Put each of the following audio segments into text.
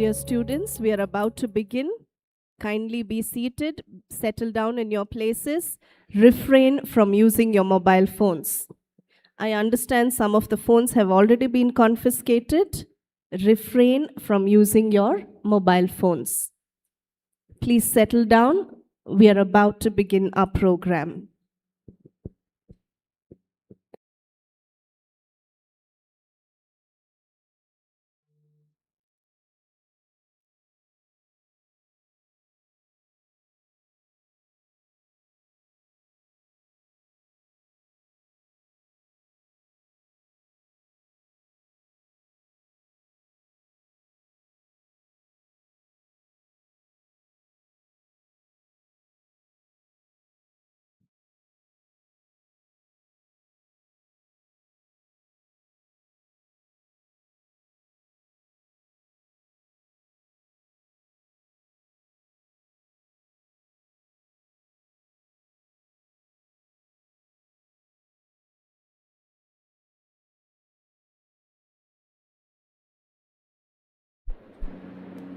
Dear students, we are about to begin. Kindly be seated, settle down in your places, refrain from using your mobile phones. I understand some of the phones have already been confiscated. Refrain from using your mobile phones. Please settle down. We are about to begin our program.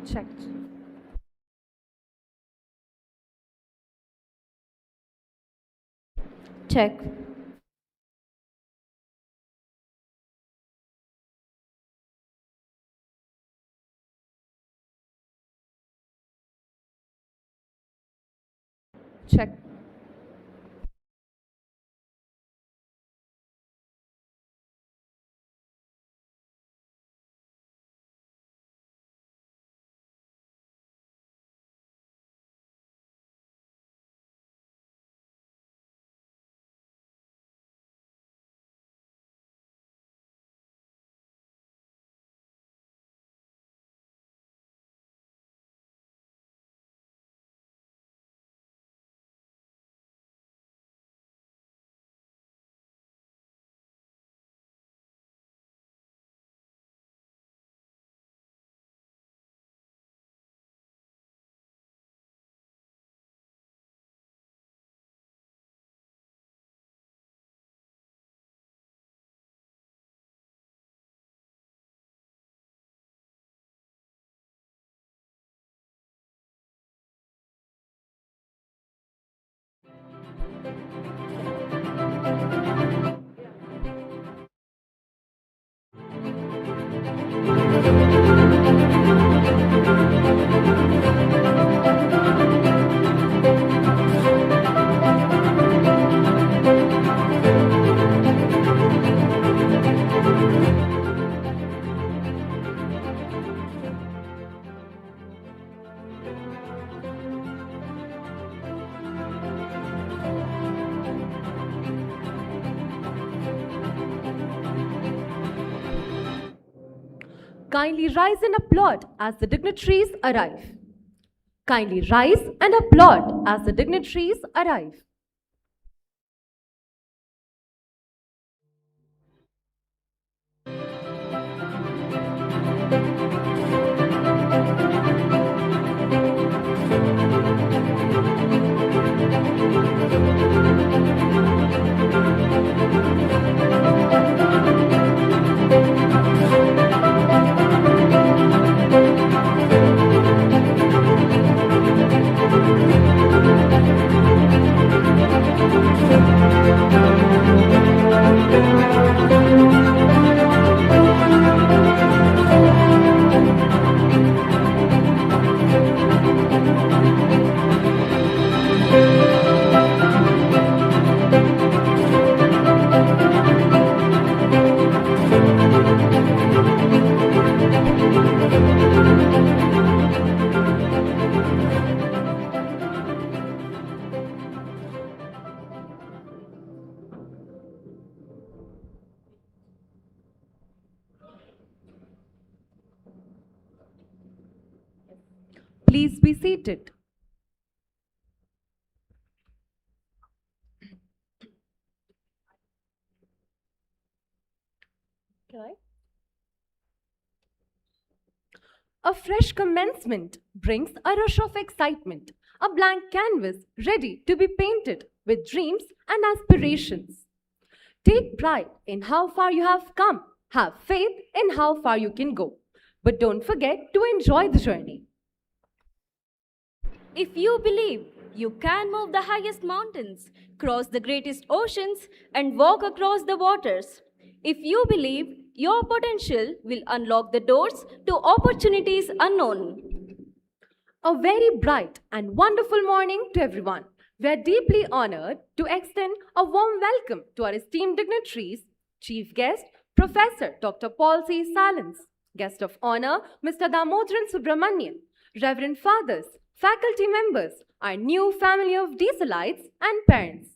Checked. Check. Check. Kindly rise and applaud as the dignitaries arrive. Kindly rise and applaud as the dignitaries arrive. Please be seated. A fresh commencement brings a rush of excitement, a blank canvas ready to be painted with dreams and aspirations. Take pride in how far you have come. Have faith in how far you can go. but don't forget to enjoy the journey. If you believe you can move the highest mountains, cross the greatest oceans, and walk across the waters, if you believe your potential will unlock the doors to opportunities unknown. A very bright and wonderful morning to everyone. We are deeply honored to extend a warm welcome to our esteemed dignitaries, Chief Guest, Professor Dr. Paul C. Salins, Guest of Honor, Mr. Damodaran Subramanian, Reverend Fathers, faculty members, our new family of Dieselites, and parents.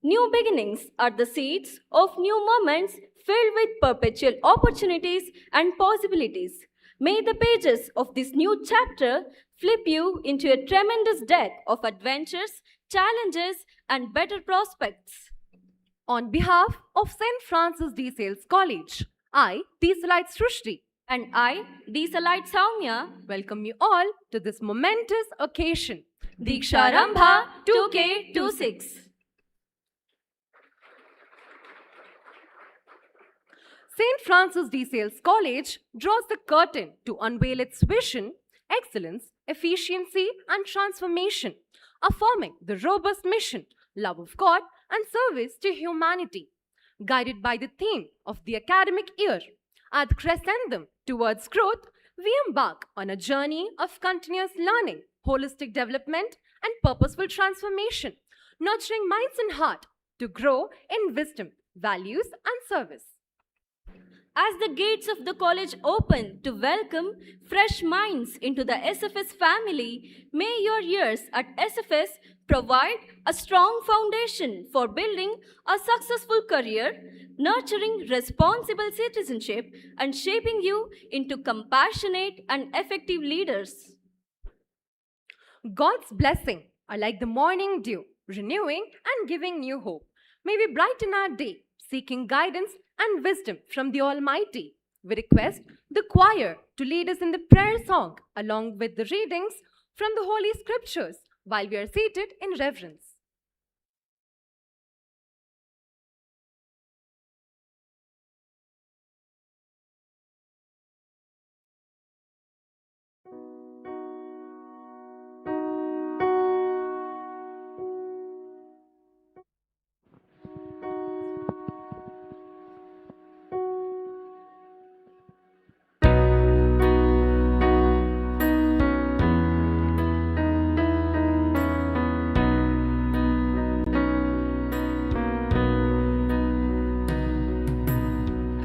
New beginnings are the seeds of new moments filled with perpetual opportunities and possibilities. May the pages of this new chapter flip you into a tremendous deck of adventures, challenges, and better prospects. On behalf of St. Francis de Sales College, I, Dieselite Srushti, And I, Deesalite Soumya, welcome you all to this momentous occasion. Deeksharambha 2K26. St. Francis de Sales College draws the curtain to unveil its vision, excellence, efficiency, and transformation, affirming the robust mission, love of God, and service to humanity. Guided by the theme of the academic year, at Crescendum towards growth, we embark on a journey of continuous learning, holistic development, and purposeful transformation, nurturing minds and heart to grow in wisdom, values, and service. As the gates of the college open to welcome fresh minds into the SFS family, may your years at SFS provide a strong foundation for building a successful career, nurturing responsible citizenship, and shaping you into compassionate and effective leaders. God's blessing are like the morning dew, renewing and giving new hope. May we brighten our day, seeking guidance and wisdom from the Almighty. We request the choir to lead us in the prayer song along with the readings from the Holy Scriptures while we are seated in reverence.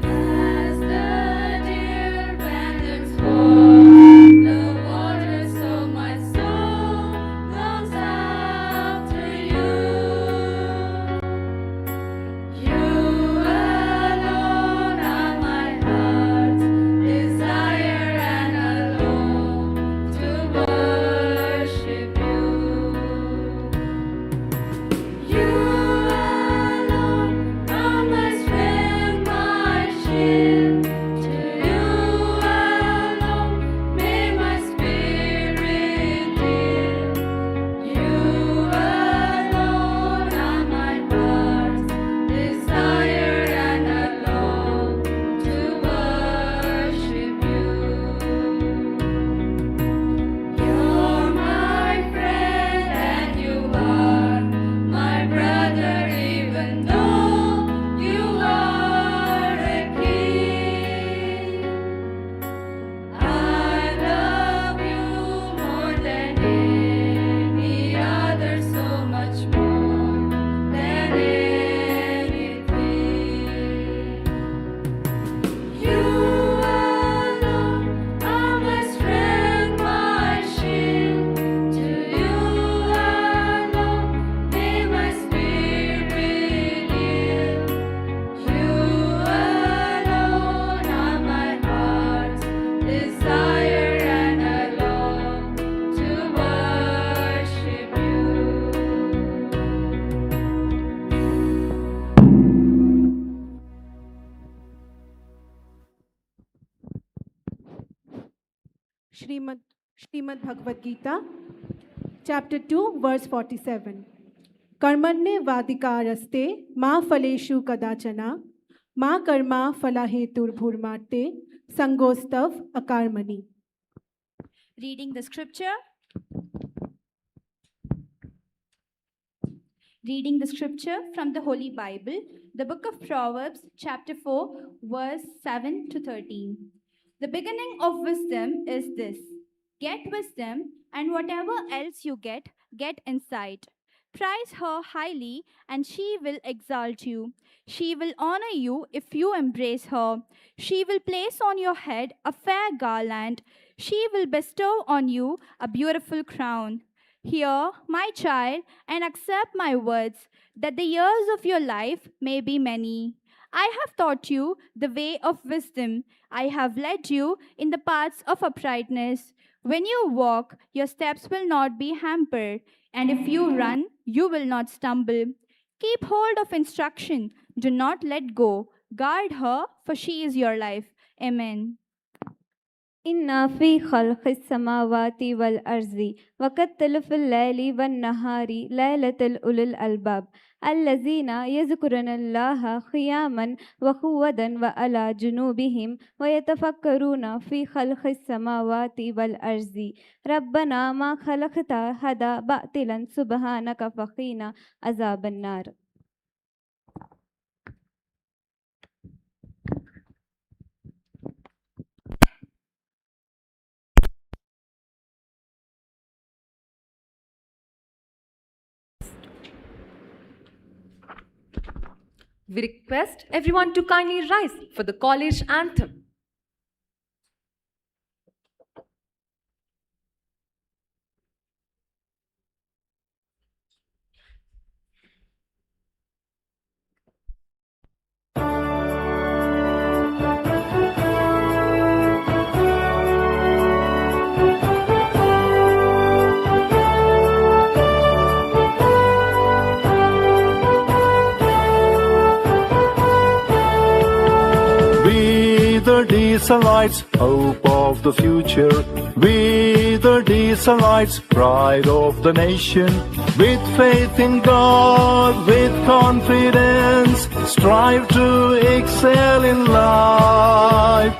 As the deer panteth for the waters, so my soul longs after you. You alone are my heart's desire, and alone to worship you. You alone are my strength, my shield. To you alone may my spirit yield. You alone are my heart's desire, and alone to worship you. You're my friend and you are my brother, even though you are a king. I love you more than any other, so much more than anything. You alone are my strength, my shield. To you alone may my spirit yield. You alone are my heart's desire, and alone to worship you. Shrimad Bhagavad Gita, chapter 2, verse 47. Karmanne vadikaraste ma phaleshu kadachana मा Karma फलाहेतुर्भुर्माटे संगोस्तव akarmani. Reading the scripture. Reading the scripture from the Holy Bible, the book of Proverbs, chapter 4, verse 7 to 13. The beginning of wisdom is this: get wisdom, and whatever else you get insight. Prize her highly, and she will exalt you. She will honor you if you embrace her. She will place on your head a fair garland. She will bestow on you a beautiful crown. Hear, my child, and accept my words, that the years of your life may be many. I have taught you the way of wisdom. I have led you in the paths of uprightness. When you walk, your steps will not be hampered, and if you run, you will not stumble. Keep hold of instruction. Do not let go. Guard her, for she is your life. Amen. إن في خلق السماوات والأرض واختلاف الليل والنهار لآيات لأولي الألباب الذين يذكرون الله قياما وقعودا وعلى جنوبهم ويتفكرون في خلق السماوات والأرض ربنا ما خلقت هذا باطلا سبحانك فقنا عذاب النار. We request everyone to kindly rise for the college anthem. The Deeksharambha, hope of the future. We the Deeksharambha, pride of the nation. With faith in God, with confidence, strive to excel in life.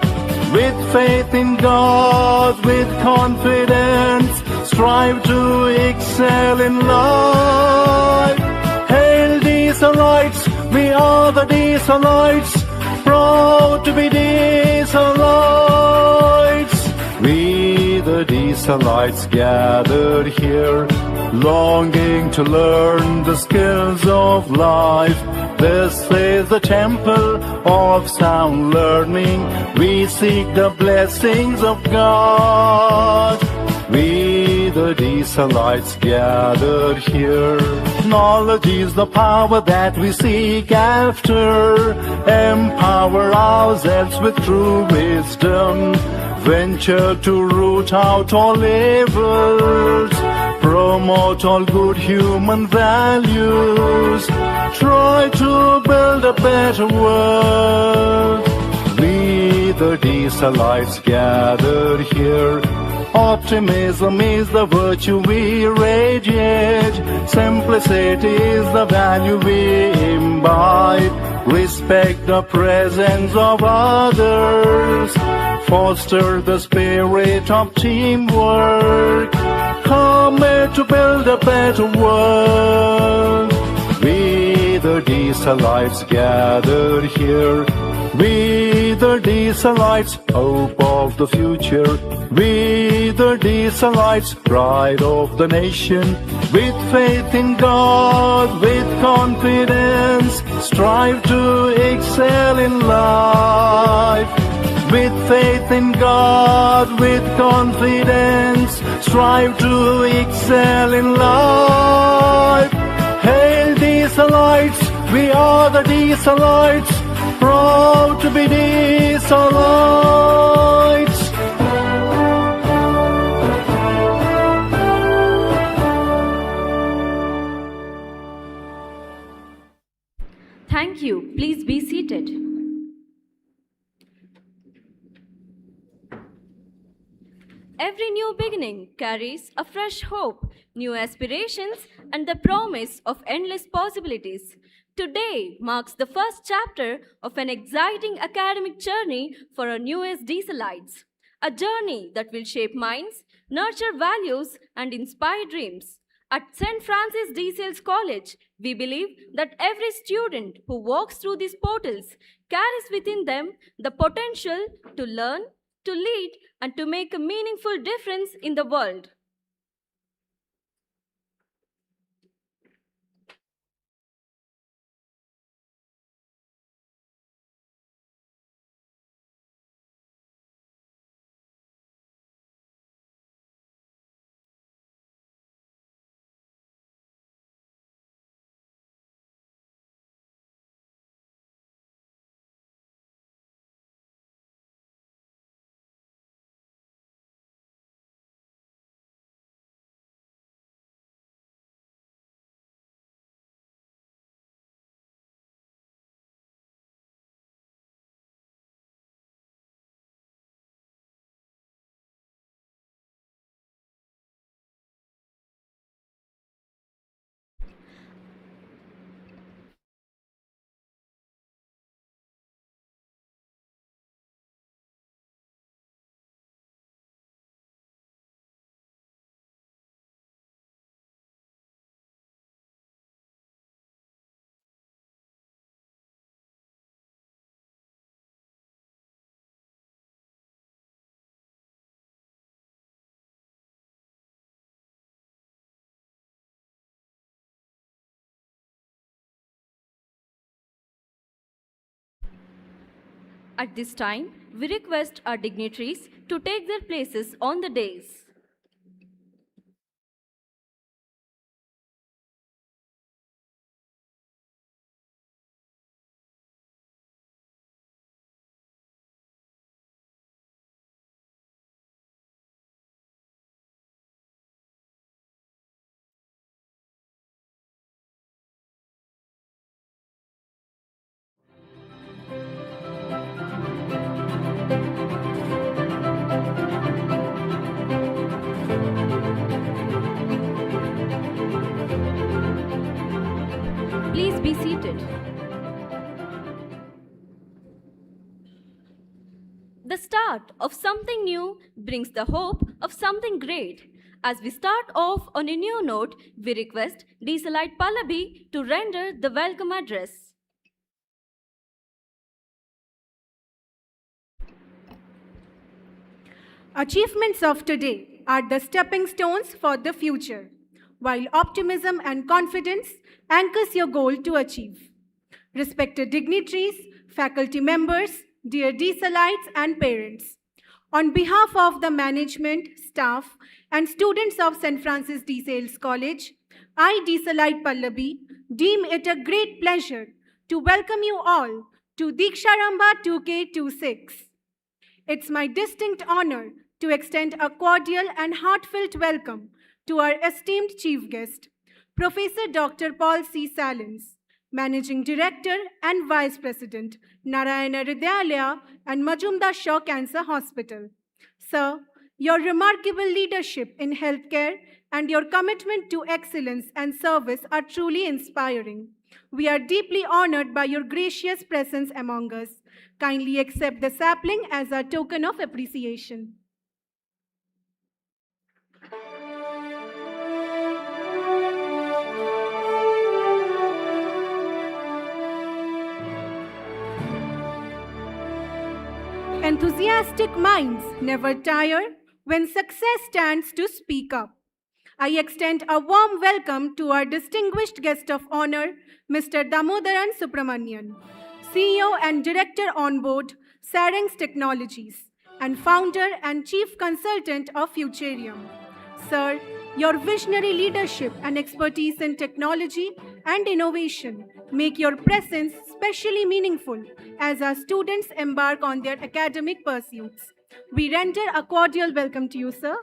With faith in God, with confidence, strive to excel in life. Hail Deeksharambha, we are the Deeksharambha. Proud to be Deeksharambha. We the Deeksharambha gathered here, longing to learn the skills of life. This is the temple of sound learning. We seek the blessings of God. We the Deeksharambha gathered here. Knowledge is the power that we seek after. Empower ourselves with true wisdom. Venture to root out all evils. Promote all good human values. Try to build a better world. We the Deeksharambha gathered here. Optimism is the virtue we radiate. Simplicity is the value we imbibe. Respect the presence of others. Foster the spirit of teamwork. Commit to build a better world. We the Deeksharambha gathered here. We the Deeksharambha, hope of the future. We the Deeksharambha, pride of the nation. With faith in God, with confidence, strive to excel in life. With faith in God, with confidence, strive to excel in life. Hail Deeksharambha, we are the Deeksharambha. Proud to be Deeksharambha. Thank you. Please be seated. Every new beginning carries a fresh hope, new aspirations, and the promise of endless possibilities. Today marks the first chapter of an exciting academic journey for our newest Dieselites, a journey that will shape minds, nurture values, and inspire dreams. At St. Francis de Sales College, we believe that every student who walks through these portals carries within them the potential to learn, to lead, and to make a meaningful difference in the world. At this time, we request our dignitaries to take their places on the dais. Please be seated. The start of something new brings the hope of something great. As we start off on a new note, we request Dieselite Pallabi to render the welcome address. Achievements of today are the stepping stones for the future, while optimism and confidence anchors your goal to achieve. Respected dignitaries, faculty members, dear Dieselites and parents, on behalf of the management, staff, and students of St. Francis de Sales College, I, Dieselite Pallabi, deem it a great pleasure to welcome you all to Deeksharambha 2K26. It's my distinct honor to extend a cordial and heartfelt welcome to our esteemed chief guest, Professor Dr. Paul C. Salins, Managing Director and Vice President, Narayana Hrudayalaya and Mazumdar Shaw Cancer Hospital. Sir, your remarkable leadership in healthcare and your commitment to excellence and service are truly inspiring. We are deeply honored by your gracious presence among us. Kindly accept the sapling as a token of appreciation. Enthusiastic minds never tire when success stands to speak up. I extend a warm welcome to our distinguished guest of honor, Mr. Damodaran Subramanian, CEO and Director on board Salins Technologies, and founder and chief consultant of Auditorium. Sir, your visionary leadership and expertise in technology and innovation make your presence specially meaningful as our students embark on their academic pursuits. We render a cordial welcome to you, sir.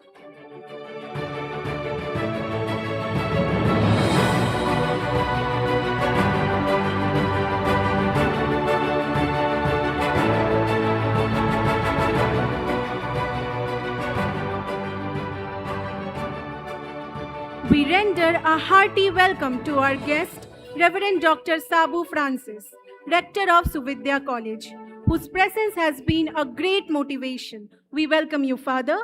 We render a hearty welcome to our guest, Reverend Dr. Sabu Francis, Rector of Suvidya College, whose presence has been a great motivation. We welcome you, Father.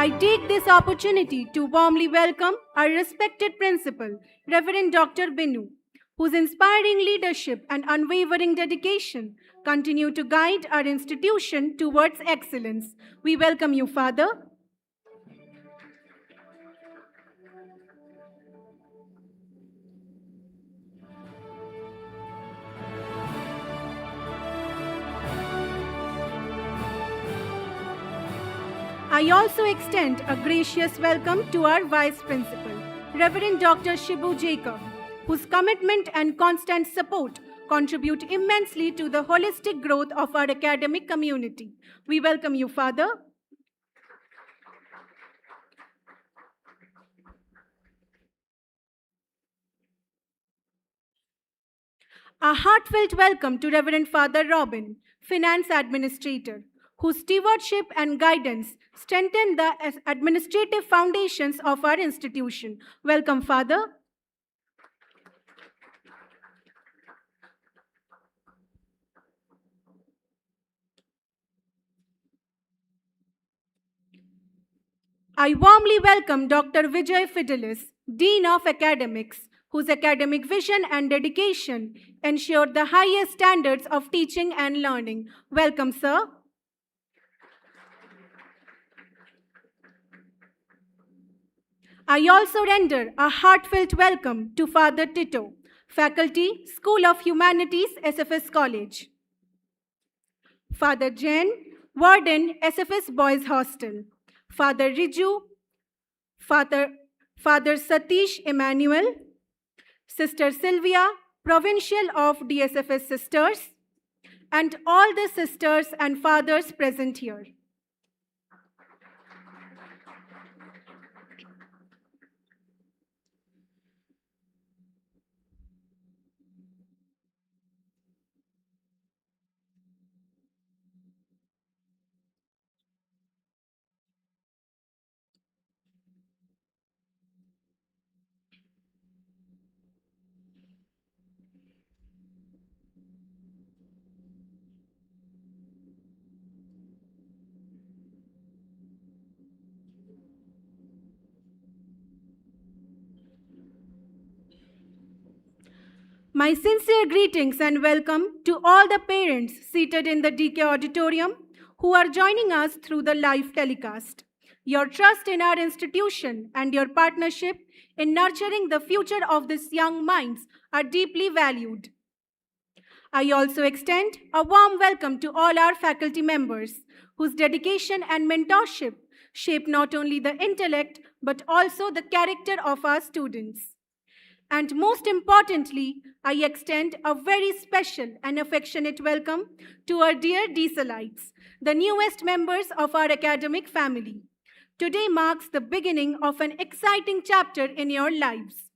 I take this opportunity to warmly welcome our respected principal, Reverend Dr. Binu, whose inspiring leadership and unwavering dedication continue to guide our institution towards excellence. We welcome you, Father. I also extend a gracious welcome to our Vice Principal, Reverend Dr. Shibu Jacob, whose commitment and constant support contribute immensely to the holistic growth of our academic community. We welcome you, Father. A heartfelt welcome to Reverend Father Robin, Finance Administrator, whose stewardship and guidance strengthen the administrative foundations of our institution. Welcome, Father. I warmly welcome Dr. Vijay Fidelis, Dean of Academics, whose academic vision and dedication ensure the highest standards of teaching and learning. Welcome, sir. I also render a heartfelt welcome to Father Tito, Faculty, School of Humanities, SFS College. Father Jain, Warden, SFS Boys Hostel. Father Riju, Father Satish Emmanuel, Sister Sylvia, Provincial of DSFS Sisters, and all the sisters and fathers present here. My sincere greetings and welcome to all the parents seated in the DK Auditorium who are joining us through the live telecast. Your trust in our institution and your partnership in nurturing the future of these young minds are deeply valued. I also extend a warm welcome to all our faculty members whose dedication and mentorship shape not only the intellect but also the character of our students. And most importantly, I extend a very special and affectionate welcome to our dear Deeksharambha, the newest members of our academic family. Today marks the beginning of an exciting chapter in your lives.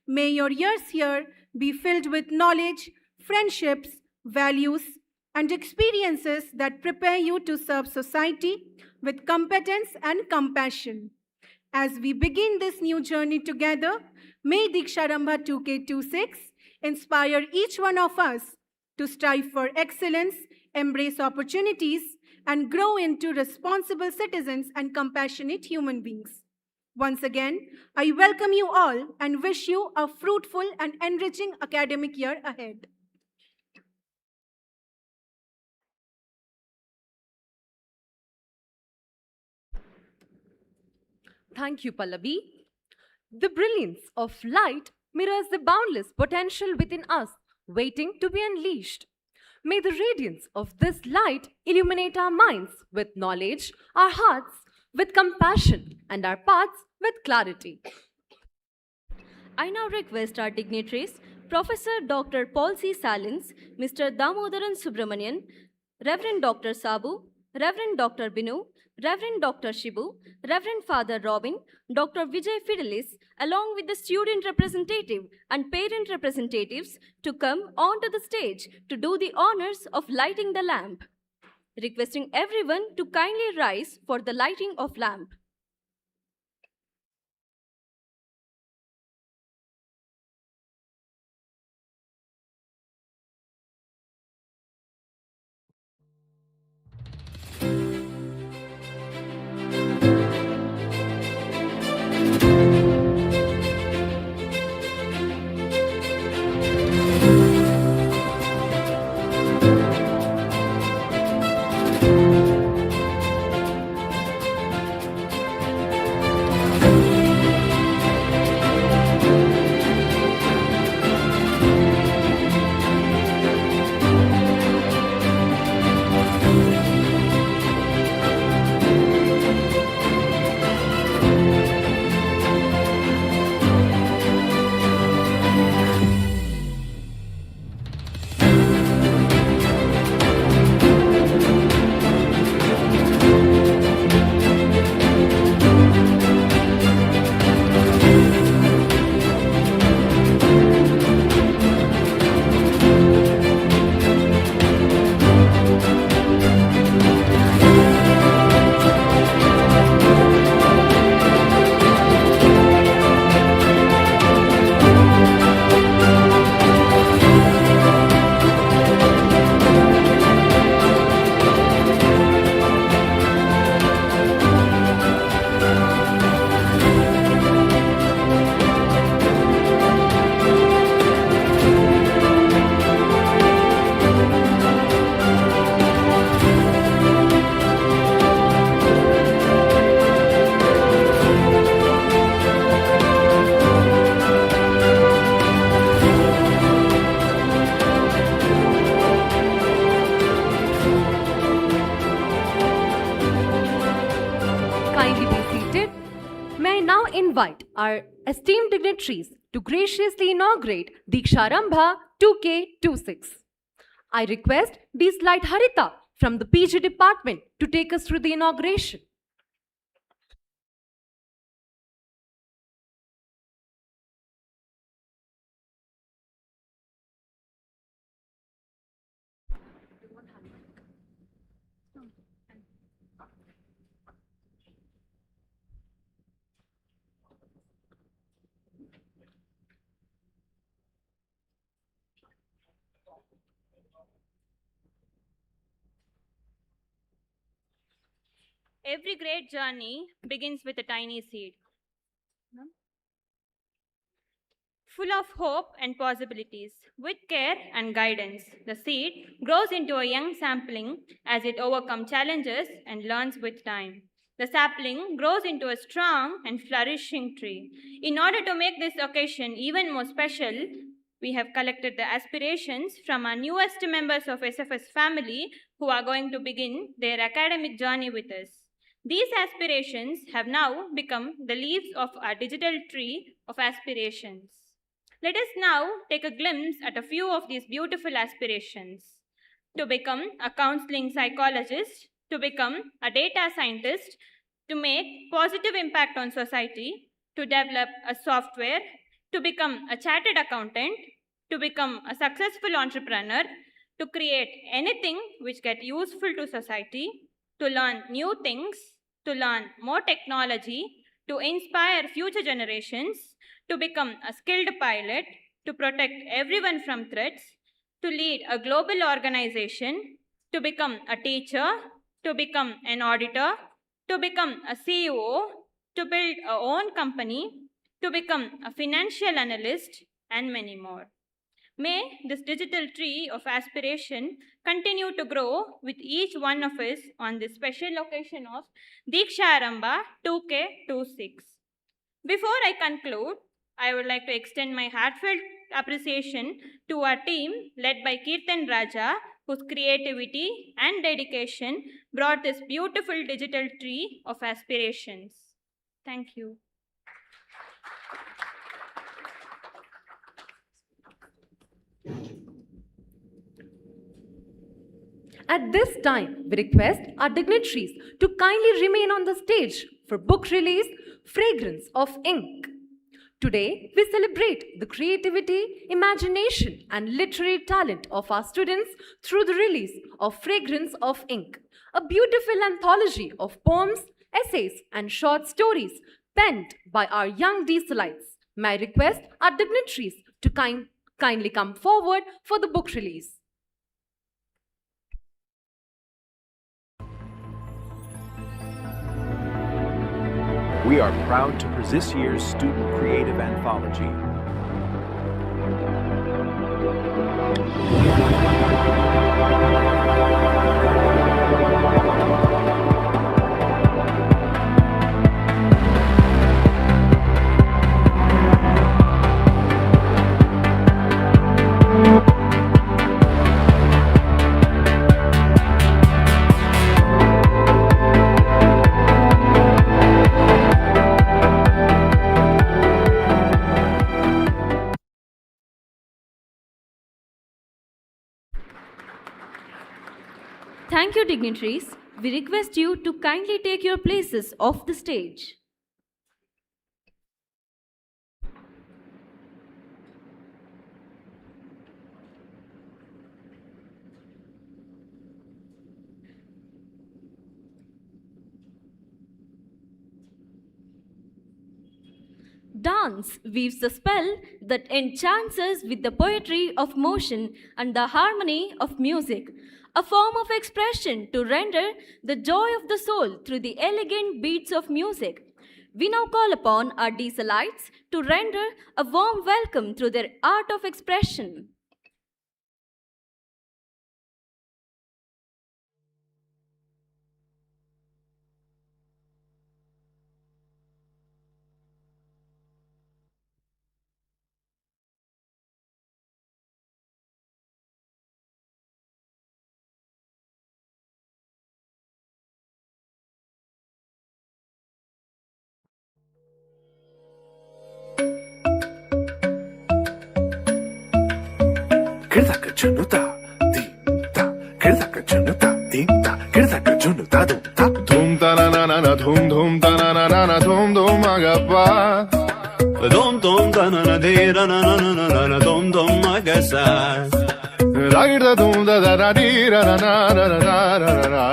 May your years here be filled with knowledge, friendships, values, and experiences that prepare you to serve society with competence and compassion. As we begin this new journey together, may Deeksharambha 2K26 inspire each one of us to strive for excellence, embrace opportunities, and grow into responsible citizens and compassionate human beings. Once again, I welcome you all and wish you a fruitful and enriching academic year ahead. Thank you, Pallavi. The brilliance of light mirrors the boundless potential within us, waiting to be unleashed. May the radiance of this light illuminate our minds with knowledge, our hearts with compassion, and our paths with clarity. I now request our dignitaries, Professor Dr. Paul C. Salins, Mr. Damodaran Subramanian, Reverend Dr. Sabu, Reverend Dr. Binu, Reverend Dr. Shibu, Reverend Father Robin, Dr. Vijay Fidelis, along with the student representative and parent representatives to come onto the stage to do the honors of lighting the lamp. Requesting everyone to kindly rise for the lighting of lamp. Kindly be seated. May I now invite our esteemed dignitaries to graciously inaugurate Deeksharambha 2K26. I request D. Slide Harita from the PG department to take us through the inauguration. Every great journey begins with a tiny seed, full of hope and possibilities. With care and guidance, the seed grows into a young sapling as it overcomes challenges and learns with time. The sapling grows into a strong and flourishing tree. In order to make this occasion even more special, we have collected the aspirations from our newest members of SFS family who are going to begin their academic journey with us. These aspirations have now become the leaves of our digital tree of aspirations. Let us now take a glimpse at a few of these beautiful aspirations. To become a counseling psychologist, to become a data scientist, to make positive impact on society, to develop a software, to become a chartered accountant, to become a successful entrepreneur, to create anything which get useful to society, to learn new things, to learn more technology, to inspire future generations, to become a skilled pilot, to protect everyone from threats, to lead a global organization, to become a teacher, to become an auditor, to become a CEO, to build our own company, to become a financial analyst, and many more. May this digital tree of aspiration continue to grow with each one of us on this special occasion of Deeksharambha 2K26. Before I conclude, I would like to extend my heartfelt appreciation to our team led by Kirtan Raja, whose creativity and dedication brought this beautiful digital tree of aspirations. Thank you. At this time, we request our dignitaries to kindly remain on the stage for book release, Fragrance of Ink. Today, we celebrate the creativity, imagination, and literary talent of our students through the release of Fragrance of Ink, a beautiful anthology of poems, essays, and short stories penned by our young Dieselites. May I request our dignitaries to kindly come forward for the book release. We are proud to present this year's Student Creative Anthology. Thank you, dignitaries. We request you to kindly take your places off the stage. Dance weaves a spell that enchants us with the poetry of motion and the harmony of music, a form of expression to render the joy of the soul through the elegant beats of music. We now call upon our Dieselites to render a warm welcome through their art of expression. Dhum ta na na na dhum dhum ta na na na dhum dhum agappa Dum dum da na na de ra na na na na na dum dum agasa Ragir da dhum da da da di ra na na na na na na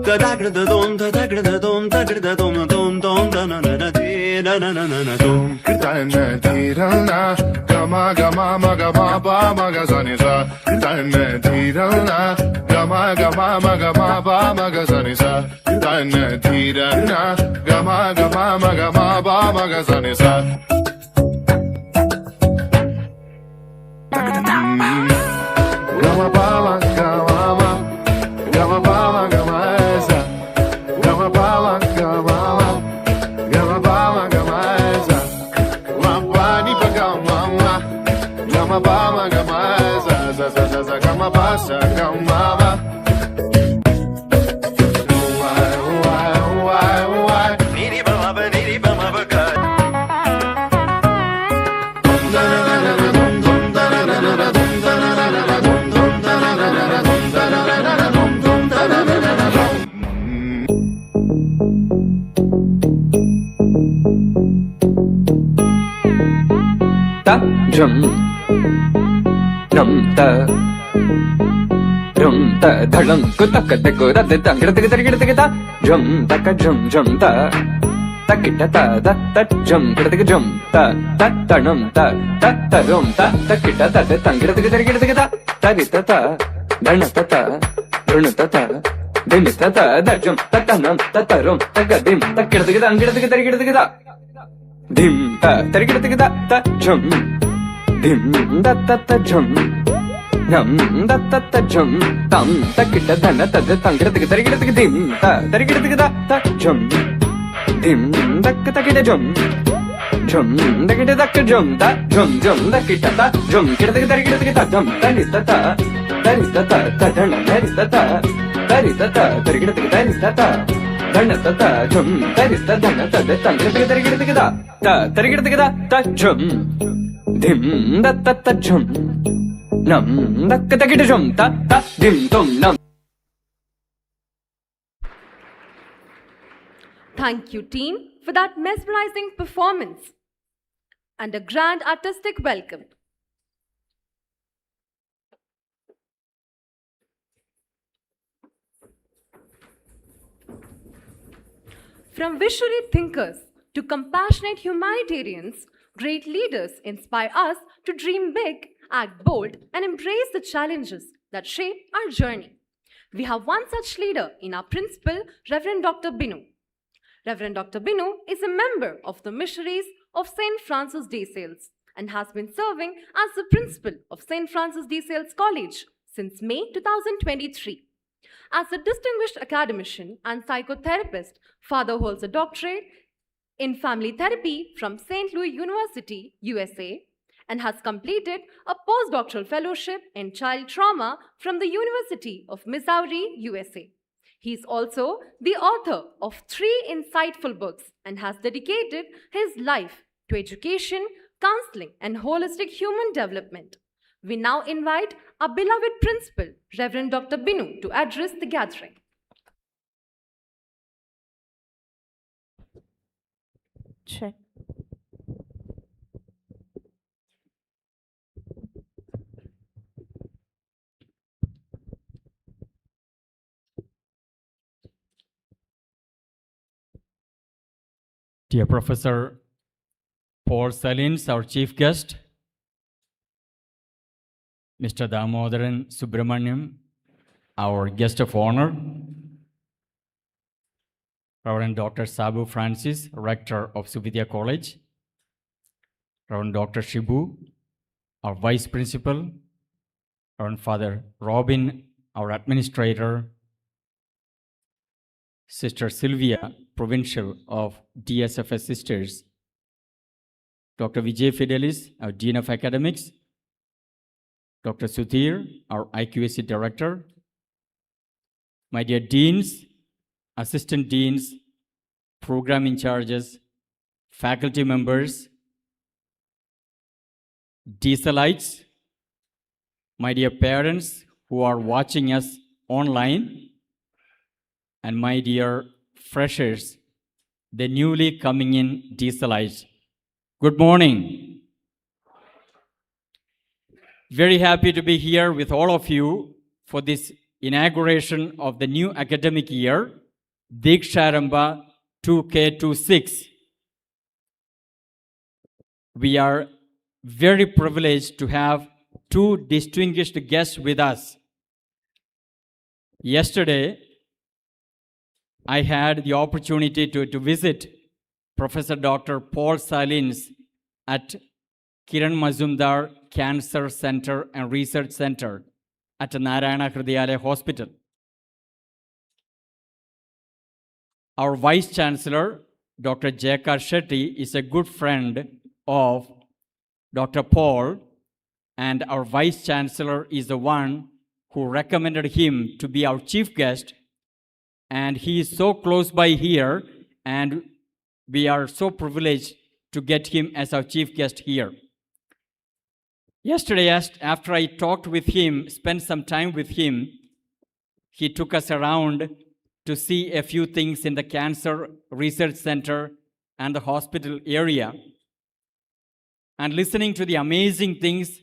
Da da gra da dum da da gra da dum da gra da dum dum dum da na na na de ra na na na na dum Kirtan di ra na gama gama ma gama ba ma ga sa ni sa Kirtan di ra na gama gama ma gama ba ma ga sa ni sa Kirtan di ra na gama gama ma gama ba ma ga sa ni sa Gama ba ma gama ma gama ba ma gama sa Gama ba ma gama ma gama ba ma gama sa Gama ni pa gama ma gama ba ma gama sa sa sa sa sa gama ba sa gama ma Niri ba ma ba niri ba ma ba ka Ta drum drum ta drum ta dhalam ko tak de ko da de tang de de ta drum ta ka drum drum ta ta kita ta da ta drum de drum ta ta tanam ta ta tarum ta ta kita ta de tang de ta ta ri ta ta dana ta ta run ta ta din ta ta da drum ta tanam ta tarum ta ga dim ta kita de tang de ta dim ta tarikita ta ta jum dim da ta ta jum nam da ta ta jum tam ta kita dana ta de tang de tarikita dim ta tarikita ta ta jum dim da ta kita jum da kita ta jum ta jum da kita ta jum kita tarikita ta jum ta ni ta ta ta dana ta ta tarikita ta dana ta ta jum ta dana ta de tang de ta tarikita ta jum dim da ta ta jum nam takka takita jum ta ta dim tum nam. Thank you, team, for that mesmerizing performance and a grand artistic welcome. From visionary thinkers to compassionate humanitarians, great leaders inspire us to dream big, act bold, and embrace the challenges that shape our journey. We have one such leader in our principal, Reverend Dr. Binu. Reverend Dr. Binu is a member of the missionaries of St. Francis de Sales and has been serving as the principal of St. Francis de Sales College since May 2023. As a distinguished academician and psychotherapist, Father holds a doctorate in family therapy from St. Louis University, USA, and has completed a postdoctoral fellowship in child trauma from the University of Missouri, USA. He is also the author of 3 insightful books and has dedicated his life to education, counseling, and holistic human development. We now invite our beloved principal, Reverend Dr. Binu, to address the gathering. Check. Dear Professor Paul Salins, our chief guest, Mr. Damodaran Subramanian, our guest of honor, Reverend Dr. Sabu Francis, Rector of SFS College, Reverend Dr. Shibu, our Vice Principal, Reverend Father Robin, our Administrator, Sister Sylvia, Provincial of DSFS Sisters, Dr. Vijay Fidelis, our Dean of Academics, Dr. Sudhir, our IQAC Director, my dear Deans, Assistant Deans, Program in Charges, faculty members, Dieselites, my dear parents who are watching us online, and my dear freshers, the newly coming in Dieselites. Good morning. Very happy to be here with all of you for this inauguration of the new academic year, Deeksharambha 2K26. We are very privileged to have 2 distinguished guests with us. Yesterday, I had the opportunity to visit Professor Dr. Paul Salins at Kiran Mazumdar Cancer Center and Research Center at Narayana Hrudayalaya Hospital. Our Vice Chancellor, Dr. J.K. Shetty, is a good friend of Dr. Paul, and our Vice Chancellor is the one who recommended him to be our chief guest, and he is so close by here, and we are so privileged to get him as our chief guest here. Yesterday, after I talked with him, spent some time with him, he took us around to see a few things in the Cancer Research Center and the hospital area. And listening to the amazing things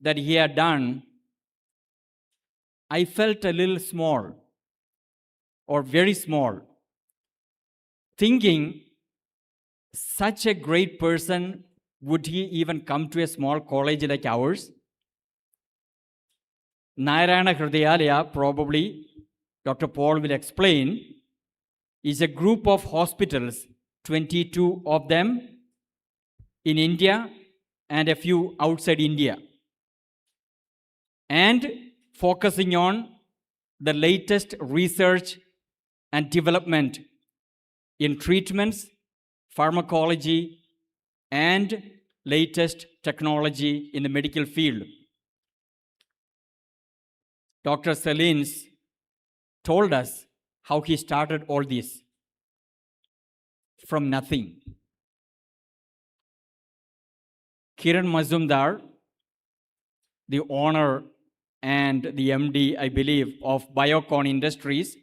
that he had done, I felt a little small, or very small, thinking such a great person, would he even come to a small college like ours? Narayana Hrudayalaya, probably Dr. Paul will explain, is a group of hospitals, 22 of them in India and a few outside India, and focusing on the latest research and development in treatments, pharmacology, and latest technology in the medical field. Dr. Salins told us how he started all this from nothing. Kiran Mazumdar the owner and the MD, I believe, of Biocon Industries,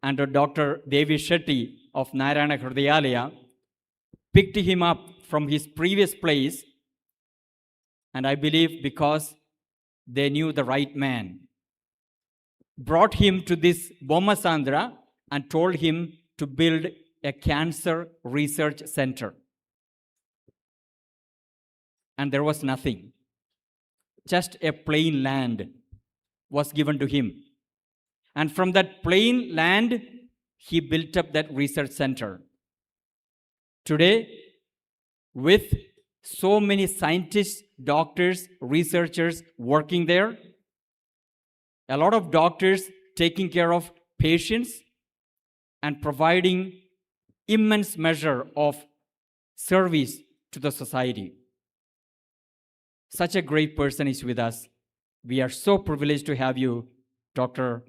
and Dr. Devi Shetty of Narayana Hrudayalaya, picked him up from his previous place, and I believe because they knew the right man, brought him to this Bommasandra and told him to build a cancer research center. And there was nothing. Just a plain land was given to him. And from that plain land, he built up that research center. Today, with so many scientists, doctors, researchers working there, a lot of doctors taking care of patients and providing immense measure of service to the society. Such a great person is with us. We are so privileged to have you, Dr.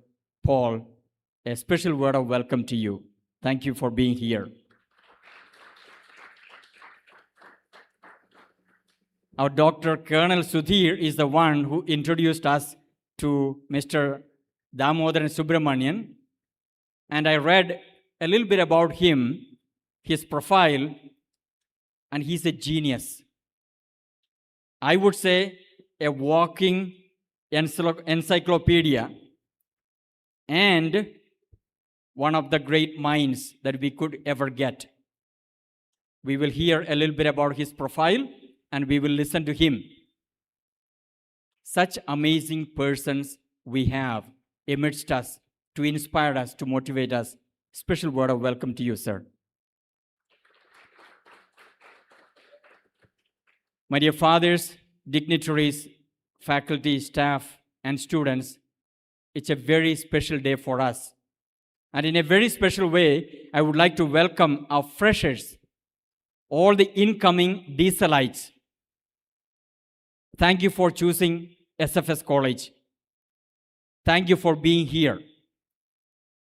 Paul. A special word of welcome to you. Thank you for being here. Our Dr. Colonel Sudhir is the one who introduced us to Mr. Damodaran Subramanian. And I read a little bit about him, his profile, and he's a genius. I would say a walking encyclopedia and one of the great minds that we could ever get. We will hear a little bit about his profile and we will listen to him. Such amazing persons we have amidst us to inspire us, to motivate us. Special word of welcome to you, sir. My dear fathers, dignitaries, faculty, staff, and students, it's a very special day for us. And in a very special way, I would like to welcome our freshers, all the incoming dieselites. Thank you for choosing SFS College. Thank you for being here.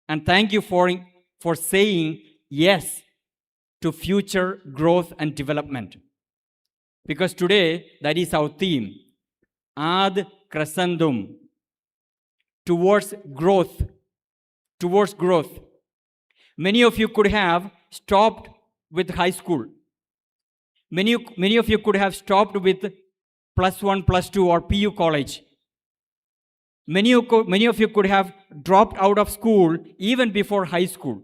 And thank you for saying yes to future growth and development. Because today, that is our theme, Ad Crescendum, towards growth. Towards growth. Many of you could have stopped with high school. Many of you could have stopped with +1, +2 or PU college. Many of you could have dropped out of school even before high school.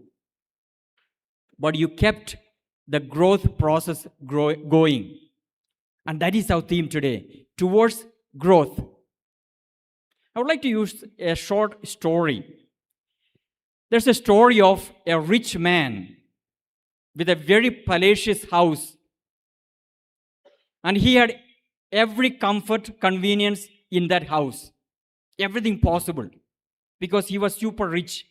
But you kept the growth process going. And that is our theme today, towards growth. I would like to use a short story. There's a story of a rich man with a very palatial house. And he had every comfort, convenience in that house. Everything possible. Because he was super rich.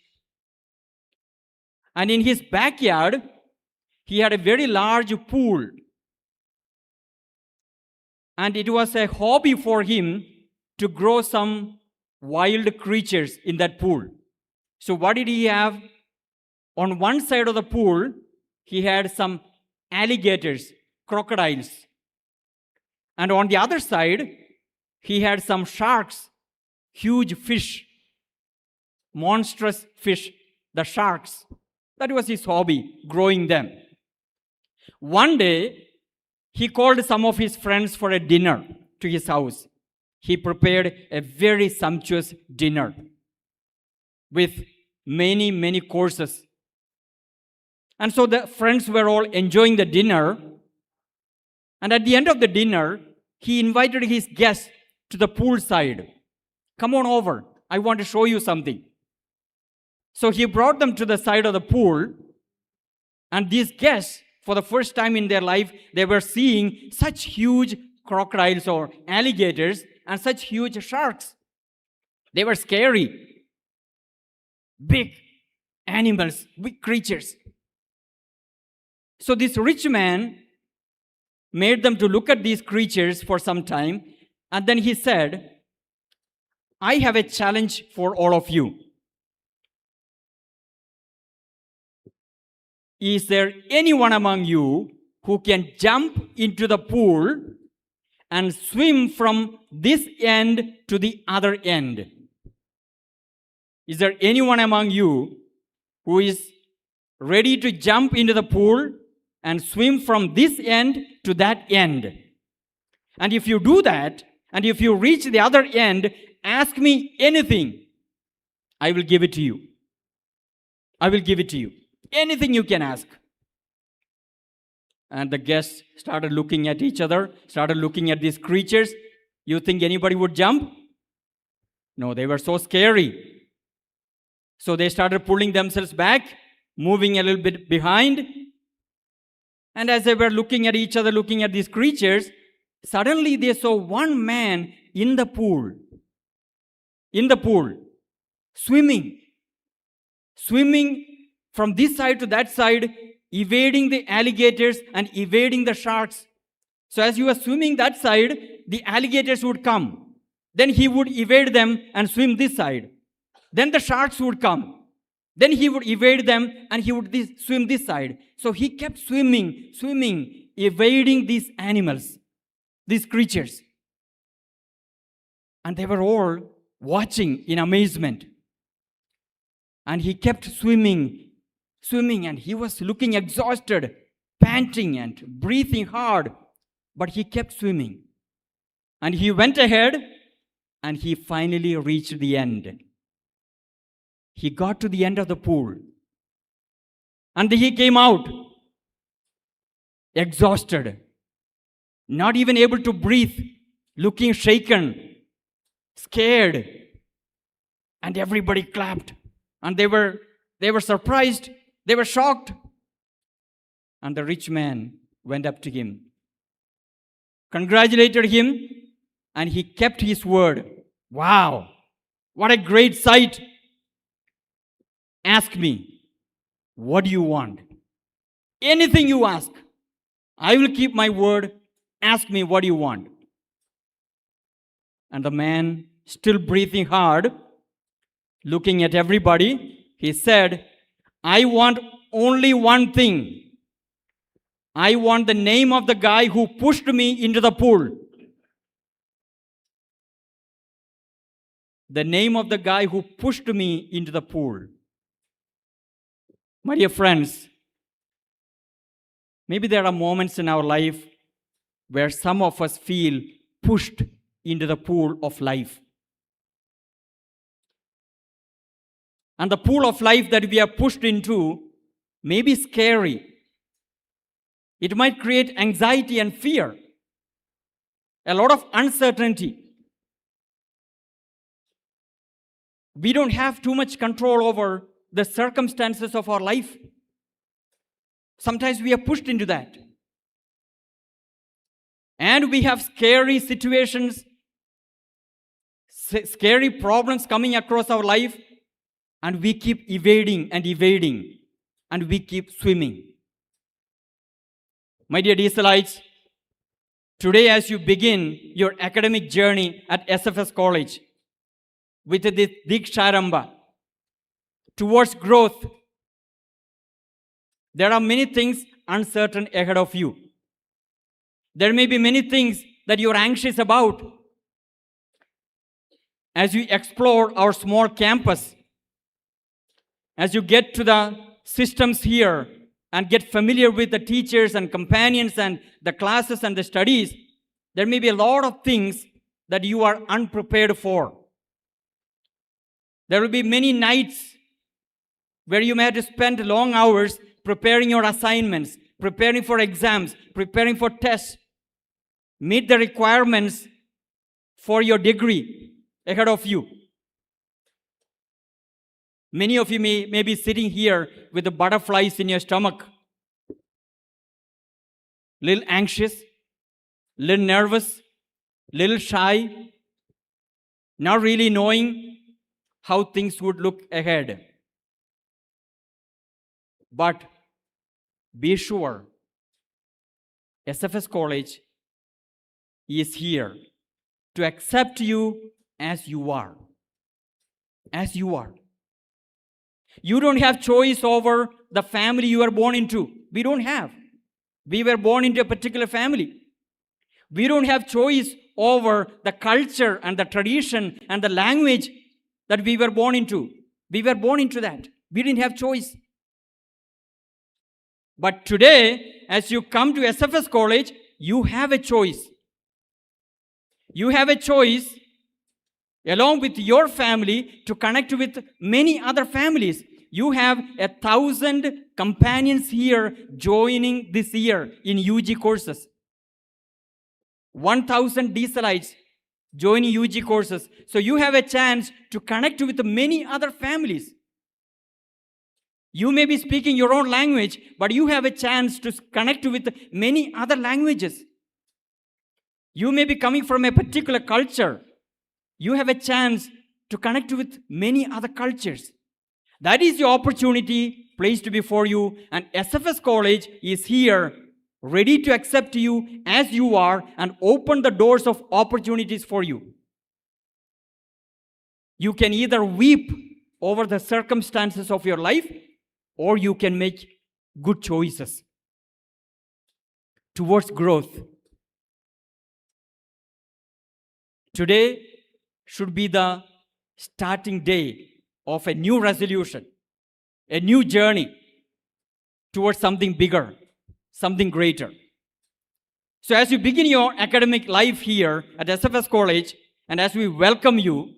And in his backyard, he had a very large pool. And it was a hobby for him to grow some wild creatures in that pool. So what did he have? On one side of the pool, he had some alligators, crocodiles. And on the other side, he had some sharks, huge fish, monstrous fish, the sharks. That was his hobby, growing them. One day, he called some of his friends for a dinner to his house. He prepared a very sumptuous dinner with many, many courses. And so the friends were all enjoying the dinner. And at the end of the dinner, he invited his guests to the pool side. Come on over. I want to show you something. So he brought them to the side of the pool. And these guests, for the first time in their life, they were seeing such huge crocodiles or alligators and such huge sharks. They were scary. Big animals, big creatures. So this rich man made them to look at these creatures for some time. And then he said, I have a challenge for all of you. Is there anyone among you who can jump into the pool and swim from this end to the other end. Is there anyone among you who is ready to jump into the pool and swim from this end to that end? And if you do that, and if you reach the other end, ask me anything. I will give it to you. I will give it to you. Anything you can ask. And the guests started looking at each other, started looking at these creatures. You think anybody would jump? No, they were so scary. So they started pulling themselves back, moving a little bit behind. And as they were looking at each other, looking at these creatures, suddenly they saw one man in the pool, swimming from this side to that side, evading the alligators and evading the sharks. So as he was swimming that side, the alligators would come. Then he would evade them and swim this side. Then the sharks would come. Then he would evade them and he would swim this side. So he kept swimming, evading these animals, these creatures. And they were all watching in amazement. And he kept swimming, and he was looking exhausted, panting and breathing hard. But he kept swimming. And he went ahead and he finally reached the end. He got to the end of the pool. And he came out exhausted, not even able to breathe, looking shaken, scared. And everybody clapped. And they were surprised. They were shocked. And the rich man went up to him, congratulated him, and he kept his word. Wow, what a great sight. Ask me, what do you want? Anything you ask, I will keep my word. Ask me, what do you want? And the man, still breathing hard, looking at everybody, he said, I want only one thing. I want the name of the guy who pushed me into the pool. The name of the guy who pushed me into the pool. My dear friends, maybe there are moments in our life where some of us feel pushed into the pool of life. And the pool of life that we are pushed into may be scary. It might create anxiety and fear, a lot of uncertainty. We don't have too much control over the circumstances of our life. Sometimes we are pushed into that. And we have scary situations, scary problems coming across our life, and we keep evading, and we keep swimming. My dear Dieselites, today as you begin your academic journey at SFS College with this Deeksharambha towards growth, there are many things uncertain ahead of you. There may be many things that you are anxious about. As you explore our small campus, as you get to the systems here and get familiar with the teachers and companions and the classes and the studies, there may be a lot of things that you are unprepared for. There will be many nights where you may have to spend long hours preparing your assignments, preparing for exams, preparing for tests, meet the requirements for your degree ahead of you. Many of you may be sitting here with the butterflies in your stomach, little anxious, little nervous, little shy, not really knowing how things would look ahead. But be sure, SFS College is here to accept you as you are. As you are. You don't have choice over the family you are born into. We don't have. We were born into a particular family. We don't have choice over the culture and the tradition and the language that we were born into. We were born into that. We didn't have choice. But today, as you come to SFS College, you have a choice. You have a choice along with your family to connect with many other families. You have 1,000 companions here joining this year in UG courses. 1,000 dieselites joining UG courses. So you have a chance to connect with many other families. You may be speaking your own language, but you have a chance to connect with many other languages. You may be coming from a particular culture. You have a chance to connect with many other cultures. That is your opportunity placed before you, and SFS College is here ready to accept you as you are and open the doors of opportunities for you. You can either weep over the circumstances of your life, or you can make good choices towards growth. Today should be the starting day of a new resolution, a new journey towards something bigger, something greater. So as you begin your academic life here at SFS College, and as we welcome you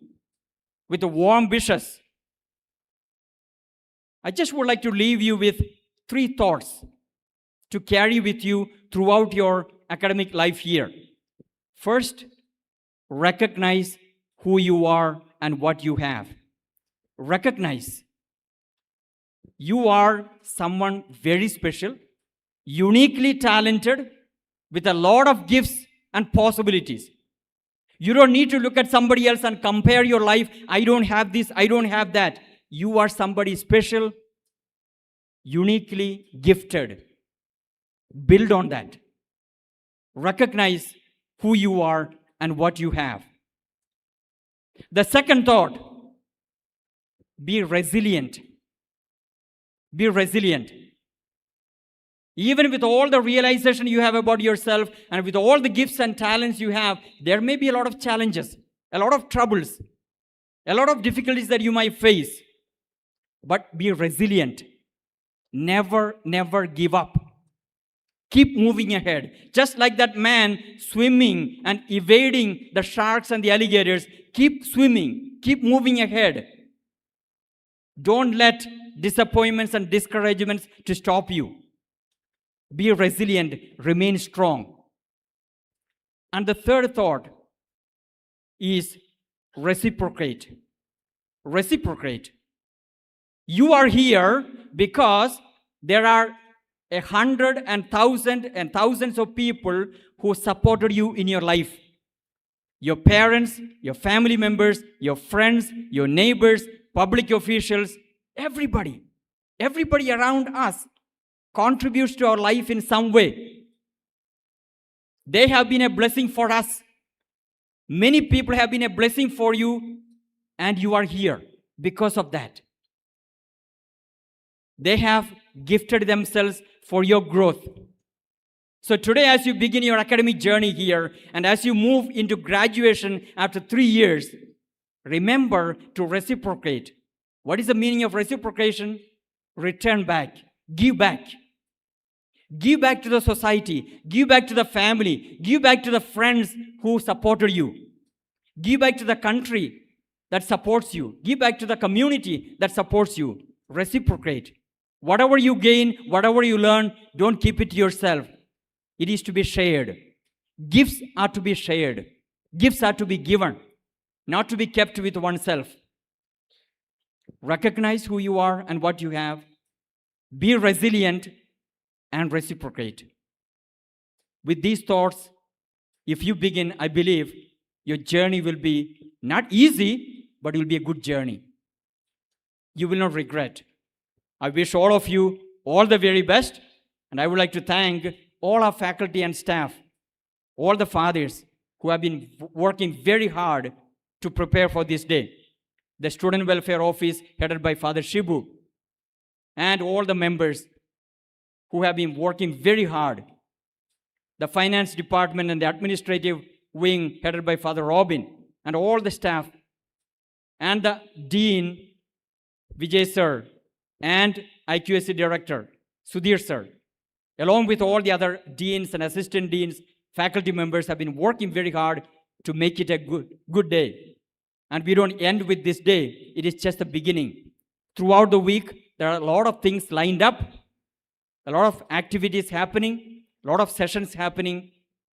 with a warm wishes, I just would like to leave you with 3 thoughts to carry with you throughout your academic life here. First, recognize who you are and what you have. Recognize you are someone very special, uniquely talented, with a lot of gifts and possibilities. You don't need to look at somebody else and compare your life. I don't have this, I don't have that. You are somebody special, uniquely gifted. Build on that. Recognize who you are and what you have. The second thought, be resilient. Be resilient. Even with all the realization you have about yourself and with all the gifts and talents you have, there may be a lot of challenges, a lot of troubles, a lot of difficulties that you might face. But be resilient. Never, never give up. Keep moving ahead. Just like that man swimming and evading the sharks and the alligators, keep swimming, keep moving ahead. Don't let disappointments and discouragements to stop you. Be resilient, remain strong. And the third thought is reciprocate. Reciprocate. You are here because there are 100 and thousands of people who supported you in your life. Your parents, your family members, your friends, your neighbors, public officials, everybody around us contributes to our life in some way. They have been a blessing for us. Many people have been a blessing for you, and you are here because of that. They have gifted themselves for your growth. So today, as you begin your academic journey here, and as you move into graduation after 3 years, remember to reciprocate. What is the meaning of reciprocation? Return back. Give back. Give back to the society. Give back to the family. Give back to the friends who supported you. Give back to the country that supports you. Give back to the community that supports you. Reciprocate. Whatever you gain, whatever you learn, don't keep it to yourself. It is to be shared. Gifts are to be shared. Gifts are to be given, not to be kept with oneself. Recognize who you are and what you have. Be resilient and reciprocate. With these thoughts, if you begin, I believe your journey will be not easy, but it will be a good journey. You will not regret. I wish all of you all the very best, and I would like to thank all our faculty and staff, all the fathers who have been working very hard to prepare for this day. The Student Welfare Office headed by Father Shibu, and all the members who have been working very hard. the finance department and the administrative wing headed by Father Robin, and all the staff, and the Dean, Vijay sir, and IQSC Director, Sudhir sir, along with all the other deans and assistant deans, faculty members have been working very hard to make it a good day. And we don't end with this day. It is just the beginning. Throughout the week, there are a lot of things lined up, a lot of activities happening, a lot of sessions happening,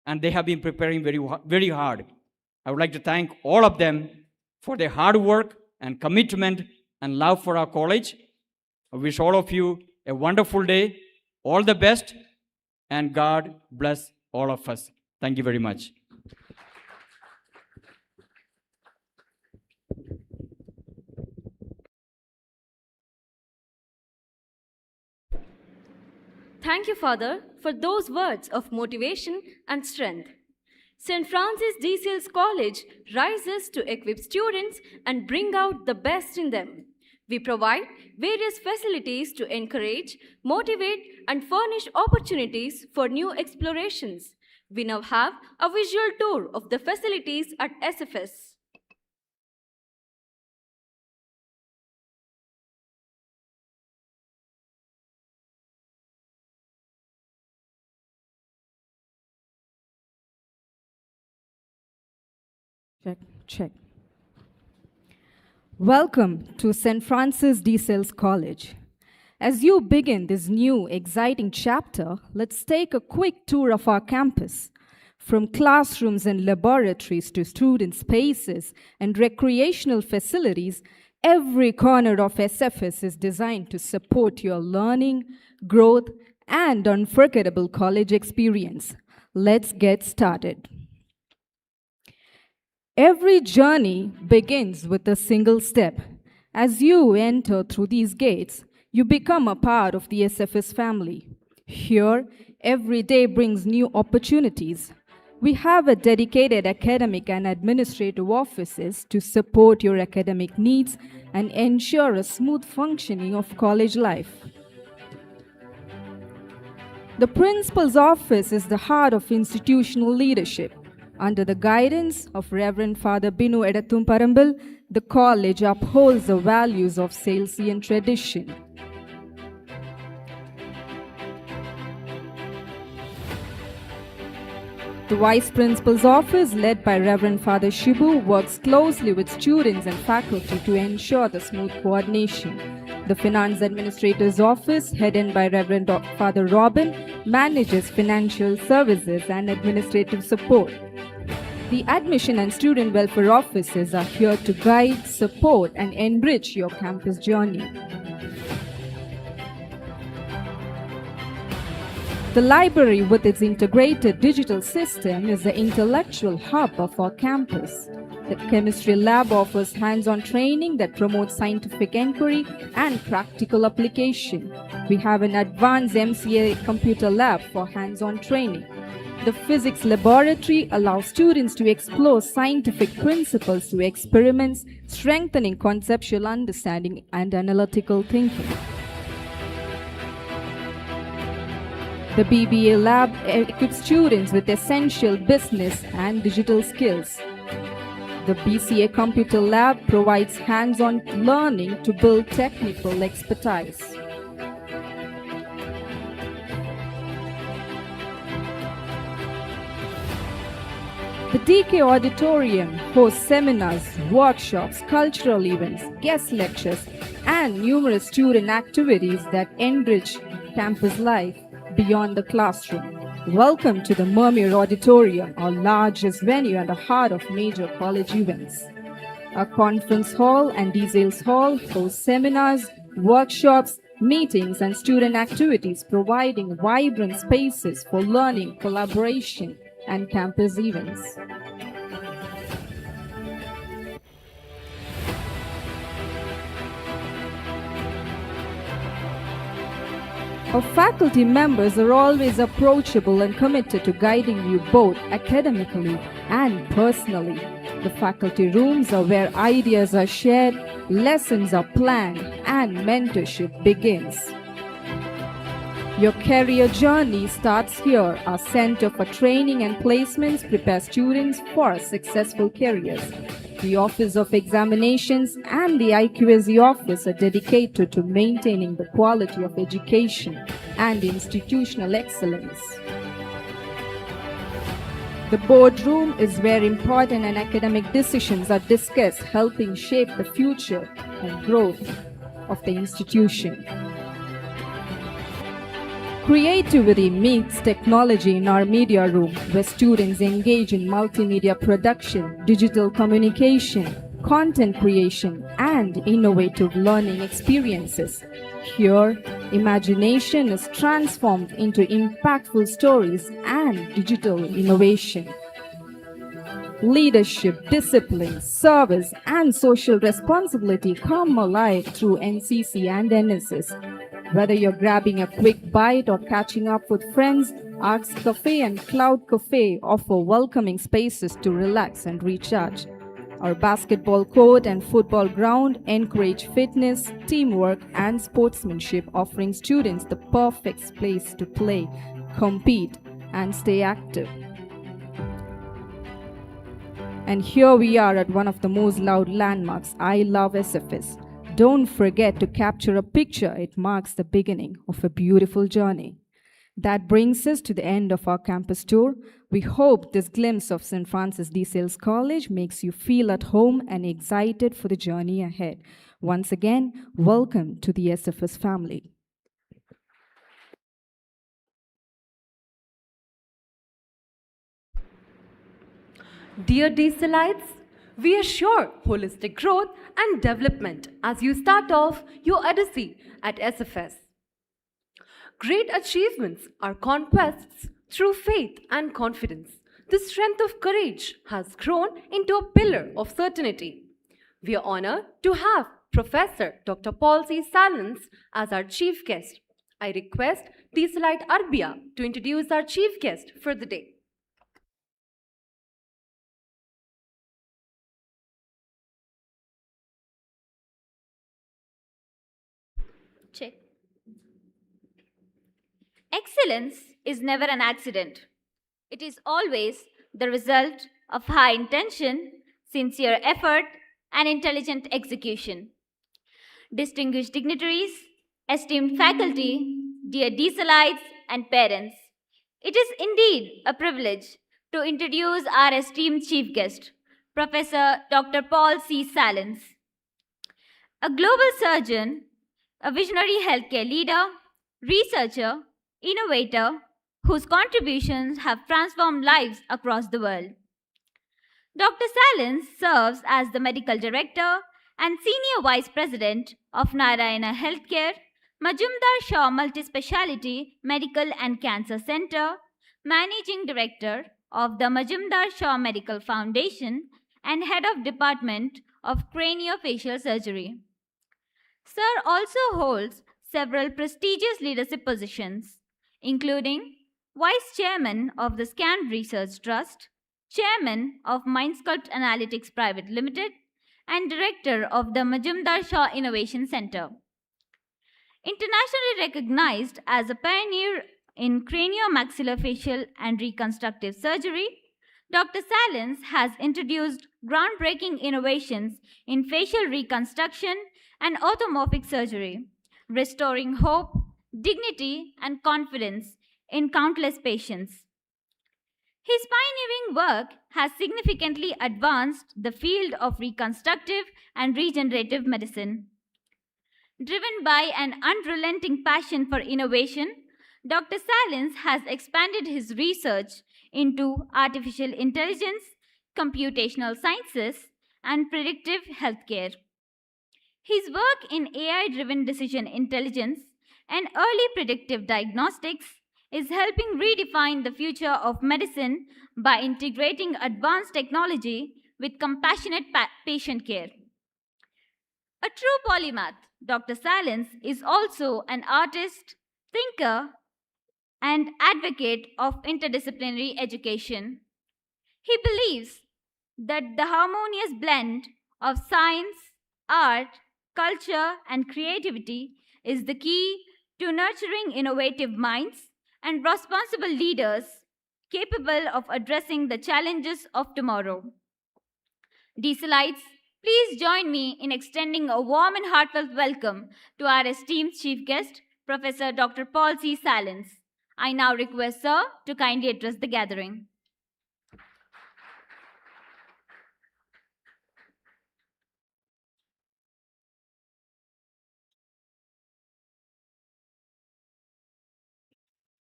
and they have been preparing very hard. I would like to thank all of them for their hard work and commitment and love for our college. I wish all of you a wonderful day, all the best, and God bless all of us. Thank you very much. Thank you, Father, for those words of motivation and strength. St. Francis de Sales College rises to equip students and bring out the best in them. We provide various facilities to encourage, motivate, and furnish opportunities for new explorations. We now have a visual tour of the facilities at SFS. Check. Welcome to St. Francis de Sales College. As you begin this new, exciting chapter, let's take a quick tour of our campus. From classrooms and laboratories to student spaces and recreational facilities, every corner of SFS is designed to support your learning, growth, and unforgettable college experience. Let's get started. Every journey begins with a single step. As you enter through these gates, you become a part of the SFS family. Here, every day brings new opportunities. We have a dedicated academic and administrative offices to support your academic needs and ensure a smooth functioning of college life. The principal's office is the heart of institutional leadership. Under the guidance of Reverend Father Binu Edathum, the college upholds the values of Salesian tradition. The Vice Principal's office, led by Reverend Father Shibu, works closely with students and faculty to ensure the smooth coordination. The Finance Administrator's office, headed by Reverend Father Robin, manages financial services and administrative support. The admission and student welfare offices are here to guide, support, and enrich your campus journey. The library, with its integrated digital system, is the intellectual hub of our campus. The chemistry lab offers hands-on training that promotes scientific inquiry and practical application. We have an advanced MCA computer lab for hands-on training. The physics laboratory allows students to explore scientific principles through experiments, strengthening conceptual understanding and analytical thinking. The BBA lab equips students with essential business and digital skills. The BCA computer lab provides hands-on learning to build technical expertise. The DK Auditorium hosts seminars, workshops, cultural events, guest lectures, and numerous student activities that enrich campus life beyond the classroom. Welcome to the Mermier Auditorium, our largest venue and the heart of major college events. Our conference hall and de-sales hall host seminars, workshops, meetings, and student activities, providing vibrant spaces for learning, collaboration, and campus events. Our faculty members are always approachable and committed to guiding you both academically and personally. The faculty rooms are where ideas are shared, lessons are planned, and mentorship begins. Your career journey starts here. Our Center for Training and Placements prepares students for successful careers. The Office of Examinations and the IQAC Office are dedicated to maintaining the quality of education and institutional excellence. The boardroom is where important and academic decisions are discussed, helping shape the future and growth of the institution. Creativity meets technology in our media room, where students engage in multimedia production, digital communication, content creation, and innovative learning experiences. Here, imagination is transformed into impactful stories and digital innovation. Leadership, discipline, service, and social responsibility come alive through NCC and NSS. Whether you're grabbing a quick bite or catching up with friends, Arts Cafe and Cloud Cafe offer welcoming spaces to relax and recharge. Our basketball court and football ground encourage fitness, teamwork, and sportsmanship, offering students the perfect place to play, compete, and stay active. And here we are at one of the most loved landmarks, I Love SFS. Don't forget to capture a picture. It marks the beginning of a beautiful journey. That brings us to the end of our campus tour. We hope this glimpse of St. Francis de Sales College makes you feel at home and excited for the journey ahead. Once again, welcome to the SFS family. Dear Desalites, we assure holistic growth and development as you start off your odyssey at SFS. Great achievements are conquests through faith and confidence. The strength of courage has grown into a pillar of certainty. We are honored to have Professor Dr. Paul C. Salins as our chief guest. I request Desalite Arbia to introduce our chief guest for the day. Check. Excellence is never an accident. It is always the result of high intention, sincere effort, and intelligent execution. Distinguished dignitaries, esteemed faculty, dear Desalites and parents, it is indeed a privilege to introduce our esteemed chief guest, Professor Dr. Paul C. Salins. A global surgeon, a visionary healthcare leader, researcher, innovator, whose contributions have transformed lives across the world. Dr. Salins serves as the medical director and senior vice president of Narayana Healthcare, Mazumdar Shaw Multispeciality Medical and Cancer Center, managing director of the Mazumdar Shaw Medical Foundation, and head of Department of Craniofacial Surgery. Sir also holds several prestigious leadership positions, including Vice Chairman of the Scan Research Trust, Chairman of Mindsculpt Analytics Private Limited, and Director of the Mazumdar Shaw Innovation Center. Internationally recognized as a pioneer in craniomaxillofacial and reconstructive surgery, Dr. Salins has introduced groundbreaking innovations in facial reconstruction and orthomorphic surgery, restoring hope, dignity, and confidence in countless patients. His pioneering work has significantly advanced the field of reconstructive and regenerative medicine. Driven by an unrelenting passion for innovation, Dr. Salins has expanded his research into artificial intelligence, computational sciences, and predictive healthcare. His work in AI-driven decision intelligence and early predictive diagnostics is helping redefine the future of medicine by integrating advanced technology with compassionate patient care. A true polymath, Dr. Salins is also an artist, thinker, and advocate of interdisciplinary education. He believes that the harmonious blend of science, art, culture, and creativity is the key to nurturing innovative minds and responsible leaders capable of addressing the challenges of tomorrow. Decelites, please join me in extending a warm and heartfelt welcome to our esteemed chief guest, Professor Dr. Paul C. Salins. I now request Sir to kindly address the gathering.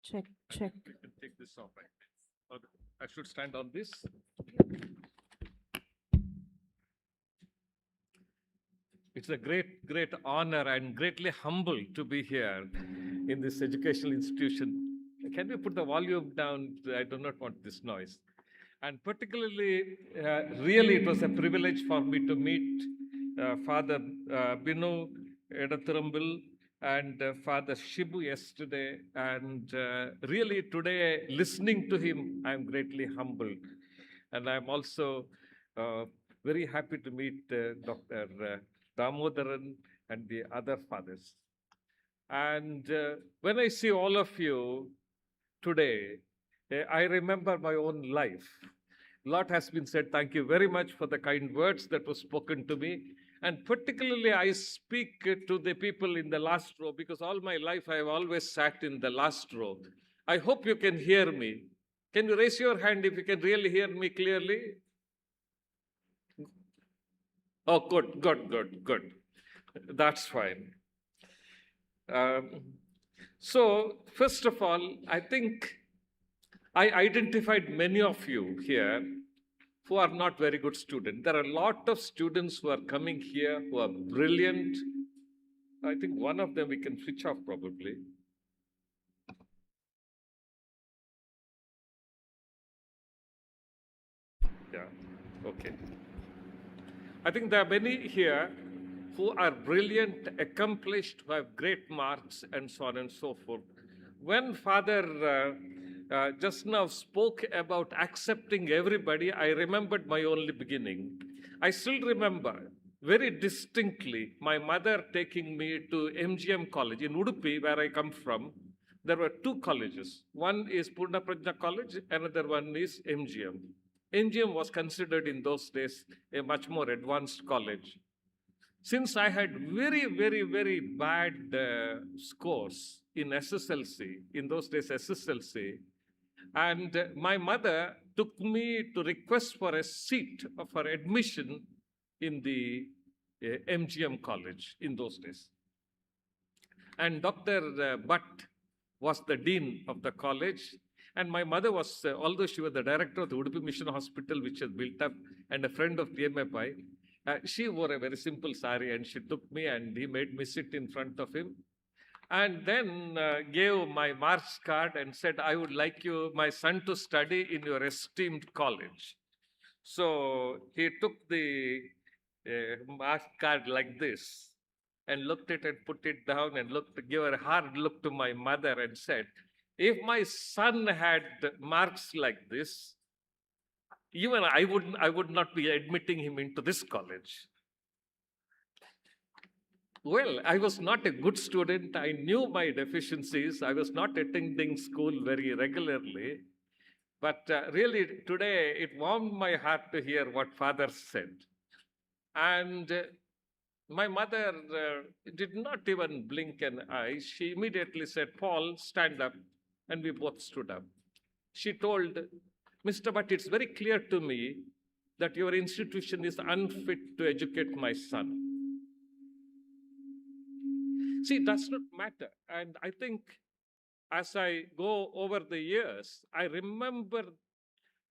Check, check. You can take this off, right? Or I should stand on this. It's a great honor and greatly humbled to be here in this educational institution. Can you put the volume down? I do not want this noise. And particularly, really, it was a privilege for me to meet Father Binu Edathirambil and Father Shibu yesterday. And really, today, listening to him, I'm greatly humbled. And I'm also very happy to meet Dr. Damodaran and the other fathers. And when I see all of you today, I remember my own life. A lot has been said. Thank you very much for the kind words that were spoken to me. And particularly, I speak to the people in the last row because all my life I have always sat in the last row. I hope you can hear me. Can you raise your hand if you can really hear me clearly? Oh, good. That's fine. So, first of all, I think I identified many of you here who are not very good students. There are a lot of students who are coming here who are brilliant. I think one of them we can switch off probably. Yeah, okay. I think there are many here who are brilliant, accomplished, who have great marks, and so on and so forth. When Father just now spoke about accepting everybody, I remembered my only beginning. I still remember very distinctly my mother taking me to MGM College in Udupi, where I come from. There were two colleges. One is Purna Prajna College, another one is MGM. MGM was considered in those days a much more advanced college. Since I had very bad scores in SSLC, in those days SSLC, and my mother took me to request for a seat for admission in the MGM College in those days. And Dr. Butt was the dean of the college. And my mother was, although she was the director of the Udupi Mission Hospital, which was built up, and a friend of PMFI, she wore a very simple sari and she took me and he made me sit in front of him. And then gave my marks card and said, I would like my son to study in your esteemed college. So he took the mark card like this and looked at it and put it down and gave a hard look to my mother and said, if my son had marks like this, even I would not be admitting him into this college. Well, I was not a good student. I knew my deficiencies. I was not attending school very regularly. But really, today, it warmed my heart to hear what Father said. And my mother did not even blink an eye. She immediately said, Paul, stand up. And we both stood up. She told, Mr. Butt, it's very clear to me that your institution is unfit to educate my son. See, it does not matter. And I think as I go over the years, I remember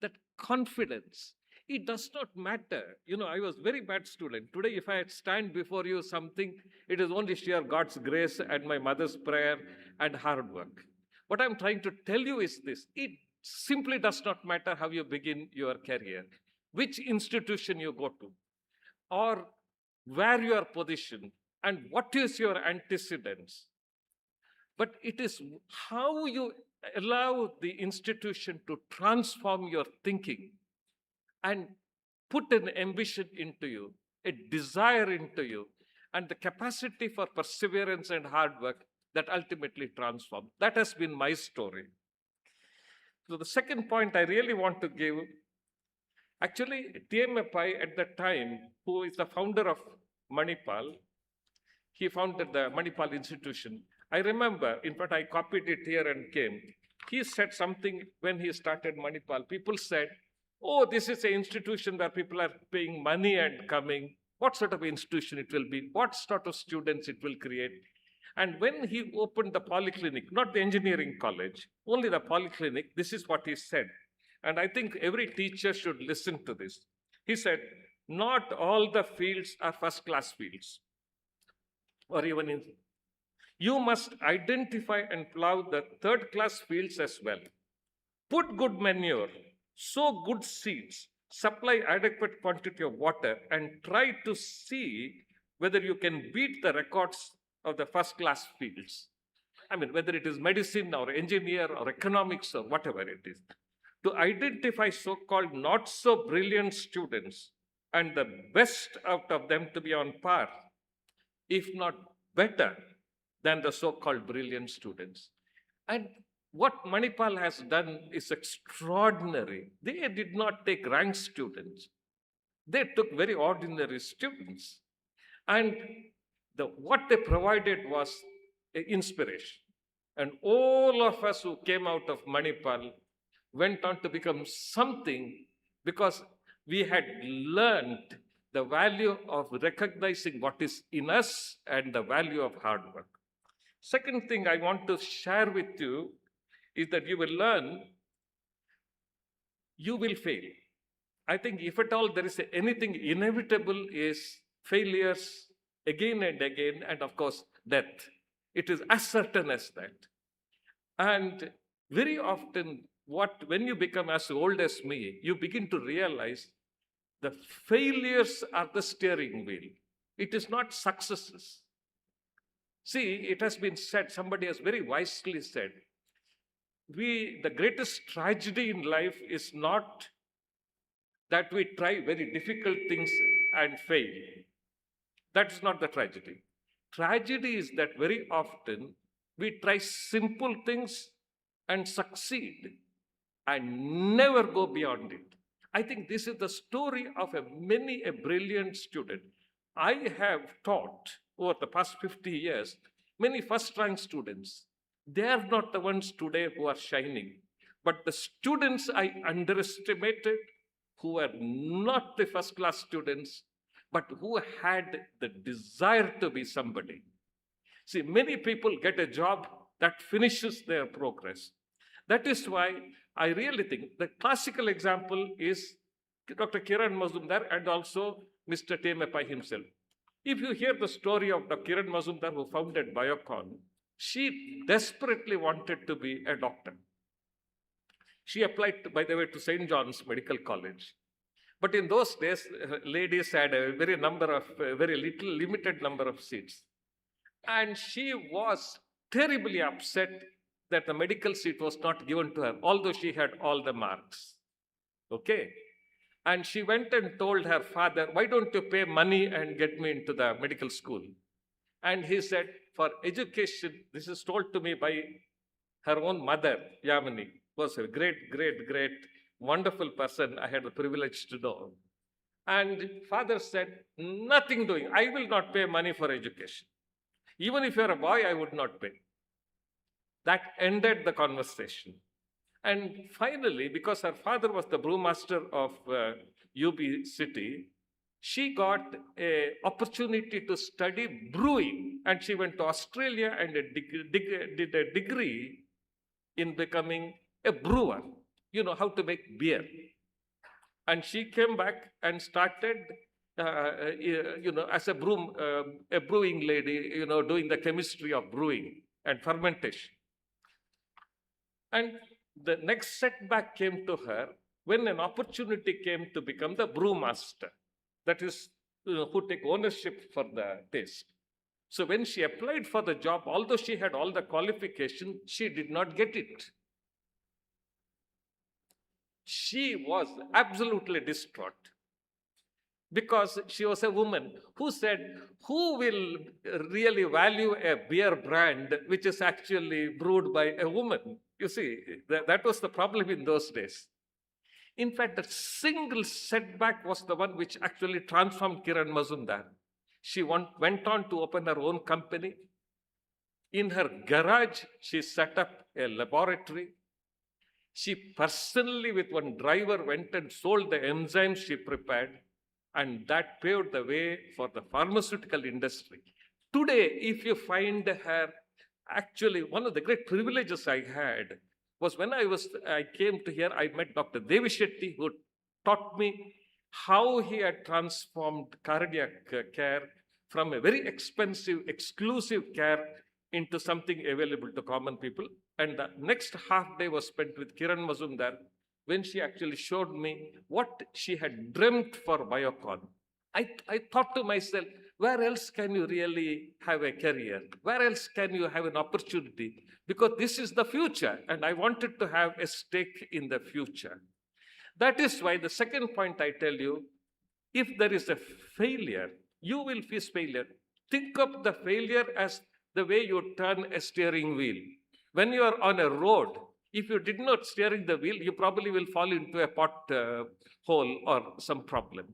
that confidence. It does not matter. You know, I was a very bad student. Today, if I stand before you something, it is only sheer God's grace and my mother's prayer and hard work. What I'm trying to tell you is this. It simply does not matter how you begin your career, which institution you go to, or where you are positioned, and what is your antecedents. But it is how you allow the institution to transform your thinking and put an ambition into you, a desire into you, and the capacity for perseverance and hard work that ultimately transformed. That has been my story. So the second point I really want to give, actually, TMFI at that time, who is the founder of Manipal, he founded the Manipal Institution. I remember, in fact, I copied it here and came. He said something when he started Manipal. People said, oh, this is an institution where people are paying money and coming. What sort of institution it will be? What sort of students it will create? And when he opened the polyclinic, not the engineering college, only the polyclinic, this is what he said. And I think every teacher should listen to this. He said, not all the fields are first-class fields. Or even in, you must identify and plow the third-class fields as well. Put good manure, sow good seeds, supply adequate quantity of water, and try to see whether you can beat the records of the first-class fields. I mean, whether it is medicine or engineer or economics or whatever it is. To identify so-called not-so-brilliant students and the best out of them to be on par, if not better, than the so-called brilliant students. And what Manipal has done is extraordinary. They did not take rank students. They took very ordinary students. And what they provided was inspiration. And all of us who came out of Manipal went on to become something because we had learned the value of recognizing what is in us and the value of hard work. Second thing I want to share with you is that you will learn, you will fail. I think if at all there is anything inevitable is failures again and again, and of course, death. It is as certain as that. And very often, when you become as old as me, you begin to realize the failures are the steering wheel. It is not successes. See, it has been said, somebody has very wisely said, the greatest tragedy in life is not that we try very difficult things and fail. That's not the tragedy. Tragedy is that very often we try simple things and succeed and never go beyond it. I think this is the story of many a brilliant student. I have taught over the past 50 years many first-rank students. They are not the ones today who are shining, but the students I underestimated, who were not the first-class students, but who had the desire to be somebody. See, many people get a job that finishes their progress. That is why I really think the classical example is Dr. Kiran Mazumdar and also Mr. TMFI himself. If you hear the story of Dr. Kiran Mazumdar, who founded Biocon, she desperately wanted to be a doctor. She applied, by the way, to St. John's Medical College. But in those days, ladies had a very limited number of seats. And she was terribly upset that the medical seat was not given to her, although she had all the marks. Okay? And she went and told her father, why don't you pay money and get me into the medical school? And he said, for education, this is told to me by her own mother, Yamini, was a great, wonderful person I had the privilege to know. And father said, nothing doing. I will not pay money for education. Even if you're a boy, I would not pay. That ended the conversation. And finally, because her father was the brewmaster of UB City, she got an opportunity to study brewing. And she went to Australia and did a degree in becoming a brewer. You know, how to make beer. And she came back and started, as a brewing lady, doing the chemistry of brewing and fermentation. And the next setback came to her when an opportunity came to become the brewmaster. That is, who take ownership for the taste. So when she applied for the job, although she had all the qualifications, she did not get it. She was absolutely distraught. because she was a woman who said, who will really value a beer brand which is actually brewed by a woman? You see, that was the problem in those days. In fact, the single setback was the one which actually transformed Kiran Mazumdar. She went on to open her own company. In her garage, she set up a laboratory. She personally, with one driver, went and sold the enzymes she prepared, and that paved the way for the pharmaceutical industry. Today, if you find her, actually, one of the great privileges I had was when I came to here, I met Dr. Devi Shetty, who taught me how he had transformed cardiac care from a very expensive, exclusive care into something available to common people. And the next half day was spent with Kiran Mazumdar, when she actually showed me what she had dreamt for Biocon. I thought to myself, where else can you really have a career? Where else can you have an opportunity? Because this is the future, and I wanted to have a stake in the future. That is why the second point I tell you, if there is a failure, you will face failure. Think of the failure as the way you turn a steering wheel. When you are on a road, if you did not steering the wheel, you probably will fall into a hole or some problem.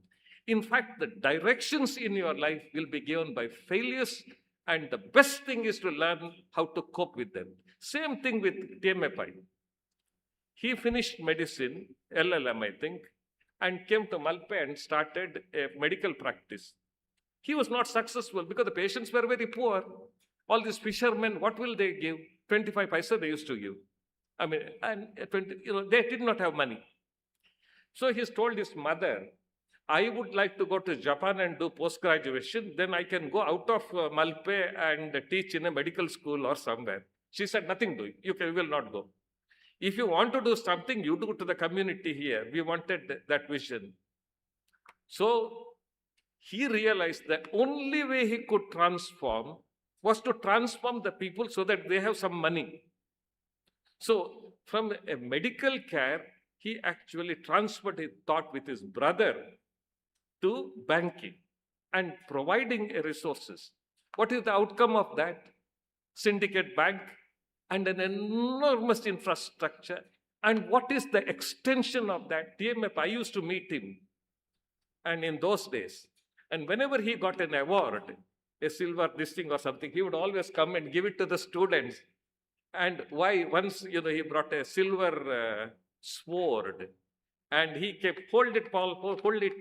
In fact, the directions in your life will be given by failures, and the best thing is to learn how to cope with them. Same thing with TMA Pai. He finished medicine, LLM, I think, and came to Malpe and started a medical practice. He was not successful because the patients were very poor. All these fishermen, what will they give? 25 paisa they used to give. I mean, and they did not have money. So he's told his mother, I would like to go to Japan and do post-graduation. Then I can go out of Malpe and teach in a medical school or somewhere. She said, nothing doing. You will not go. If you want to do something, you do to the community here. We wanted that vision. So he realized that only way he could transform was to transform the people so that they have some money. So from a medical care, he actually transferred his thought with his brother to banking and providing resources. What is the outcome of that? Syndicate bank and an enormous infrastructure. And what is the extension of that? TMF, I used to meet him. And in those days, and whenever he got an award, a silver this thing or something, he would always come and give it to the students. And why? Once, he brought a silver sword, and he kept, hold it, Paul, hold it.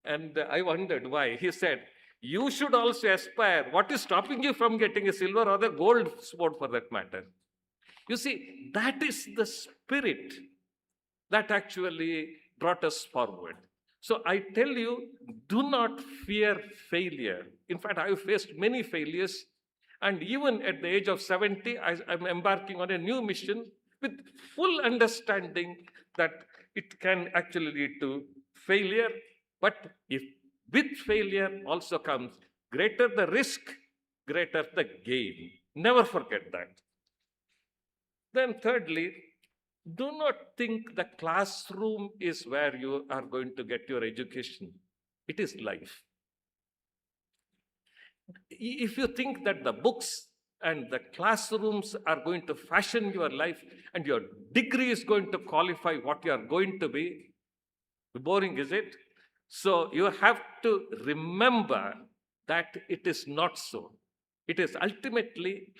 And I wondered why. He said, you should also aspire. What is stopping you from getting a silver or the gold sword for that matter? You see, that is the spirit that actually brought us forward. So I tell you, do not fear failure. In fact, I have faced many failures. And even at the age of 70, I'm embarking on a new mission with full understanding that it can actually lead to failure. But if with failure also comes greater the risk, greater the gain. Never forget that. Then thirdly, do not think the classroom is where you are going to get your education. It is life. If you think that the books and the classrooms are going to fashion your life and your degree is going to qualify what you are going to be, boring, is it? So you have to remember that it is not so. It is ultimately,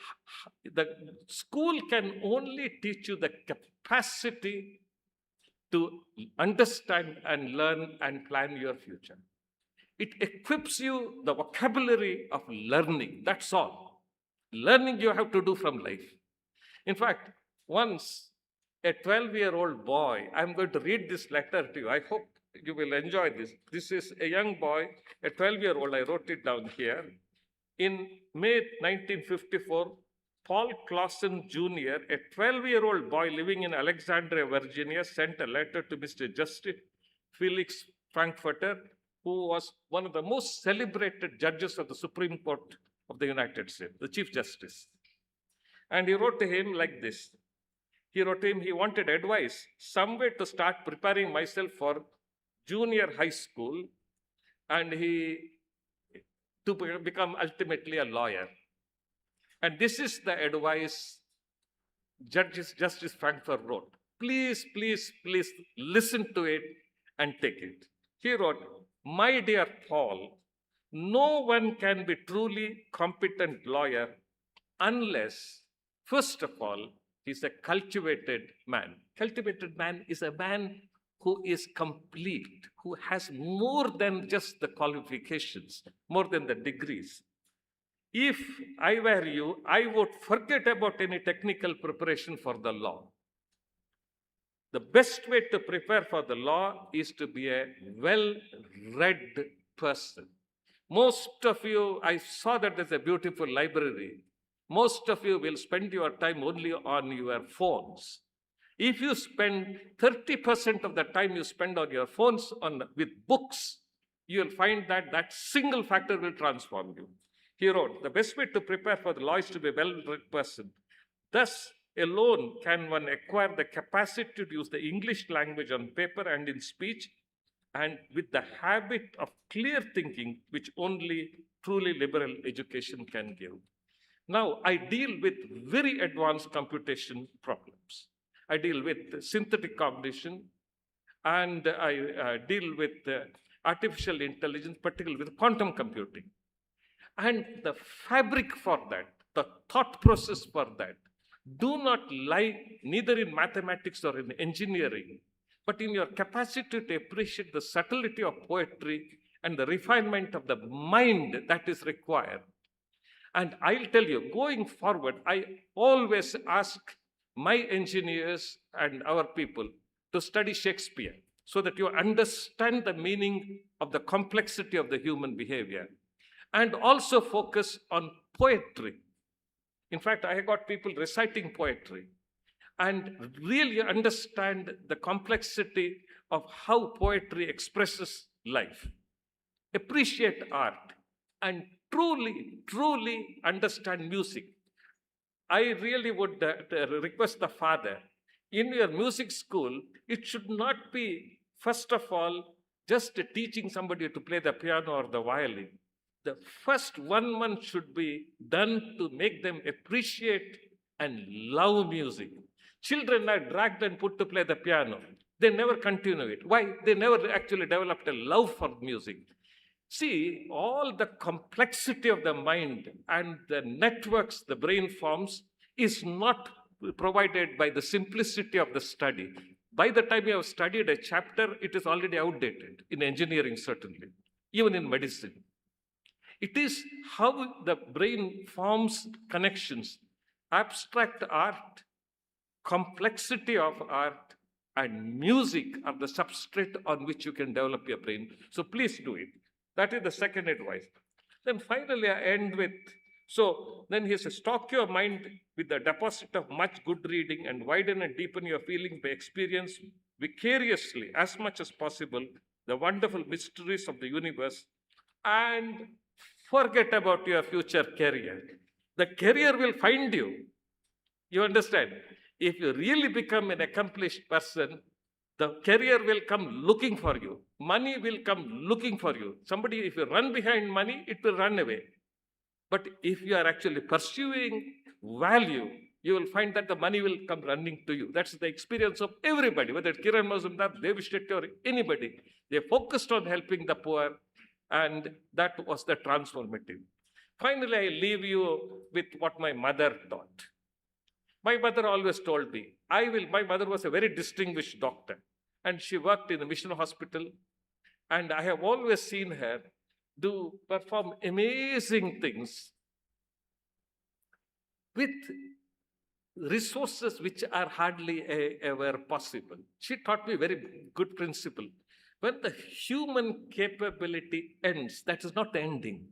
the school can only teach you the capacity to understand and learn and plan your future. It equips you the vocabulary of learning, that's all. Learning you have to do from life. In fact, once a 12-year-old boy, I'm going to read this letter to you. I hope you will enjoy this. This is a young boy, a 12-year-old, I wrote it down here. In May 1954, Paul Clausen Jr., a 12-year-old boy living in Alexandria, Virginia, sent a letter to Mr. Justice Felix Frankfurter, who was one of the most celebrated judges of the Supreme Court of the United States, the Chief Justice. And he wrote to him like this. He wrote to him, he wanted advice, some way to start preparing myself for junior high school and to become ultimately a lawyer. And this is the advice Justice Frankfurt wrote. Please, please, please listen to it and take it. He wrote, "My dear Paul, no one can be truly competent lawyer unless, first of all, he's a cultivated man. Cultivated man is a man who is complete, who has more than just the qualifications, more than the degrees. If I were you, I would forget about any technical preparation for the law. The best way to prepare for the law is to be a well-read person. Most of you, I saw that there's a beautiful library. Most of you will spend your time only on your phones. If you spend 30% of the time you spend on your phones with books, you'll find that that single factor will transform you." He wrote, "The best way to prepare for the law is to be a well-read person. Thus alone can one acquire the capacity to use the English language on paper and in speech, and with the habit of clear thinking, which only truly liberal education can give." Now, I deal with very advanced computation problems. I deal with synthetic cognition, and I deal with artificial intelligence, particularly with quantum computing. And the fabric for that, the thought process for that, do not lie neither in mathematics or in engineering, but in your capacity to appreciate the subtlety of poetry and the refinement of the mind that is required. And I'll tell you, going forward, I always ask my engineers and our people to study Shakespeare so that you understand the meaning of the complexity of the human behavior, and also focus on poetry. In fact, I got people reciting poetry and really understand the complexity of how poetry expresses life. Appreciate art and truly, truly understand music. I really would request the father, in your music school, it should not be, first of all, just teaching somebody to play the piano or the violin. The first 1 month should be done to make them appreciate and love music. Children are dragged and put to play the piano. They never continue it. Why? They never actually developed a love for music. See, all the complexity of the mind and the networks the brain forms is not provided by the simplicity of the study. By the time you have studied a chapter, it is already outdated, in engineering certainly, even in medicine. It is how the brain forms connections. Abstract art, complexity of art, and music are the substrate on which you can develop your brain. So please do it. That is the second advice. Then finally, I end with, so then he says, stock your mind with the deposit of much good reading and widen and deepen your feelings by experience vicariously as much as possible the wonderful mysteries of the universe, and forget about your future career. The career will find you. You understand? If you really become an accomplished person, the career will come looking for you. Money will come looking for you. Somebody, if you run behind money, it will run away. But if you are actually pursuing value, you will find that the money will come running to you. That's the experience of everybody, whether it's Kiran Mazumdar, Dev Shetty, or anybody. They focused on helping the poor, and that was the transformative. Finally, I leave you with what my mother taught. My mother always told me, my mother was a very distinguished doctor, and she worked in a mission hospital, and I have always seen her perform amazing things with resources which are hardly ever possible. She taught me a very good principle. When the human capability ends, that is not the ending.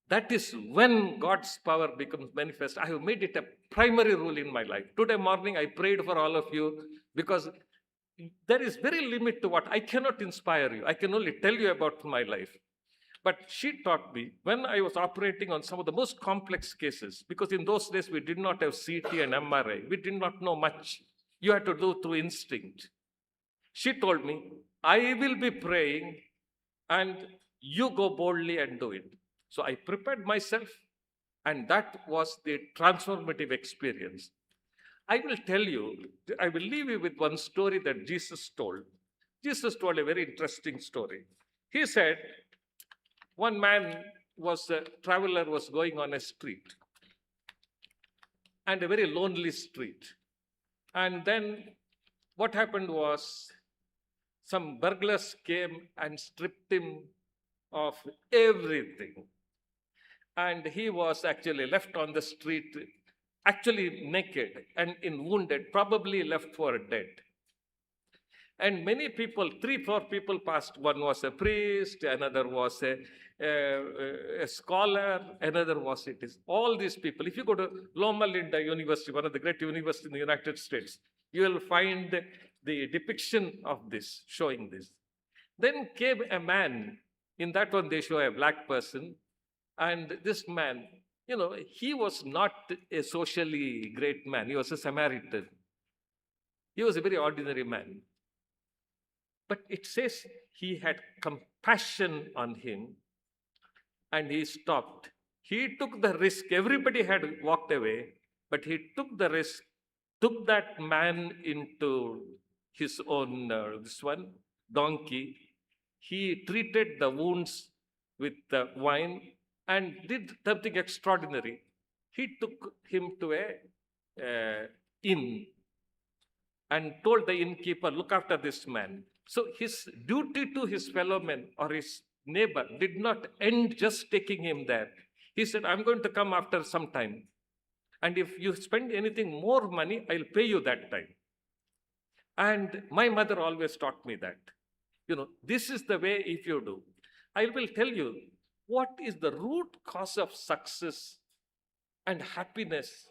That is when God's power becomes manifest. I have made it a primary rule in my life. Today morning, I prayed for all of you because there is very limit to what I cannot inspire you. I can only tell you about my life. But she taught me when I was operating on some of the most complex cases, because in those days we did not have CT and MRI. We did not know much. You had to do through instinct. She told me, I will be praying and you go boldly and do it. So I prepared myself, and that was the transformative experience. I will tell you, I will leave you with one story that Jesus told. Jesus told a very interesting story. He said, one man was a traveler, was going on a street, and a very lonely street. And then what happened was, some burglars came and stripped him of everything. And he was actually left on the street, actually naked and wounded, probably left for dead. And many people, 3-4 people passed. One was a priest, another was a scholar, another was it is. All these people, if you go to Loma Linda University, one of the great universities in the United States, you will find the depiction of this, showing this. Then came a man. In that one, they show a black person. And this man, he was not a socially great man. He was a Samaritan. He was a very ordinary man. But it says he had compassion on him, and he stopped. He took the risk. Everybody had walked away, but he took the risk, took that man into his own, donkey. He treated the wounds with the wine and did something extraordinary. He took him to a inn and told the innkeeper, look after this man. So his duty to his fellow men or his neighbor did not end just taking him there. He said, I'm going to come after some time. And if you spend anything more money, I'll pay you that time. And my mother always taught me that. This is the way if you do. I will tell you what is the root cause of success and happiness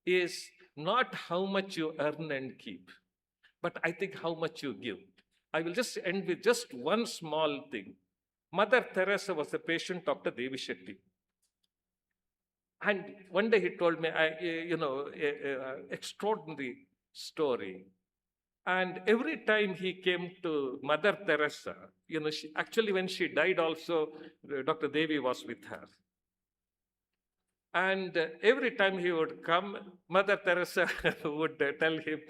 is not how much you earn and keep, but I think how much you give. I will just end with just one small thing. Mother Teresa was a patient of Dr. Devi Shetty. And one day he told me, extraordinary story. And every time he came to Mother Teresa, actually when she died also, Dr. Devi was with her. And every time he would come, Mother Teresa would tell him,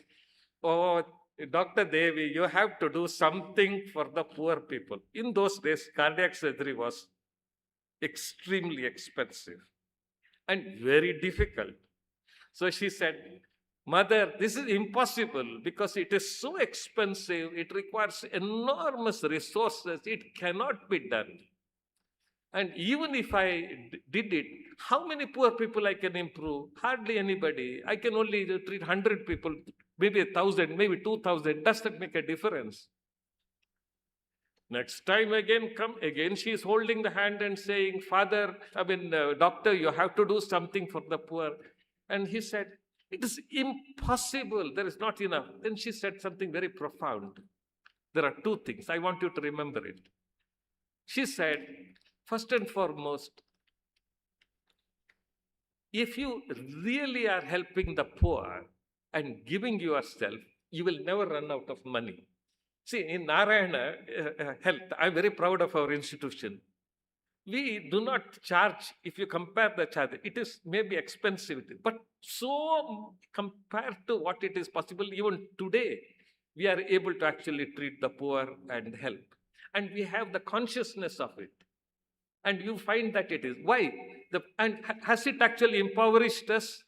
oh, Dr. Devi, you have to do something for the poor people. In those days, cardiac surgery was extremely expensive and very difficult. So she said, Mother, this is impossible because it is so expensive. It requires enormous resources. It cannot be done. And even if I did it, how many poor people I can improve? Hardly anybody. I can only treat 100 people, maybe 1,000, maybe 2,000. Does that make a difference? Next time again come, again she is holding the hand and saying, doctor, you have to do something for the poor. And he said, it is impossible. There is not enough. Then she said something very profound. There are two things. I want you to remember it. She said, first and foremost, if you really are helping the poor and giving yourself, you will never run out of money. See, in Narayana Health, I'm very proud of our institution. We do not charge, if you compare the charge, it is maybe expensive, but so compared to what it is possible, even today, we are able to actually treat the poor and help. And we have the consciousness of it. And you find that it is. Why? And has it actually impoverished us?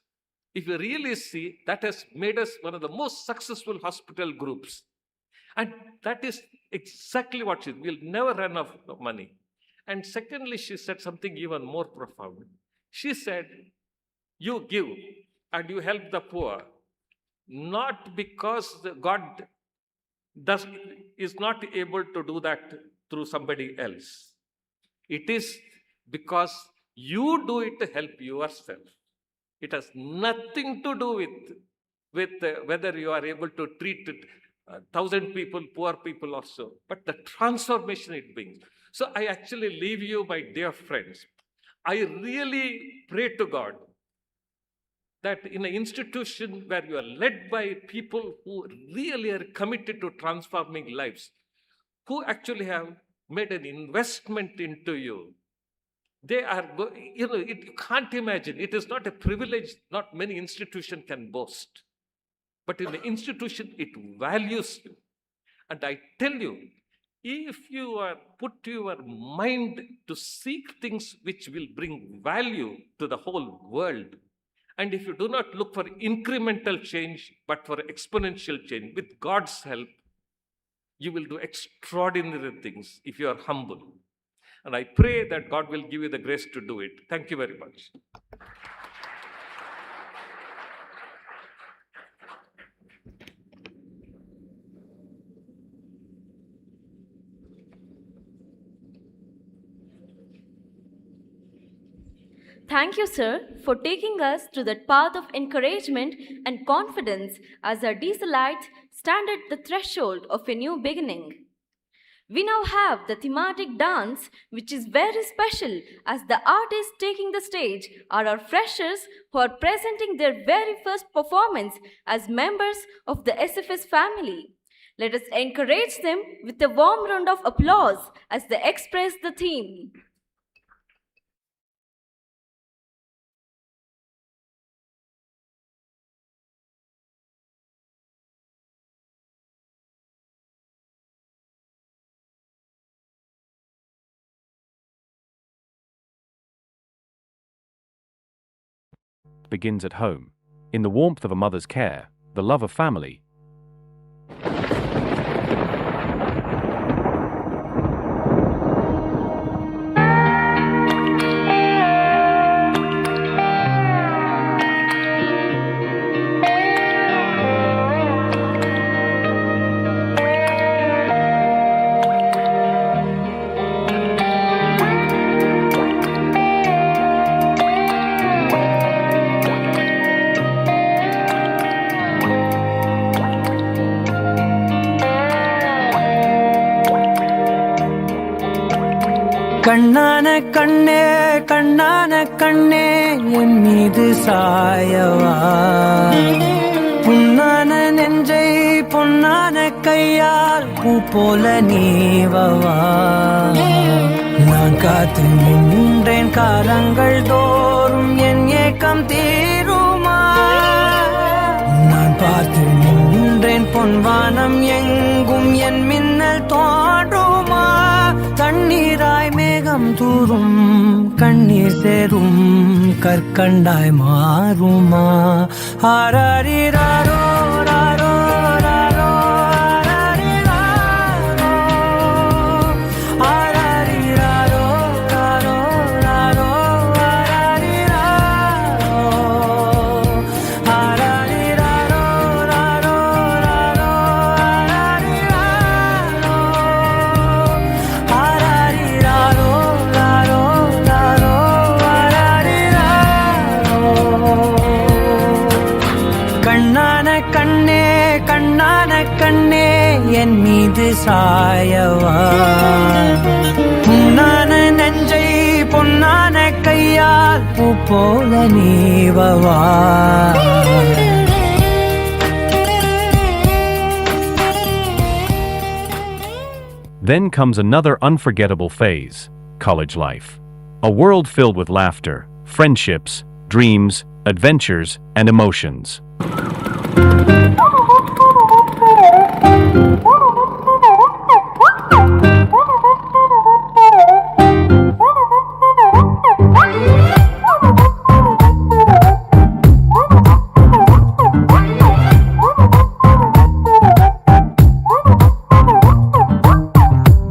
If you really see, that has made us one of the most successful hospital groups. And that is exactly what she is. We'll never run out of money. And secondly, she said something even more profound. She said, you give and you help the poor, not because God is not able to do that through somebody else. It is because you do it to help yourself. It has nothing to do with whether you are able to treat 1,000 people, poor people or so, but the transformation it brings. So I actually leave you, my dear friends. I really pray to God that in an institution where you are led by people who really are committed to transforming lives, who actually have made an investment into you. They are, you can't imagine. It is not a privilege, not many institutions can boast. But in the institution, it values you. And I tell you, if you are put your mind to seek things which will bring value to the whole world, and if you do not look for incremental change, but for exponential change, with God's help, you will do extraordinary things if you are humble. And I pray that God will give you the grace to do it. Thank you very much. Thank you, sir, for taking us to that path of encouragement and confidence as our Dieselites stand at the threshold of a new beginning. We now have the thematic dance, which is very special as the artists taking the stage are our freshers who are presenting their very first performance as members of the SFS family. Let us encourage them with a warm round of applause as they express the theme. Begins at home. In the warmth of a mother's care, the love of family. கண்ணான கண்ணே கண்ணான கண்ணே என் மீது சாயவா புண்ணான நெஞ்சை பொன்னான கையால் பூ போல நீவவா நான் காத்து நின்றேன் காலங்கள் தோறும் என் ஏக்கம் தீருமா நான் பார்த்து நின்றேன் பொன்வானம் எங்கும் என் மின்னல் தோன்றுமா தண்ணீராய் மேகம் தூரும் கண்ணீர் சேரும் கற்கண்டாய் மாறுமா ஆராரிராரோ ராரோ ராரோ ஆராரிராரோ ராரோ ராரோ ஆராரிராரோ ராரோ ராரோ கண்ணே என் மீது சாயவா புண்ணான நெஞ்சை பொன்னான கையால் பூ போல நீவவா Then comes another unforgettable phase, college life. A world filled with laughter, friendships, dreams, adventures, and emotions.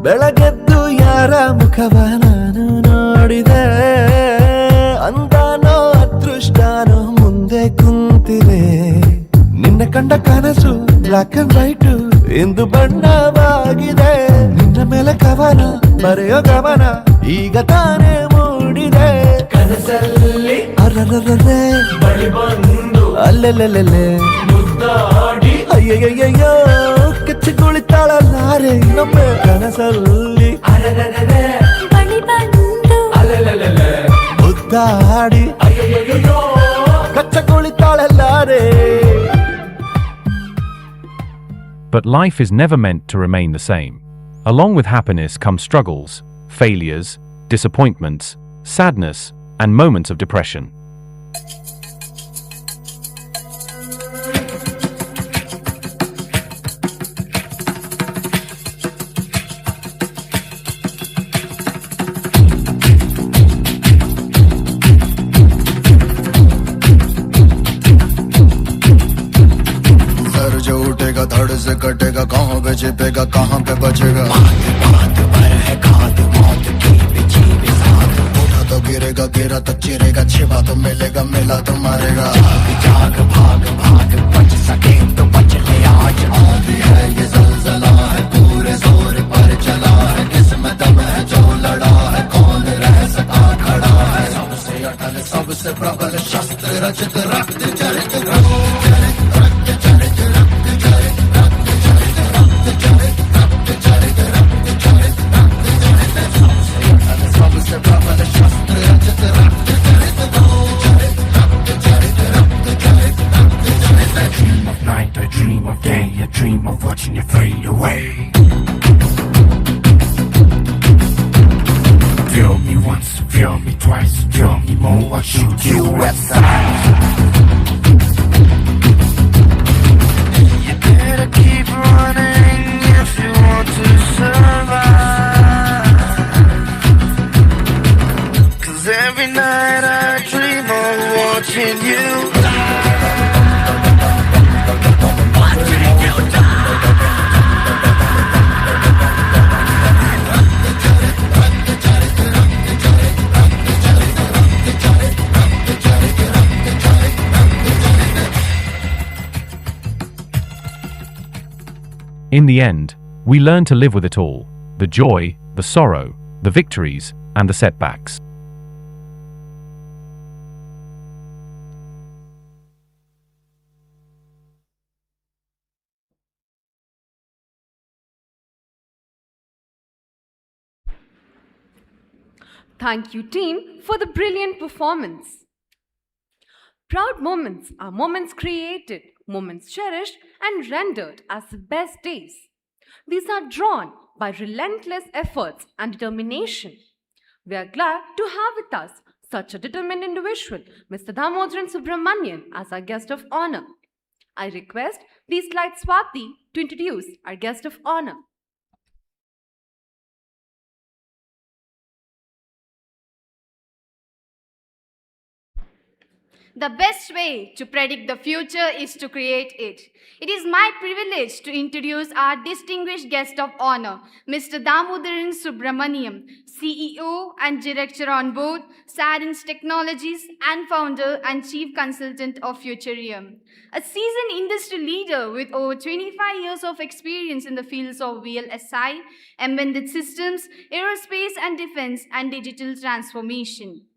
ಬೆಳಗೆದ್ದು ಯಾರ ಮುಖವ ನಾನು ನೋಡಿದೆ ಅಂದಾನೋ ಅದೃಷ್ಟನೋ ಮುಂದೆ ಕುಂತಿದೆ ನಿನ್ನ ಕಂಡ ಕನಸು ಬ್ಲಾಕ್ ಅಂಡ್ ವೈಟ್ ಇಂದು ಬಣ್ಣವಾಗಿದೆ ನಿನ್ನ ಮೇಲೆ ಕವನ ಬರೆಯೋ ಗಮನ ಈಗ ತಾನೇ ಮೂಡಿದೆ ಕನಸಲ್ಲಿ ಅರರರರೆ ಬಳಿ ಬಂದು ಅಲ್ಲೆಲ್ಲೆಲ್ಲೆ ಮುದ್ದಾಡಿ ಅಯ್ಯಯ್ಯಯ್ಯೋ ಕಚ್ಚಿ ಕುಳಿತಾಳಲ್ಲಾರೆ ಇನ್ನೊಮ್ಮೆ ಕನಸಲ್ಲಿ ಬಳಿ ಬಂದು ಅಲ್ಲೆಲ್ಲೆಲ್ಲೆ ಮುದ್ದಾಡಿ ಅಯ್ಯಯ್ಯಯ್ಯೋ ಕಚ್ಚ ಕುಳಿತಾಳಲ್ಲಾರೆ. But life is never meant to remain the same. Along with happiness come struggles, failures, disappointments, sadness, and moments of depression. Sir जो उठेगा धड़ से कटेगा कहाँ पे छिपेगा कहाँ पे बचेगा उठा तो गिरेगा गिरा तो चिरेगा छिपा तो मिलेगा मिला तो मारेगा जाग भाग भाग बच सके तो बच ले आज आंधी है ये जलजला है पूरे जोर पर चला है किस्मत में है जो लड़ा है कौन रह सका खड़ा है सबसे अटल सबसे प्रबल शस्त्र रचित रक्त चरित dream of watching you fade away. Feel me once, feel me twice, feel me more, I'll shoot you aside. You better keep running if you want to survive. 'Cause every night I dream of watching you die. In the end, we learn to live with it all, the joy, the sorrow, the victories, and the setbacks. Thank you, team, for the brilliant performance. Proud moments are moments created, moments cherished, and rendered as the best days. These are drawn by relentless efforts and determination. We are glad to have with us such a determined individual, Mr. Damodaran Subramanian, as our guest of honor. I request please slide Swati to introduce our guest of honor. The best way to predict the future is to create it. It is my privilege to introduce our distinguished guest of honor, Mr. Damodaran Subramanian, CEO and Director on Board, Salins Technologies, and Founder and Chief Consultant of Auditorium. A seasoned industry leader with over 25 years of experience in the fields of VLSI, embedded systems, aerospace and defense, and digital transformation.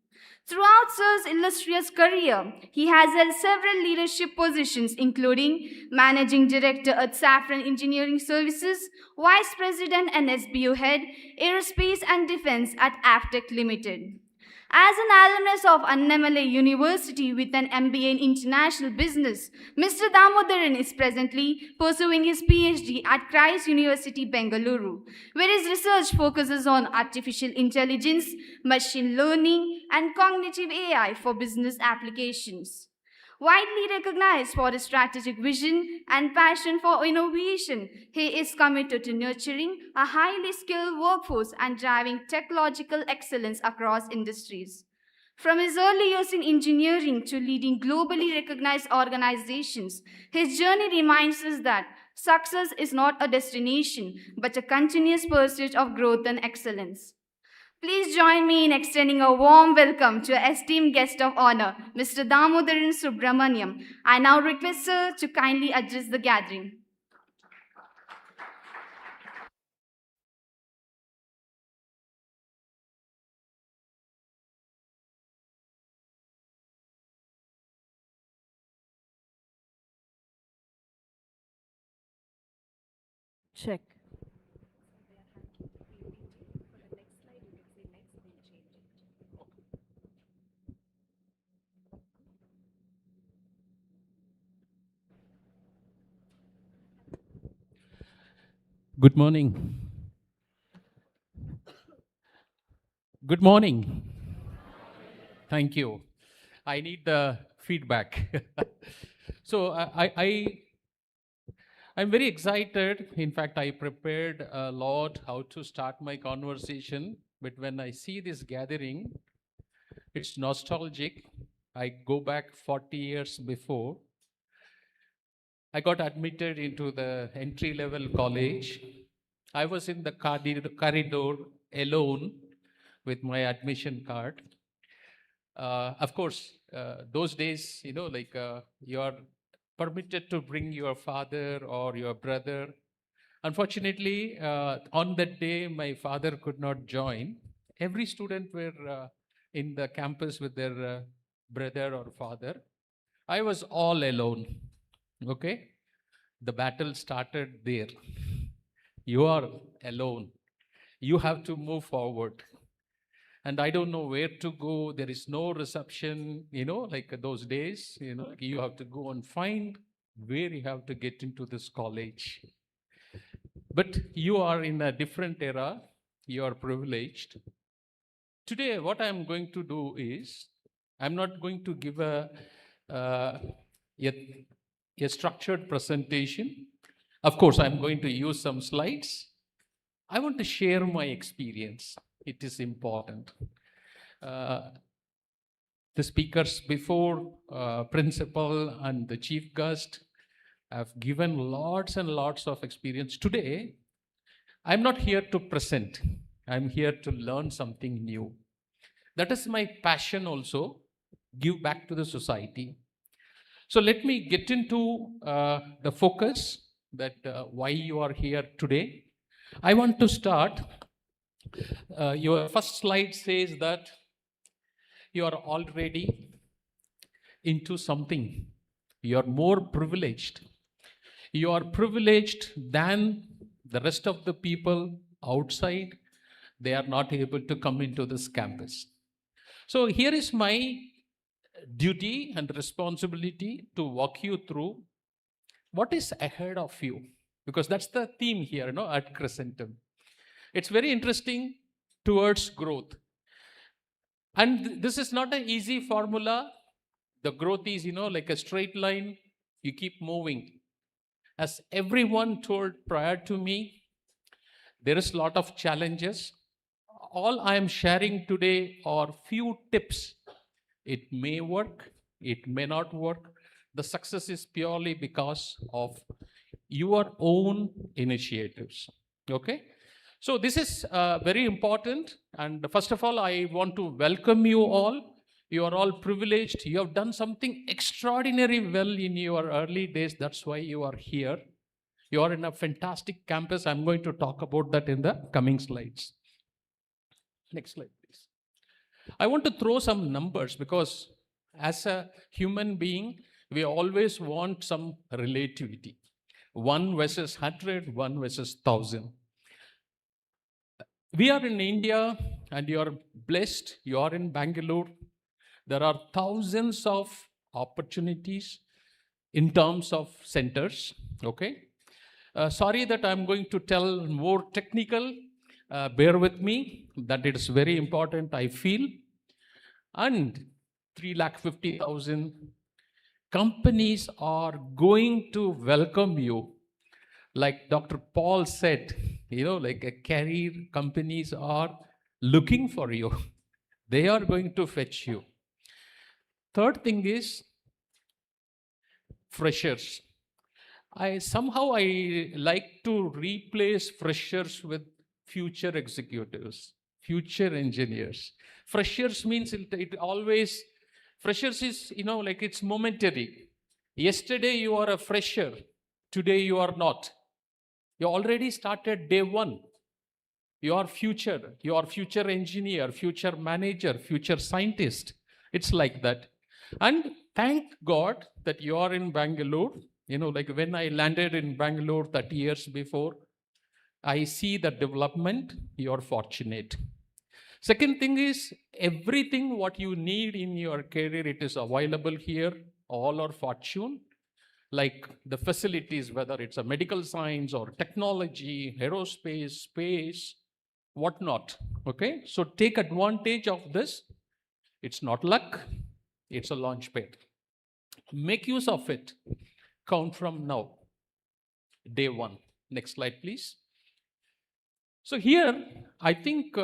Throughout Sir's illustrious career, he has held several leadership positions, including Managing Director at Saffron Engineering Services, Vice President and SBU Head, Aerospace and Defense at Aftec Limited. As an alumnus of Annamalai University with an MBA in International Business, Mr. Damodaran is presently pursuing his PhD at Christ University, Bengaluru, where his research focuses on artificial intelligence, machine learning, and cognitive AI for business applications. Widely recognized for his strategic vision and passion for innovation, he is committed to nurturing a highly skilled workforce and driving technological excellence across industries. From his early years in engineering to leading globally recognized organizations, his journey reminds us that success is not a destination, but a continuous pursuit of growth and excellence. Please join me in extending a warm welcome to our esteemed guest of honor, Mr. Damodaran Subramanian. I now request Sir to kindly address the gathering. Check. Good morning. Good morning. Thank you. I need the feedback. So I'm very excited. In fact, I prepared a lot how to start my conversation. But when I see this gathering, it's nostalgic. I go back 40 years before. I got admitted into the entry-level college. I was in the corridor alone with my admission card. Of course, those days, you are permitted to bring your father or your brother. Unfortunately, on that day, my father could not join. Every student were in the campus with their brother or father. I was all alone. Okay? The battle started there. You are alone. You have to move forward. And I don't know where to go. There is no reception, like those days, you have to go and find where you have to get into this college. But you are in a different era. You are privileged. Today, what I'm going to do is, I'm not going to give a structured presentation. Of course, I'm going to use some slides. I want to share my experience. It is important. The speakers before, principal and the chief guest have given lots and lots of experience. Today, I'm not here to present. I'm here to learn something new. That is my passion also, give back to the society. So let me get into the focus that why you are here today. I want to start. Your first slide says that you are already into something. You are more privileged. You are privileged than the rest of the people outside. They are not able to come into this campus. So here is my duty and responsibility to walk you through what is ahead of you, because that's the theme here, at Crescendum. It's very interesting towards growth. And this is not an easy formula. The growth is, like a straight line. You keep moving. As everyone told prior to me, there is a lot of challenges. All I am sharing today are few tips. It may work, it may not work. The success is purely because of your own initiatives. Okay? So this is very important. And first of all, I want to welcome you all. You are all privileged. You have done something extraordinary well in your early days. That's why you are here. You are in a fantastic campus. I'm going to talk about that in the coming slides. Next slide, please. I want to throw some numbers because as a human being, we always want some relativity. 1 versus 100, 1 versus 1,000. We are in India and you are blessed. You are in Bengaluru. There are thousands of opportunities in terms of centers. Okay. Sorry that I'm going to tell more technical. Bear with me that it is very important, I feel. And 350,000 companies are going to welcome you. Like Dr. Paul said, like a career companies are looking for you. They are going to fetch you. Third thing is freshers. I like to replace freshers with future executives, future engineers. Freshers means it always, freshers is, like it's momentary. Yesterday you are a fresher, today you are not. You already started day one. You are future engineer, future manager, future scientist. It's like that. And thank God that you are in Bengaluru. Like when I landed in Bengaluru 30 years before, I see the development. You're fortunate. Second thing is, everything what you need in your career, it is available here. All are fortune. Like the facilities, whether it's a medical science or technology, aerospace, space, whatnot. Okay, so take advantage of this. It's not luck, it's a launch pad. Make use of it. Count from now. Day one. Next slide, please. So here, I think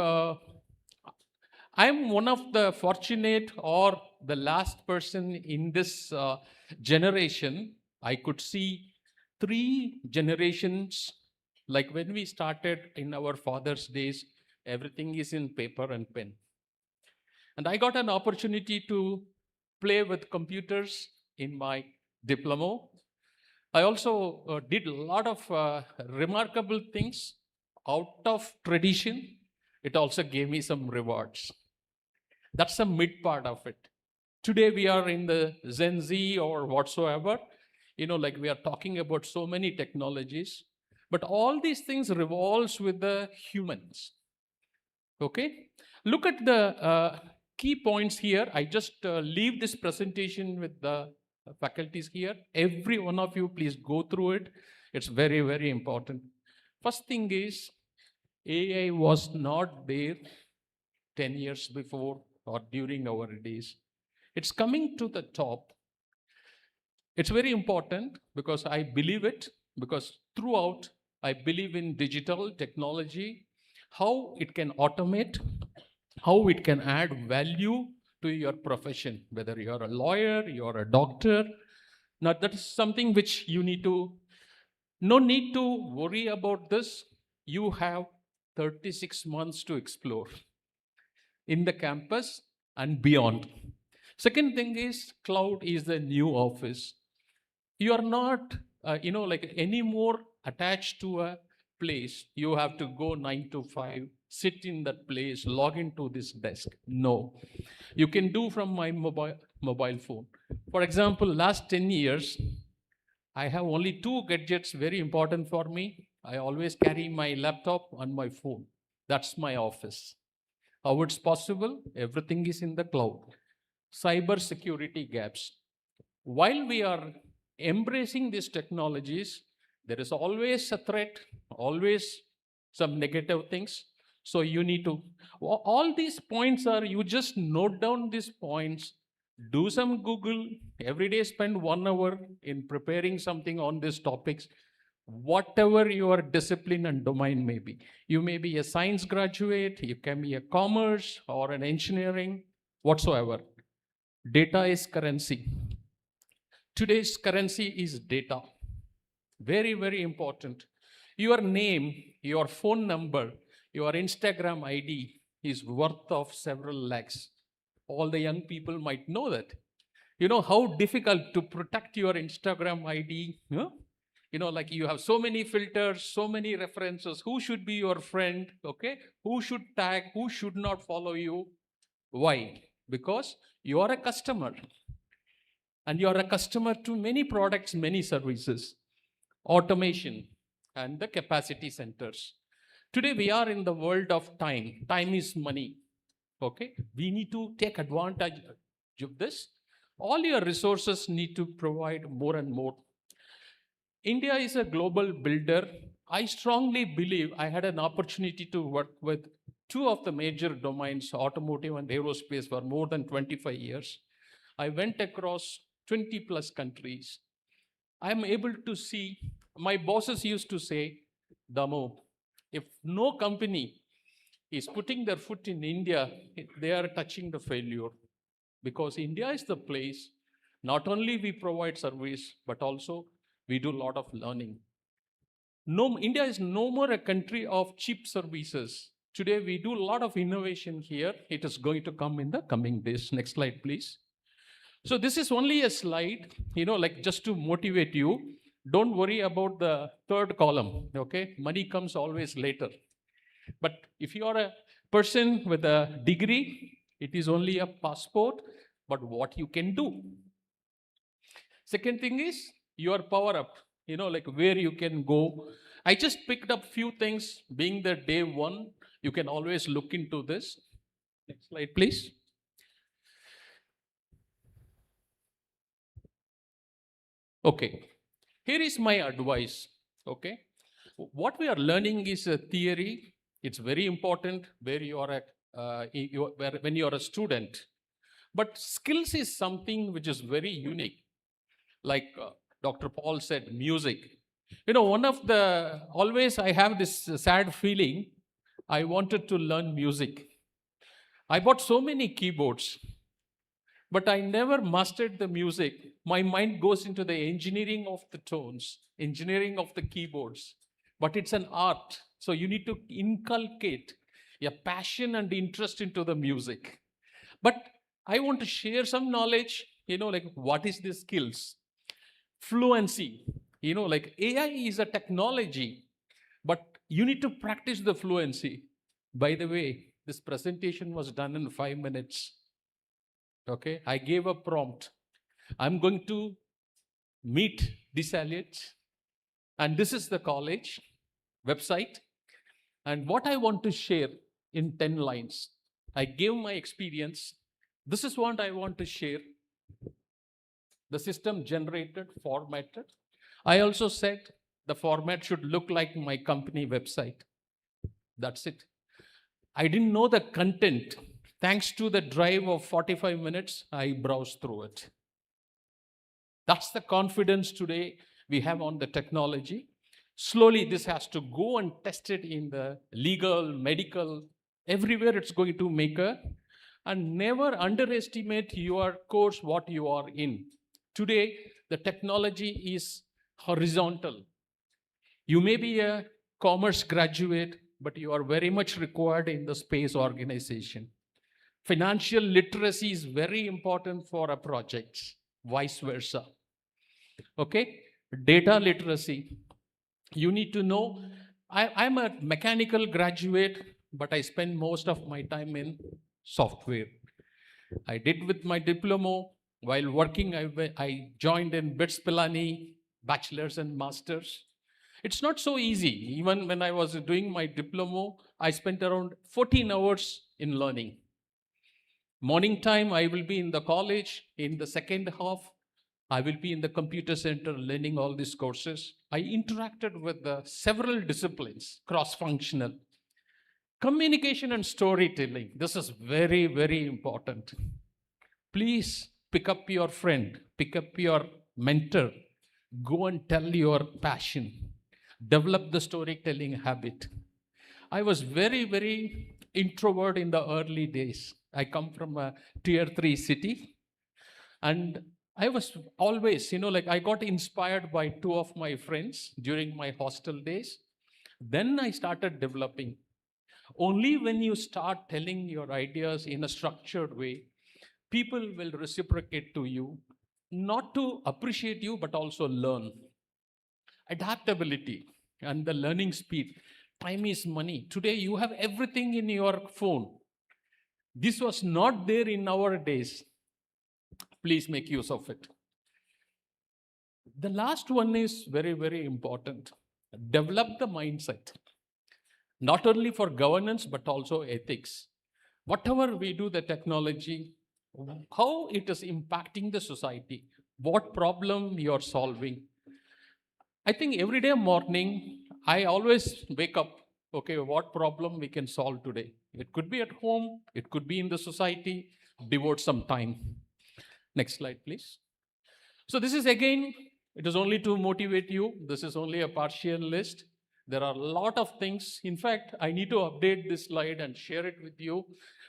I'm one of the fortunate or the last person in this generation. I could see 3 generations. Like when we started in our father's days, everything is in paper and pen. And I got an opportunity to play with computers in my diploma. I also did a lot of remarkable things out of tradition. It also gave me some rewards. That's the mid part of it. Today we are in the Gen Z or whatsoever, like we are talking about so many technologies, but all these things revolves with the humans. Okay, look at the key points here. I just leave this presentation with the faculties here. Every one of you, please go through it. It's very, very important. First thing is, AI was not there 10 years before or during our days. It's coming to the top. It's very important because I believe it, because throughout I believe in digital technology, how it can automate, how it can add value to your profession, whether you're a lawyer, you're a doctor. Now that is something which you need to, no need to worry about this. You have 36 months to explore in the campus and beyond. Second thing is, cloud is the new office. You are not, like anymore attached to a place. You have to go 9 to 5, sit in that place, log into this desk. No, you can do from my mobile phone. For example, last 10 years, I have only 2 gadgets very important for me. I always carry my laptop and my phone. That's my office. How it's possible? Everything is in the cloud. Cyber security gaps. While we are embracing these technologies, there is always a threat, always some negative things. So you need to, all these points are, you just note down these points, do some Google, every day spend 1 hour in preparing something on these topics, whatever your discipline and domain may be. You may be a science graduate, you can be a commerce or an engineering, whatsoever. Data is currency. Today's currency is data. Very, very important. Your name, your phone number, your Instagram ID is worth of several lakhs. All the young people might know that. You know how difficult to protect your Instagram ID? Like you have so many filters, so many references. Who should be your friend? Okay, who should tag? Who should not follow you? Why? Because you are a customer. And you are a customer to many products, many services. Automation and the capacity centers. Today we are in the world of time. Time is money. Okay, we need to take advantage of this. All your resources need to provide more and more. India is a global builder. I strongly believe I had an opportunity to work with 2 of the major domains, automotive and aerospace, for more than 25 years. I went across 20 plus countries. I'm able to see, my bosses used to say, Damo, if no company is putting their foot in India, they are touching the failure. Because India is the place, not only we provide service, but also we do a lot of learning. No, India is no more a country of cheap services. Today we do a lot of innovation here. It is going to come in the coming days. Next slide, please. So this is only a slide, like just to motivate you. Don't worry about the 3rd column, okay? Money comes always later. But if you are a person with a degree, it is only a passport, but what you can do. Second thing is your power up, like where you can go. I just picked up few things. Being the day 1, you can always look into this. Next slide, please. Okay, here is my advice, okay? What we are learning is a theory. It's very important where you are when you are a student. But skills is something which is very unique. Like Dr. Paul said, music. Always I have this sad feeling, I wanted to learn music. I bought so many keyboards, but I never mastered the music. My mind goes into the engineering of the tones, engineering of the keyboards. But it's an art, so you need to inculcate a passion and interest into the music. But I want to share some knowledge, like what is the skills? Fluency, like AI is a technology, but you need to practice the fluency. By the way, this presentation was done in 5 minutes. Okay, I gave a prompt. I'm going to meet Deeksharambha, and this is the college website. And what I want to share in 10 lines, I gave my experience. This is what I want to share. The system generated, formatted. I also said the format should look like my company website. That's it. I didn't know the content. Thanks to the drive of 45 minutes, I browsed through it. That's the confidence today we have on the technology. Slowly, this has to go and test it in the legal, medical, everywhere it's going to make and never underestimate your course, what you are in. Today, the technology is horizontal. You may be a commerce graduate, but you are very much required in the space organization. Financial literacy is very important for a project, vice versa. Okay, data literacy. You need to know, I'm a mechanical graduate, but I spend most of my time in software. I did with my diploma. While working, I joined in BITS Pilani, bachelor's and master's. It's not so easy. Even when I was doing my diploma, I spent around 14 hours in learning. Morning time, I will be in the college. In the second half, I will be in the computer center learning all these courses. I interacted with several disciplines, cross-functional. Communication and storytelling. This is very, very important. Please pick up your friend, pick up your mentor, go and tell your passion. Develop the storytelling habit. I was very, very introvert in the early days. I come from a tier 3 city, and I was always, I got inspired by 2 of my friends during my hostel days. Then I started developing. Only when you start telling your ideas in a structured way, people will reciprocate to you, not to appreciate you, but also learn. Adaptability and the learning speed. Time is money. Today you have everything in your phone. This was not there in our days. Please make use of it. The last one is very, very important. Develop the mindset. Not only for governance, but also ethics. Whatever we do, the technology, how it is impacting the society, what problem you are solving. I think every day morning, I always wake up, okay, what problem we can solve today? It could be at home, it could be in the society, devote some time. Next slide, please. So this is again, it is only to motivate you. This is only a partial list. There are a lot of things. In fact, I need to update this slide and share it with you.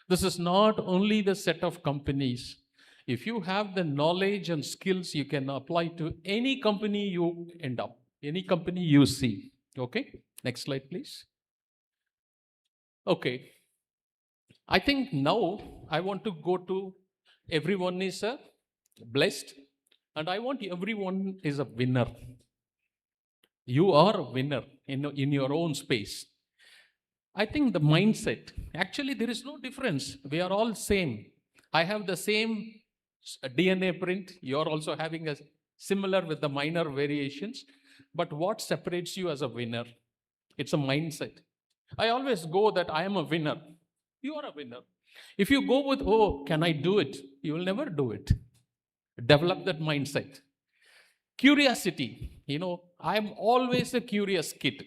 This is not only the set of companies. If you have the knowledge and skills, you can apply to any company you end up, any company you see. Okay, next slide, please. Okay, I think now I want to go to everyone is blessed, and I want everyone is a winner. You are a winner in your own space. I think the mindset, actually there is no difference. We are all same. I have the same DNA print. You're also having a similar with the minor variations. But what separates you as a winner? It's a mindset. I always go that I am a winner. You are a winner. If you go with, oh, can I do it? You will never do it. Develop that mindset. Curiosity. I am always a curious kid.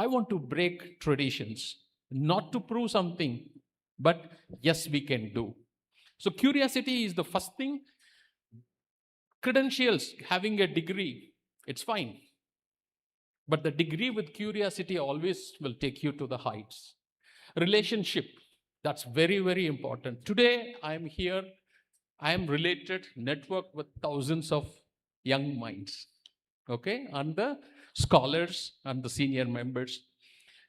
I want to break traditions, not to prove something, but yes, we can do. So curiosity is the first thing. Credentials, having a degree, it's fine. But the degree with curiosity always will take you to the heights. Relationship, that's very, very important. Today, I am here, I am related, network with thousands of young minds, okay, and the scholars and the senior members.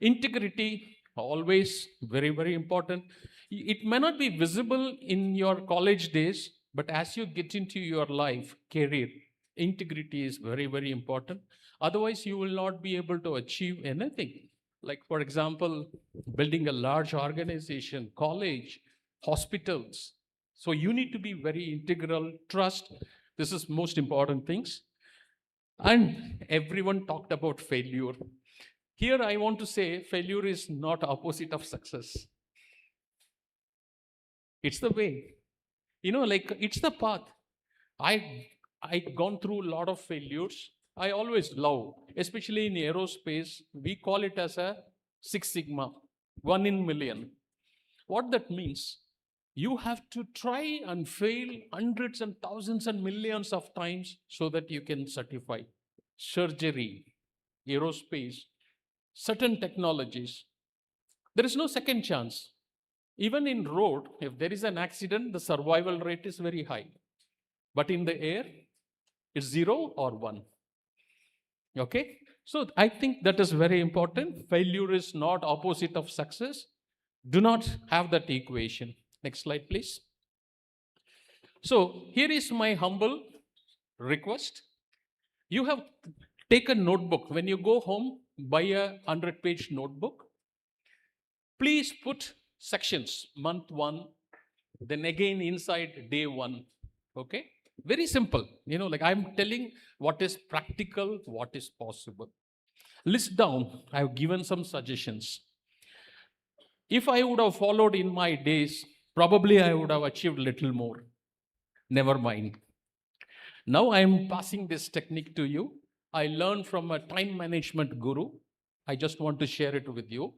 Integrity, always very, very important. It may not be visible in your college days, but as you get into your life, career, integrity is very, very important. Otherwise, you will not be able to achieve anything. Like, for example, building a large organization, college, hospitals. So you need to be very integral, trust. This is most important things. And everyone talked about failure. Here I want to say failure is not opposite of success. It's the way. Like it's the path. I gone through a lot of failures. I always love, especially in aerospace, we call it as a Six Sigma, 1 in million. What that means, you have to try and fail hundreds and thousands and millions of times so that you can certify. Surgery, aerospace, certain technologies. There is no second chance. Even in road, if there is an accident, the survival rate is very high. But in the air, it's 0 or 1. Okay? So I think that is very important. Failure is not opposite of success. Do not have that equation. Next slide, please. So here is my humble request. You have take a notebook. When you go home, buy a 100-page notebook. Please put sections, month 1, then again inside day 1. Okay? Very simple. Like I'm telling what is practical, what is possible. List down. I have given some suggestions. If I would have followed in my days, probably I would have achieved little more. Never mind. Now I am passing this technique to you. I learned from a time management guru. I just want to share it with you.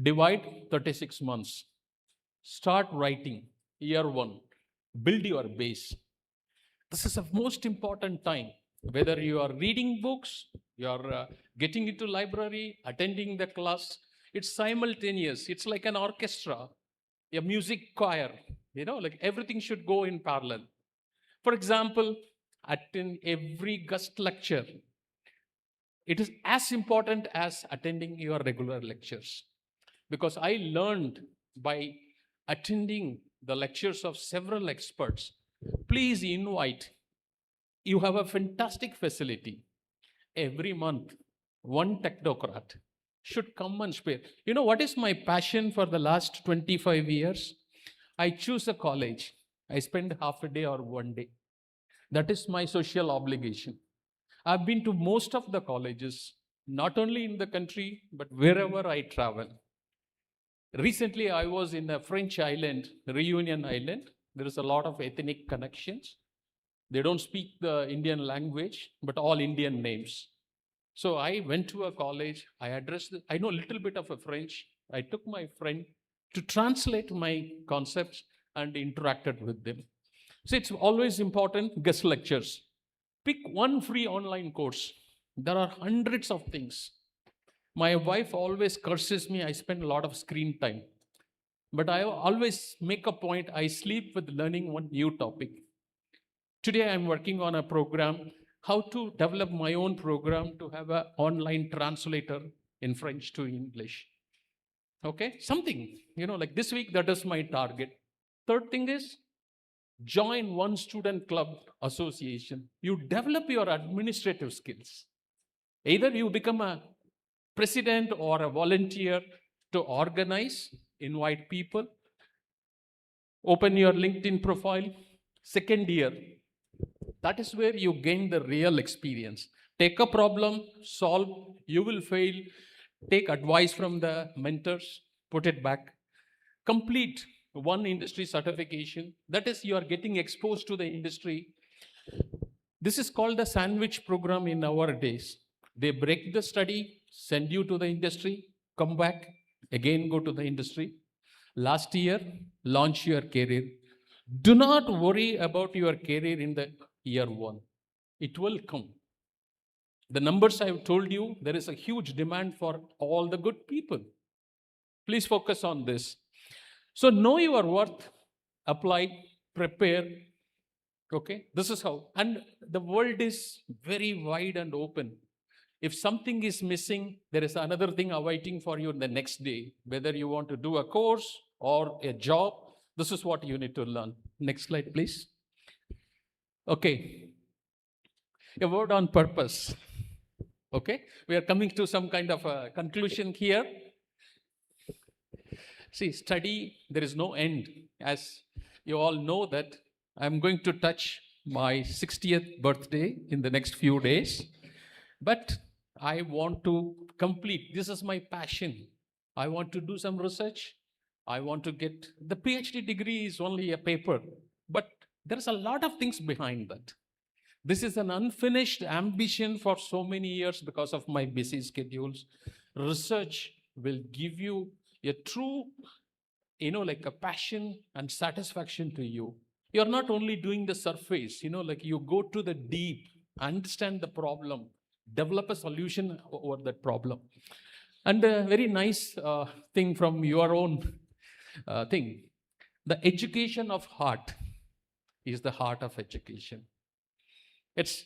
Divide 36 months. Start writing. Year 1. Build your base. This is the most important time. Whether you are reading books, you are getting into library, attending the class, it's simultaneous. It's like an orchestra, a music choir. Like everything should go in parallel. For example, attend every guest lecture. It is as important as attending your regular lectures. Because I learned by attending the lectures of several experts. Please invite. You have a fantastic facility. Every month, one technocrat should come and spare. What is my passion for the last 25 years? I choose a college. I spend half a day or 1 day. That is my social obligation. I've been to most of the colleges, not only in the country, but wherever I travel. Recently, I was in a French island, Reunion Island. There is a lot of ethnic connections. They don't speak the Indian language, but all Indian names. So I went to a college. I know a little bit of a French. I took my friend to translate my concepts and interacted with them. So it's always important, guest lectures. Pick one free online course. There are hundreds of things. My wife always curses me, I spend a lot of screen time. But I always make a point, I sleep with learning one new topic. Today I'm working on a program, how to develop my own program to have an online translator in French to English. Okay, something, like this week, that is my target. Third thing is, join one student club association. You develop your administrative skills. Either you become a president or a volunteer to organize, invite people, open your LinkedIn profile. Second year, that is where you gain the real experience. Take a problem, solve, you will fail, take advice from the mentors, put it back. Complete one industry certification. That is, you are getting exposed to the industry. This is called the sandwich program in our days. They break the study, send you to the industry, come back, again go to the industry. Last year, launch your career. Do not worry about your career in the year one. It will come. The numbers I've told you, there is a huge demand for all the good people. Please focus on this. So know your worth, apply, prepare. Okay, this is how. And the world is very wide and open. If something is missing, there is another thing awaiting for you the next day. Whether you want to do a course or a job, this is what you need to learn. Next slide, please. Okay. A word on purpose. Okay, we are coming to some kind of a conclusion here. See, study, there is no end. As you all know that I'm going to touch my 60th birthday in the next few days. But I want to complete, this is my passion. I want to do some research. I want to get, the PhD degree is only a paper, but there's a lot of things behind that. This is an unfinished ambition for so many years because of my busy schedules. Research will give you a true, like a passion and satisfaction to you. You're not only doing the surface, like you go to the deep, understand the problem, develop a solution over that problem. And a very nice thing from your own thing, the education of heart is the heart of education. It's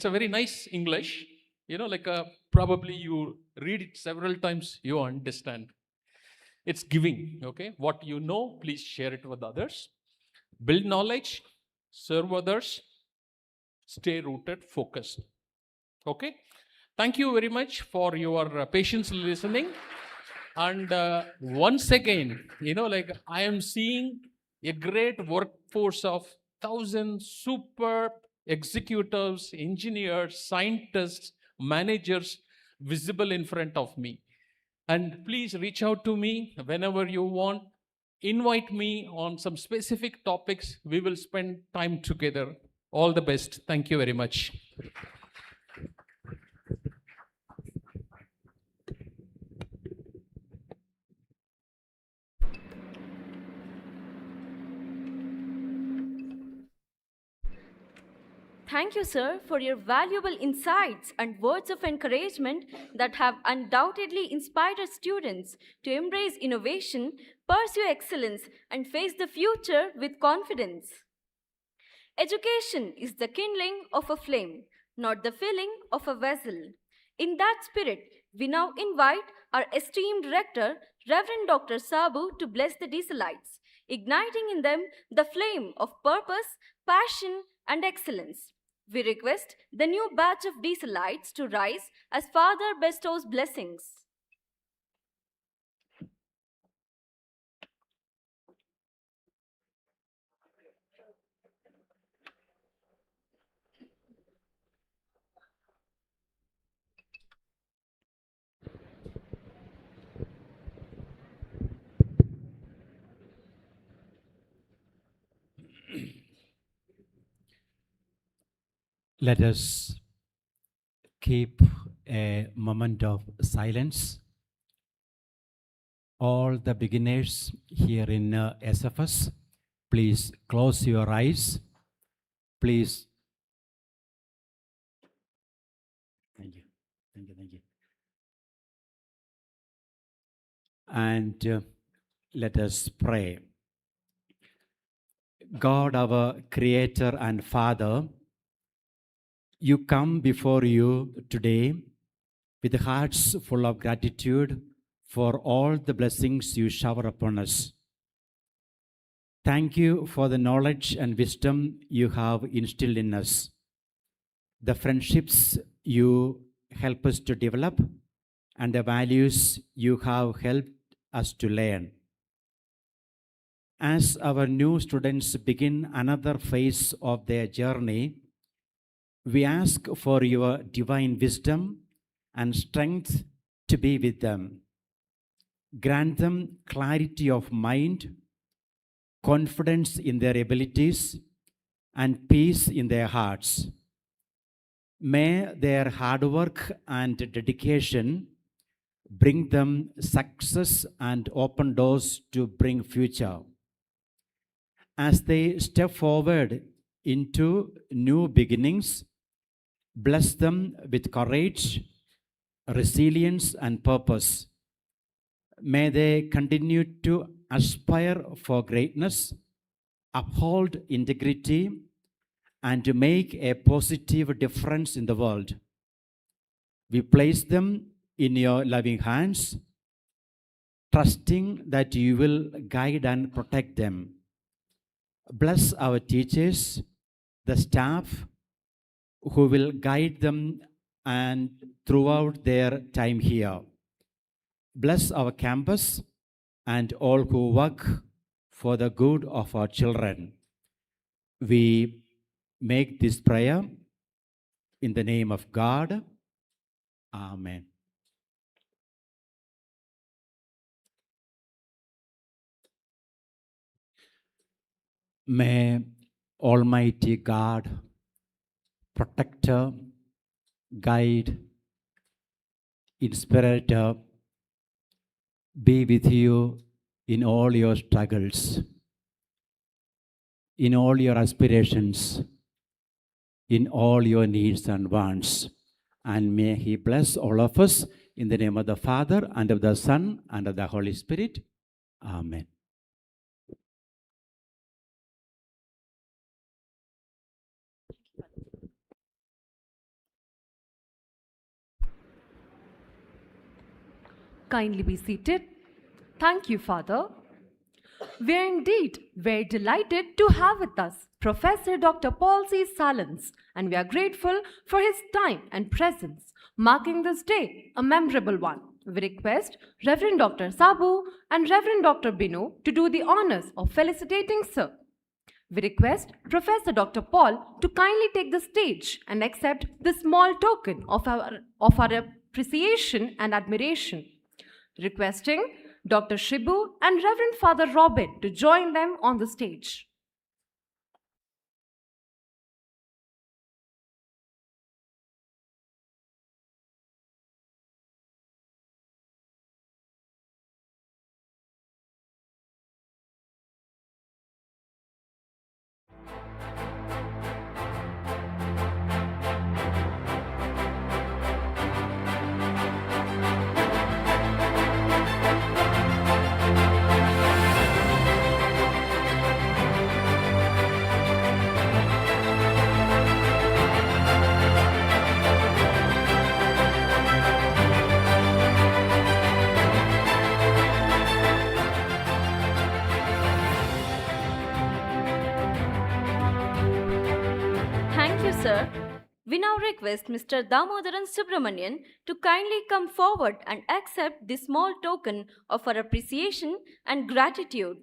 a very nice English, probably you read it several times, you understand. It's giving, okay? What you know, please share it with others. Build knowledge, serve others, stay rooted, focused. Okay? Thank you very much for your patience listening. And once again, I am seeing a great workforce of 1,000 super executives, engineers, scientists, managers visible in front of me. And please reach out to me whenever you want. Invite me on some specific topics. We will spend time together. All the best. Thank you very much. Thank you, sir, for your valuable insights and words of encouragement that have undoubtedly inspired our students to embrace innovation, pursue excellence, and face the future with confidence. Education is the kindling of a flame, not the filling of a vessel. In that spirit, we now invite our esteemed rector, Reverend Dr. Sabu, to bless the Desalites, igniting in them the flame of purpose, passion, and excellence. We request the new batch of Desalites to rise as Father bestows blessings. Let us keep a moment of silence. All the beginners here in SFS, please close your eyes. Please. Thank you. Thank you. Thank you. And let us pray. God, our Creator and Father, you come before you today with hearts full of gratitude for all the blessings you shower upon us. Thank you for the knowledge and wisdom you have instilled in us, the friendships you help us to develop, and the values you have helped us to learn. As our new students begin another phase of their journey, we ask for your divine wisdom and strength to be with them. Grant them clarity of mind, confidence in their abilities, and peace in their hearts. May their hard work and dedication bring them success and open doors to bring future. As they step forward into new beginnings, bless them with courage, resilience, and purpose. May they continue to aspire for greatness, uphold integrity, and to make a positive difference in the world. We place them in your loving hands, trusting that you will guide and protect them. Bless our teachers, the staff who will guide them and throughout their time here. Bless our campus and all who work for the good of our children. We make this prayer in the name of God. Amen. May Almighty God, protector, guide, inspirator, be with you in all your struggles, in all your aspirations, in all your needs and wants. And may He bless all of us in the name of the Father, and of the Son, and of the Holy Spirit. Amen. Kindly be seated. Thank you, Father. We are indeed very delighted to have with us Professor Dr. Paul C. Salins, and we are grateful for his time and presence, marking this day a memorable one. We request Reverend Dr. Sabu and Reverend Dr. Binu to do the honors of felicitating Sir. We request Professor Dr. Paul to kindly take the stage and accept this small token of our appreciation and admiration. Requesting Dr. Shibu and Reverend Father Robin to join them on the stage. Sir, we now request Mr. Damodaran Subramanian to kindly come forward and accept this small token of our appreciation and gratitude.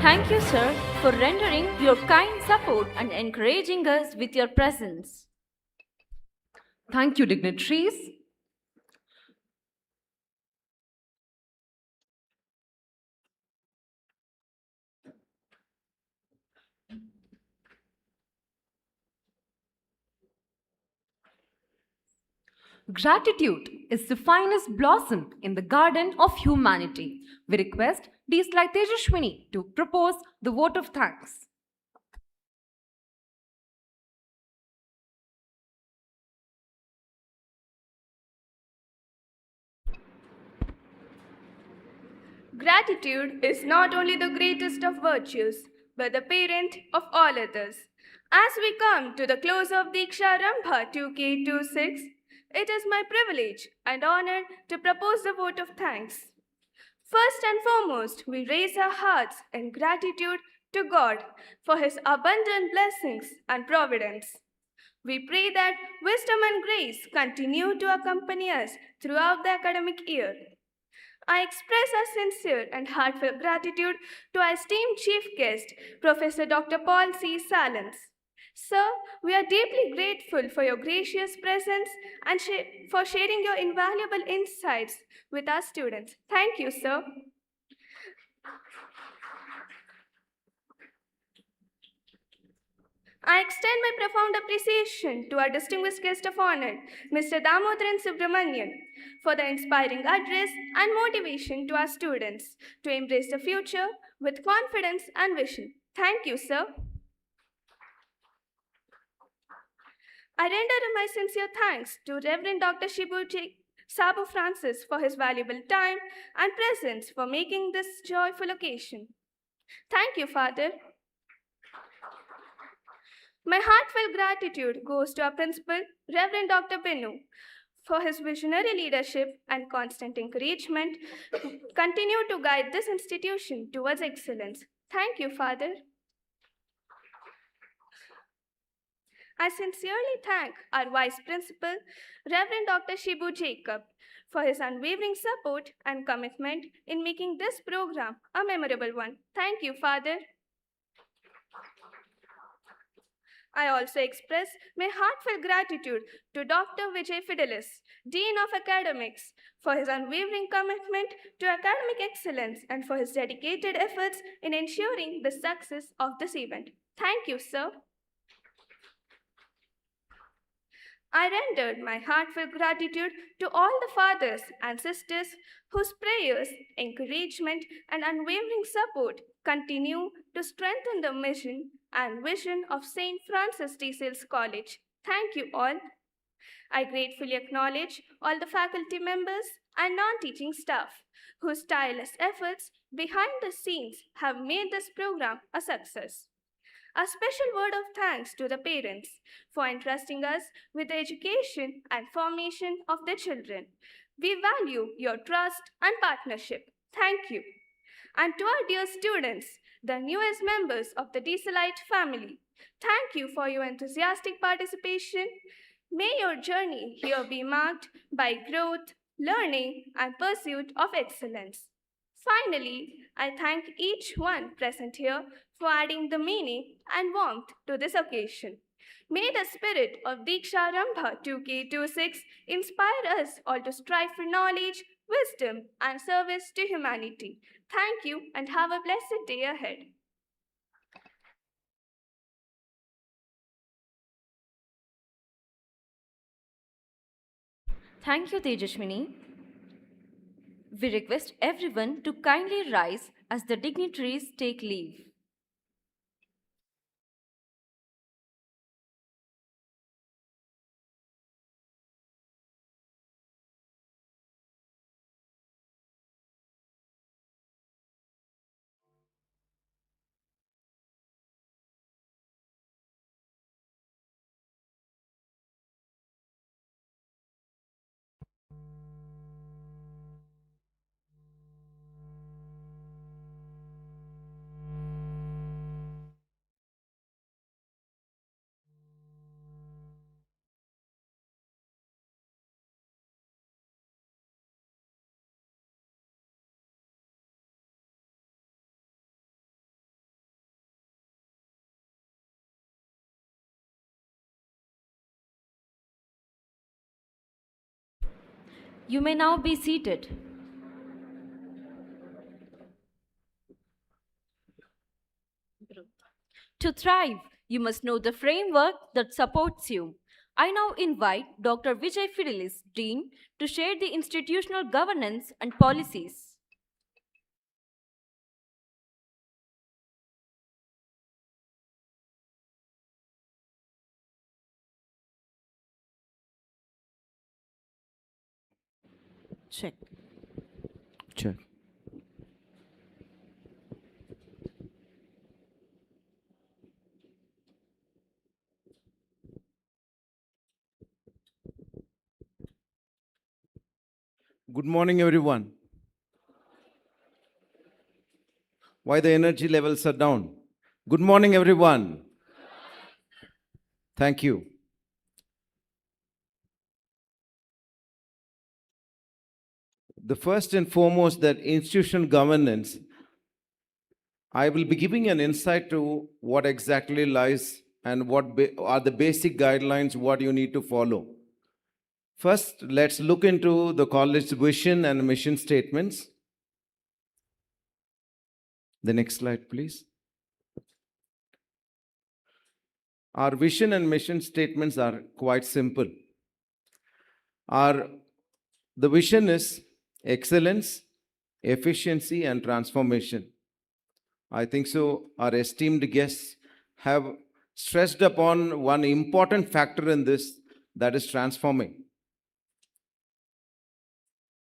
Thank you, sir, for rendering your kind support and encouraging us with your presence. Thank you, dignitaries. Gratitude is the finest blossom in the garden of humanity. We request Deeksharambha Tejashwini to propose the vote of thanks. Gratitude is not only the greatest of virtues, but the parent of all others. As we come to the close of Deeksharambha 2K26, it is my privilege and honor to propose the vote of thanks. First and foremost, we raise our hearts in gratitude to God for his abundant blessings and providence. We pray that wisdom and grace continue to accompany us throughout the academic year. I express our sincere and heartfelt gratitude to our esteemed chief guest, Professor Dr. Paul C. Salins. Sir, we are deeply grateful for your gracious presence and for sharing your invaluable insights with our students. Thank you, sir. I extend my profound appreciation to our distinguished guest of honor, Mr. Damodaran Subramanian, for the inspiring address and motivation to our students to embrace the future with confidence and vision. Thank you, sir. I render my sincere thanks to Reverend Dr. Sabu Francis for his valuable time and presence for making this joyful occasion. Thank you, Father. My heartfelt gratitude goes to our principal, Reverend Dr. Binu, for his visionary leadership and constant encouragement to continue to guide this institution towards excellence. Thank you, Father. I sincerely thank our Vice Principal, Reverend Dr. Shibu Jacob, for his unwavering support and commitment in making this program a memorable one. Thank you, Father. I also express my heartfelt gratitude to Dr. Vijay Fidelis, Dean of Academics, for his unwavering commitment to academic excellence and for his dedicated efforts in ensuring the success of this event. Thank you, sir. I rendered my heartfelt gratitude to all the fathers and sisters whose prayers, encouragement, and unwavering support continue to strengthen the mission and vision of St. Francis de Sales College. Thank you all. I gratefully acknowledge all the faculty members and non-teaching staff whose tireless efforts behind the scenes have made this program a success. A special word of thanks to the parents for entrusting us with the education and formation of their children. We value your trust and partnership. Thank you. And to our dear students, the newest members of the Deesalite family, thank you for your enthusiastic participation. May your journey here be marked by growth, learning, and pursuit of excellence. Finally, I thank each one present here for adding the meaning and warmth to this occasion. May the spirit of Deeksharambha 2K26 inspire us all to strive for knowledge, wisdom, and service to humanity. Thank you and have a blessed day ahead. Thank you, Tejaswini. We request everyone to kindly rise as the dignitaries take leave. You may now be seated. To thrive, you must know the framework that supports you. I now invite Dr. Vijay Fidelis, Dean, to share the institutional governance and policies. Check. Check. Good morning, everyone. Why the energy levels are down? Good morning, everyone. Thank you. The first and foremost, that institutional governance, I will be giving an insight to what exactly lies and what are the basic guidelines, what you need to follow. First, let's look into the college vision and mission statements. The next slide, please. Our vision and mission statements are quite simple. The vision is excellence, efficiency, and transformation. I think so. Our esteemed guests have stressed upon one important factor in this, that is transforming.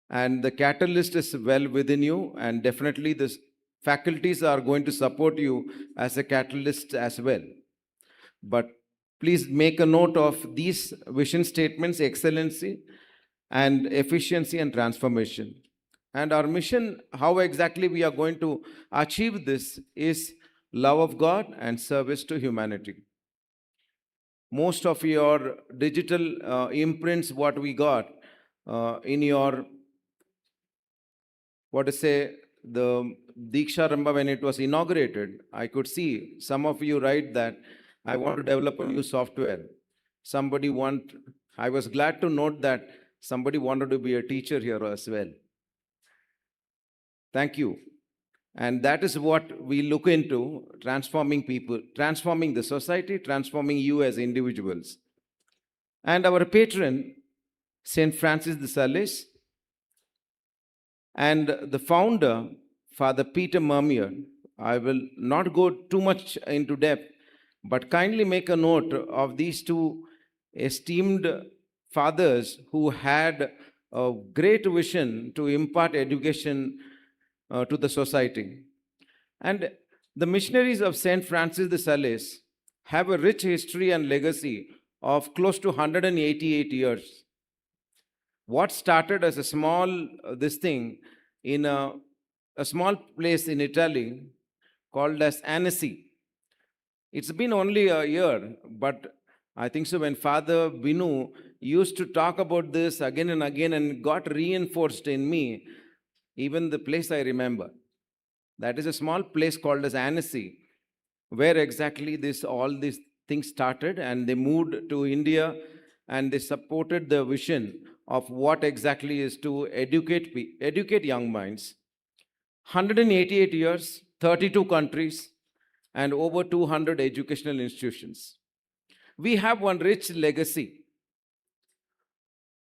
And the catalyst is well within you, and definitely the faculties are going to support you as a catalyst as well. But please make a note of these vision statements: excellency and efficiency and transformation. And our mission, how exactly we are going to achieve this, is love of God and service to humanity. Most of your digital imprints, what we got in your, the Deeksharambha, when it was inaugurated, I could see some of you write that I want to develop a new software. I was glad to note that somebody wanted to be a teacher here as well. Thank you. And that is what we look into: transforming people, transforming the society, transforming you as individuals. And our patron, St. Francis de Sales, and the founder, Father Peter Mermier. I will not go too much into depth, but kindly make a note of these two esteemed fathers who had a great vision to impart education to the society. And the missionaries of St. Francis de Sales have a rich history and legacy of close to 188 years. What started as a small, in a small place in Italy called as Annecy. It's been only a year, but I think so when Father Binu used to talk about this again and again, and got reinforced in me, even the place I remember. That is a small place called as Annecy, where exactly all these things started, and they moved to India, and they supported the vision of what exactly is to educate young minds. 188 years, 32 countries, and over 200 educational institutions. We have one rich legacy.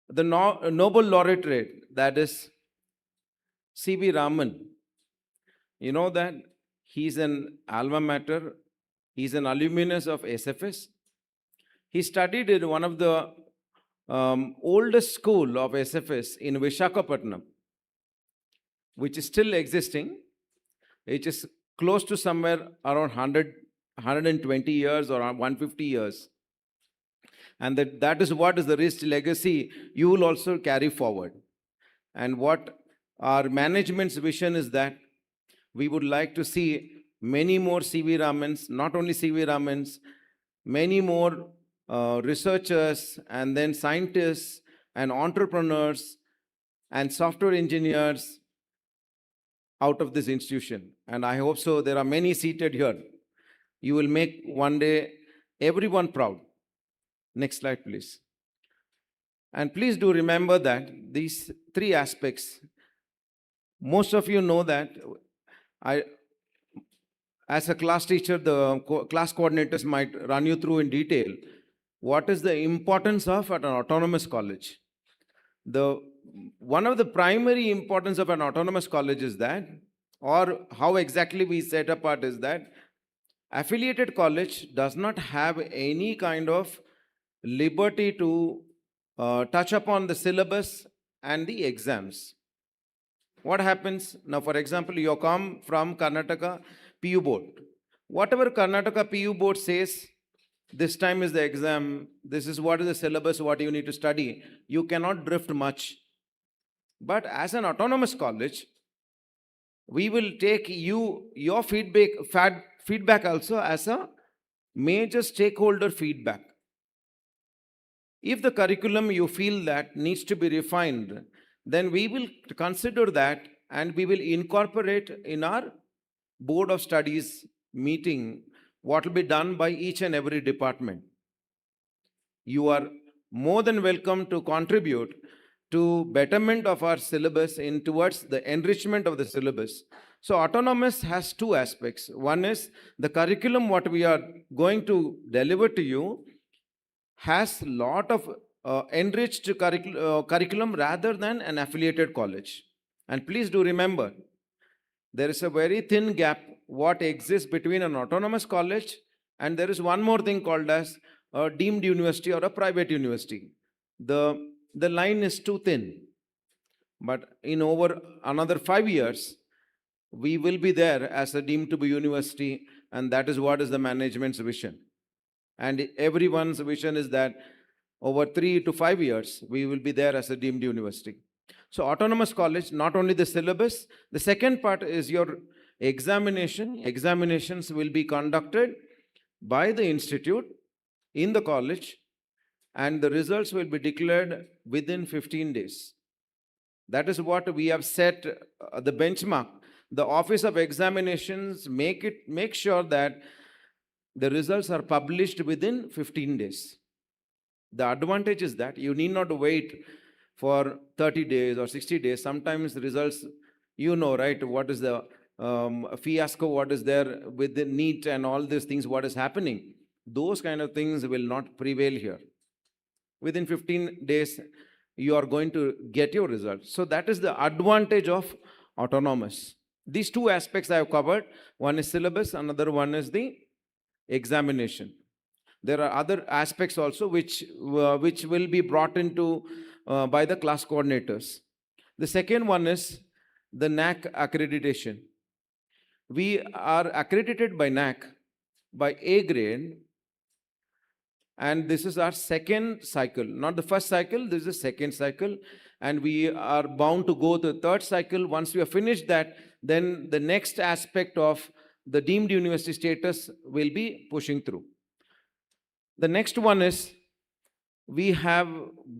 The Nobel laureate, that is C.V. Raman. You know that he's an alma mater, he's an alumnus of SFS. He studied in one of the oldest school of SFS in Visakhapatnam, which is still existing. It is close to somewhere around 120 years or 150 years. And that is what is the rich legacy you will also carry forward. And what our management's vision is that we would like to see many more C.V. Ramans, not only C.V. Ramans, many more researchers, and then scientists and entrepreneurs and software engineers out of this institution. And I hope so. There are many seated here. You will make one day everyone proud. Next slide, please. And please do remember that these three aspects, most of you know that as a class teacher, the class coordinators might run you through in detail what is the importance of an autonomous college. One of the primary importance of an autonomous college is that, or how exactly we set apart is that, affiliated college does not have any kind of liberty to touch upon the syllabus and the exams. What happens? Now, for example, you come from Karnataka PU board. Whatever Karnataka PU board says, this time is the exam, this is what is the syllabus, what you need to study, you cannot drift much. But as an autonomous college, we will take your feedback also as a major stakeholder feedback. If the curriculum you feel that needs to be refined, then we will consider that and we will incorporate in our board of studies meeting what will be done by each and every department. You are more than welcome to contribute to betterment of our syllabus in towards the enrichment of the syllabus. So autonomous has two aspects. One is the curriculum what we are going to deliver to you has lot of enriched curriculum rather than an affiliated college. And please do remember, there is a very thin gap what exists between an autonomous college and there is one more thing called as a deemed university or a private university. The line is too thin. But in over another 5 years, we will be there as a deemed to be university, and that is what is the management's vision. And everyone's vision is that over 3 to 5 years, we will be there as a deemed university. So autonomous college, not only the syllabus, the second part is your examination. Examinations will be conducted by the institute in the college, and the results will be declared within 15 days. That is what we have set the benchmark. The Office of Examinations make sure that the results are published within 15 days. The advantage is that you need not wait for 30 days or 60 days. Sometimes the results, you know, right, what is the fiasco, what is there with the NEET and all these things, what is happening. Those kind of things will not prevail here. Within 15 days, you are going to get your results. So that is the advantage of autonomous. These two aspects I have covered. One is syllabus, another one is the examination. There are other aspects also which will be brought into by the class coordinators. The second one is the NAC accreditation. We are accredited by NAC by A grade, and this is our second cycle. Not the first cycle, this is the second cycle, and we are bound to go to the third cycle. Once we have finished that, then the next aspect of the deemed university status will be pushing through. The next one is we have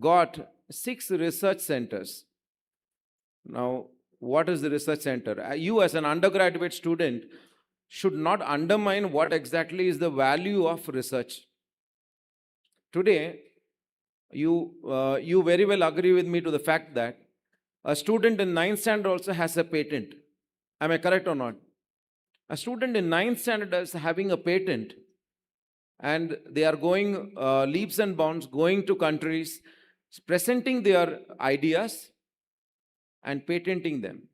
got 6 research centers. Now, what is the research center? You as an undergraduate student should not undermine what exactly is the value of research. Today, you very well agree with me to the fact that a student in 9th standard also has a patent. Am I correct or not? A student in 9th standard is having a patent, and they are going leaps and bounds, going to countries, presenting their ideas and patenting them.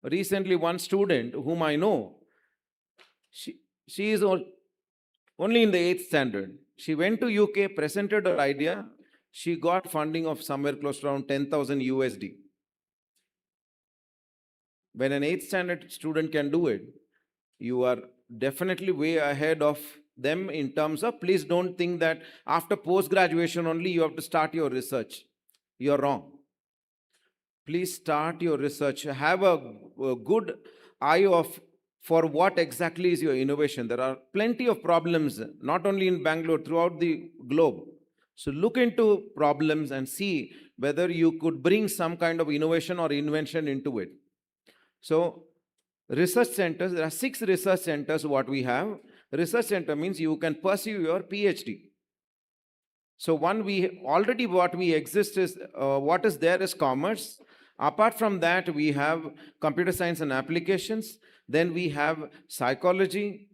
Recently, one student whom I know, she is only in the 8th standard. She went to UK, presented her idea. She got funding of somewhere close to around 10,000 USD. When an 8th standard student can do it, you are definitely way ahead of them in terms of, please don't think that after post-graduation only you have to start your research. You are wrong. Please start your research. Have a good eye for what exactly is your innovation. There are plenty of problems, not only in Bangalore, throughout the globe. So look into problems and see whether you could bring some kind of innovation or invention into it. So research centers, there are 6 research centers what we have. Research center means you can pursue your PhD. So what we exist is, what is there is commerce. Apart from that, we have computer science and applications. Then we have psychology.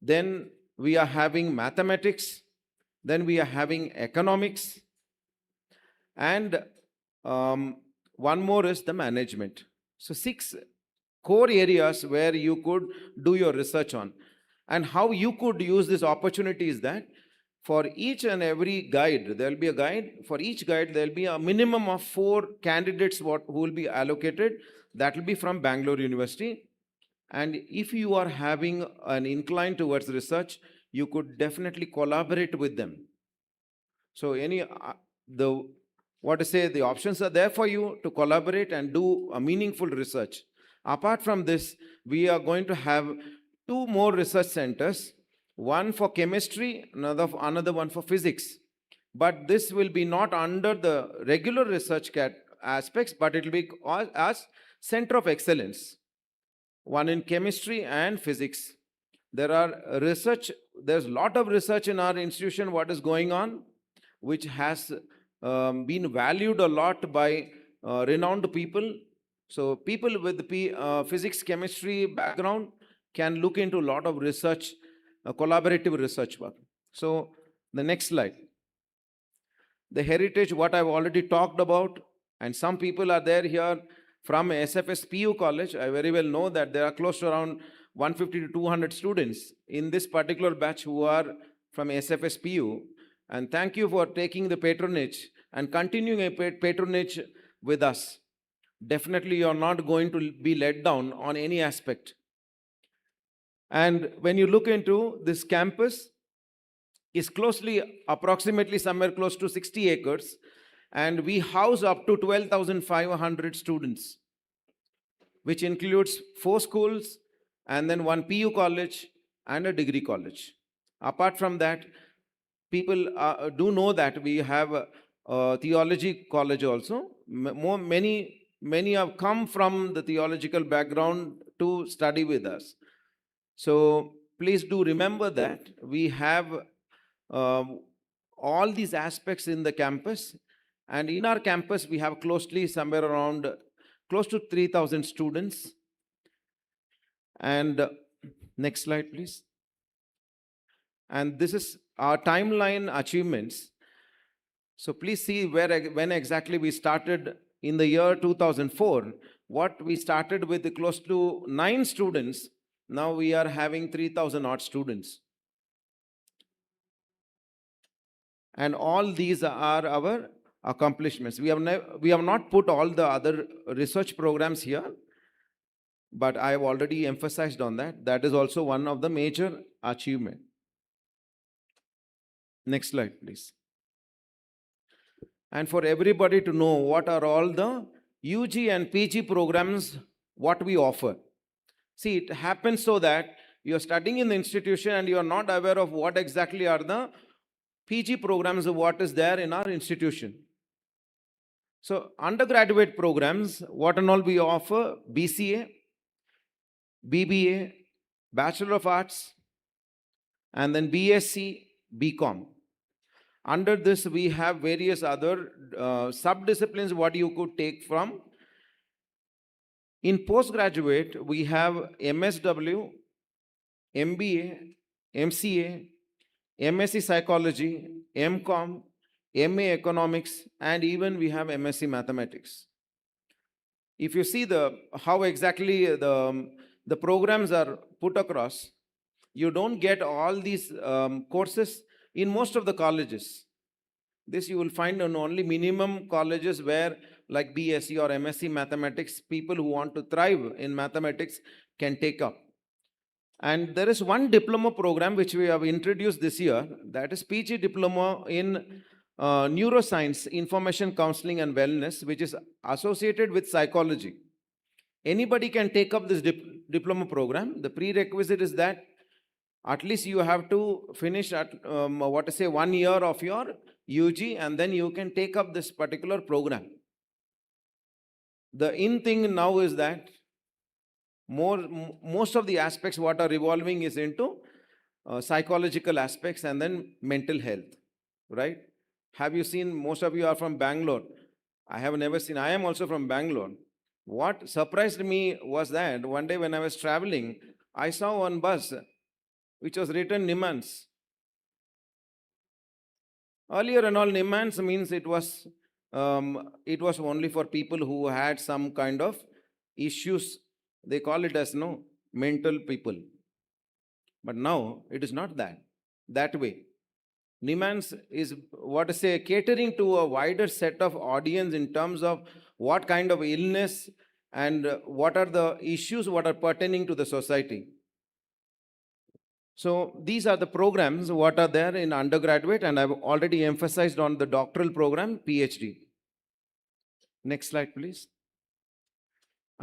Then we are having mathematics. Then we are having economics. And one more is the management. So 6 core areas where you could do your research on. And how you could use this opportunity is that for each and every guide, there will be a guide. For each guide, there will be a minimum of 4 candidates who will be allocated. That will be from Bangalore University. And if you are having an incline towards research, you could definitely collaborate with them. So the options are there for you to collaborate and do a meaningful research. Apart from this, we are going to have 2 more research centers, one for chemistry, another one for physics. But this will be not under the regular research aspects, but it will be as center of excellence, one in chemistry and physics. There's a lot of research in our institution, what is going on, which has been valued a lot by renowned people. So people with physics, chemistry background can look into a lot of research, collaborative research work. So the next slide. The heritage, what I've already talked about, and some people are there here from SFS PU College. I very well know that there are close to around 150 to 200 students in this particular batch who are from SFS PU. And thank you for taking the patronage and continuing a patronage with us. Definitely you're not going to be let down on any aspect. And when you look into this campus, is approximately somewhere close to 60 acres, and we house up to 12,500 students, which includes 4 schools and then 1 PU college and a degree college. Apart from that, people do know that we have a theology college also. Many have come from the theological background to study with us. So please do remember that we have all these aspects in the campus, and in our campus we have close to 3,000 students. And next slide, please. And this is our timeline achievements. So please see when exactly we started in the year 2004. What we started with close to 9 students, now we are having 3,000 odd students. And all these are our accomplishments. We have not put all the other research programs here, but I have already emphasized on that. That is also one of the major achievements. Next slide, please. And for everybody to know what are all the UG and PG programs, what we offer. See, it happens so that you are studying in the institution and you are not aware of what exactly are the PG programs of what is there in our institution. So undergraduate programs, what and all we offer: BCA, BBA, Bachelor of Arts, and then BSc, BCom. Under this, we have various other sub-disciplines what you could take from. In postgraduate, we have MSW, MBA, MCA, MSc Psychology, MCom, MA Economics, and even we have MSc Mathematics. If you see how exactly the programs are put across, you don't get all these courses in most of the colleges. This you will find in only minimum colleges where, like BSc or MSc Mathematics, people who want to thrive in mathematics can take up. And there is one diploma program which we have introduced this year, that is PG Diploma in Neuroscience, Information Counseling and Wellness, which is associated with psychology. Anybody can take up this diploma program. The prerequisite is that at least you have to finish at 1 year of your UG, and then you can take up this particular program. The in thing now is that most of the aspects what are revolving is into psychological aspects and then mental health, right? Have you seen, most of you are from Bangalore. I have never seen, I am also from Bangalore. What surprised me was that one day when I was traveling, I saw one bus which was written Nimans. Earlier and all, Nimans means it was only for people who had some kind of issues. They call it as mental people. But now it is not that way. Nimans is catering to a wider set of audience in terms of what kind of illness and what are the issues what are pertaining to the society. So these are the programs what are there in undergraduate, and I've already emphasized on the doctoral program, PhD. Next slide, please.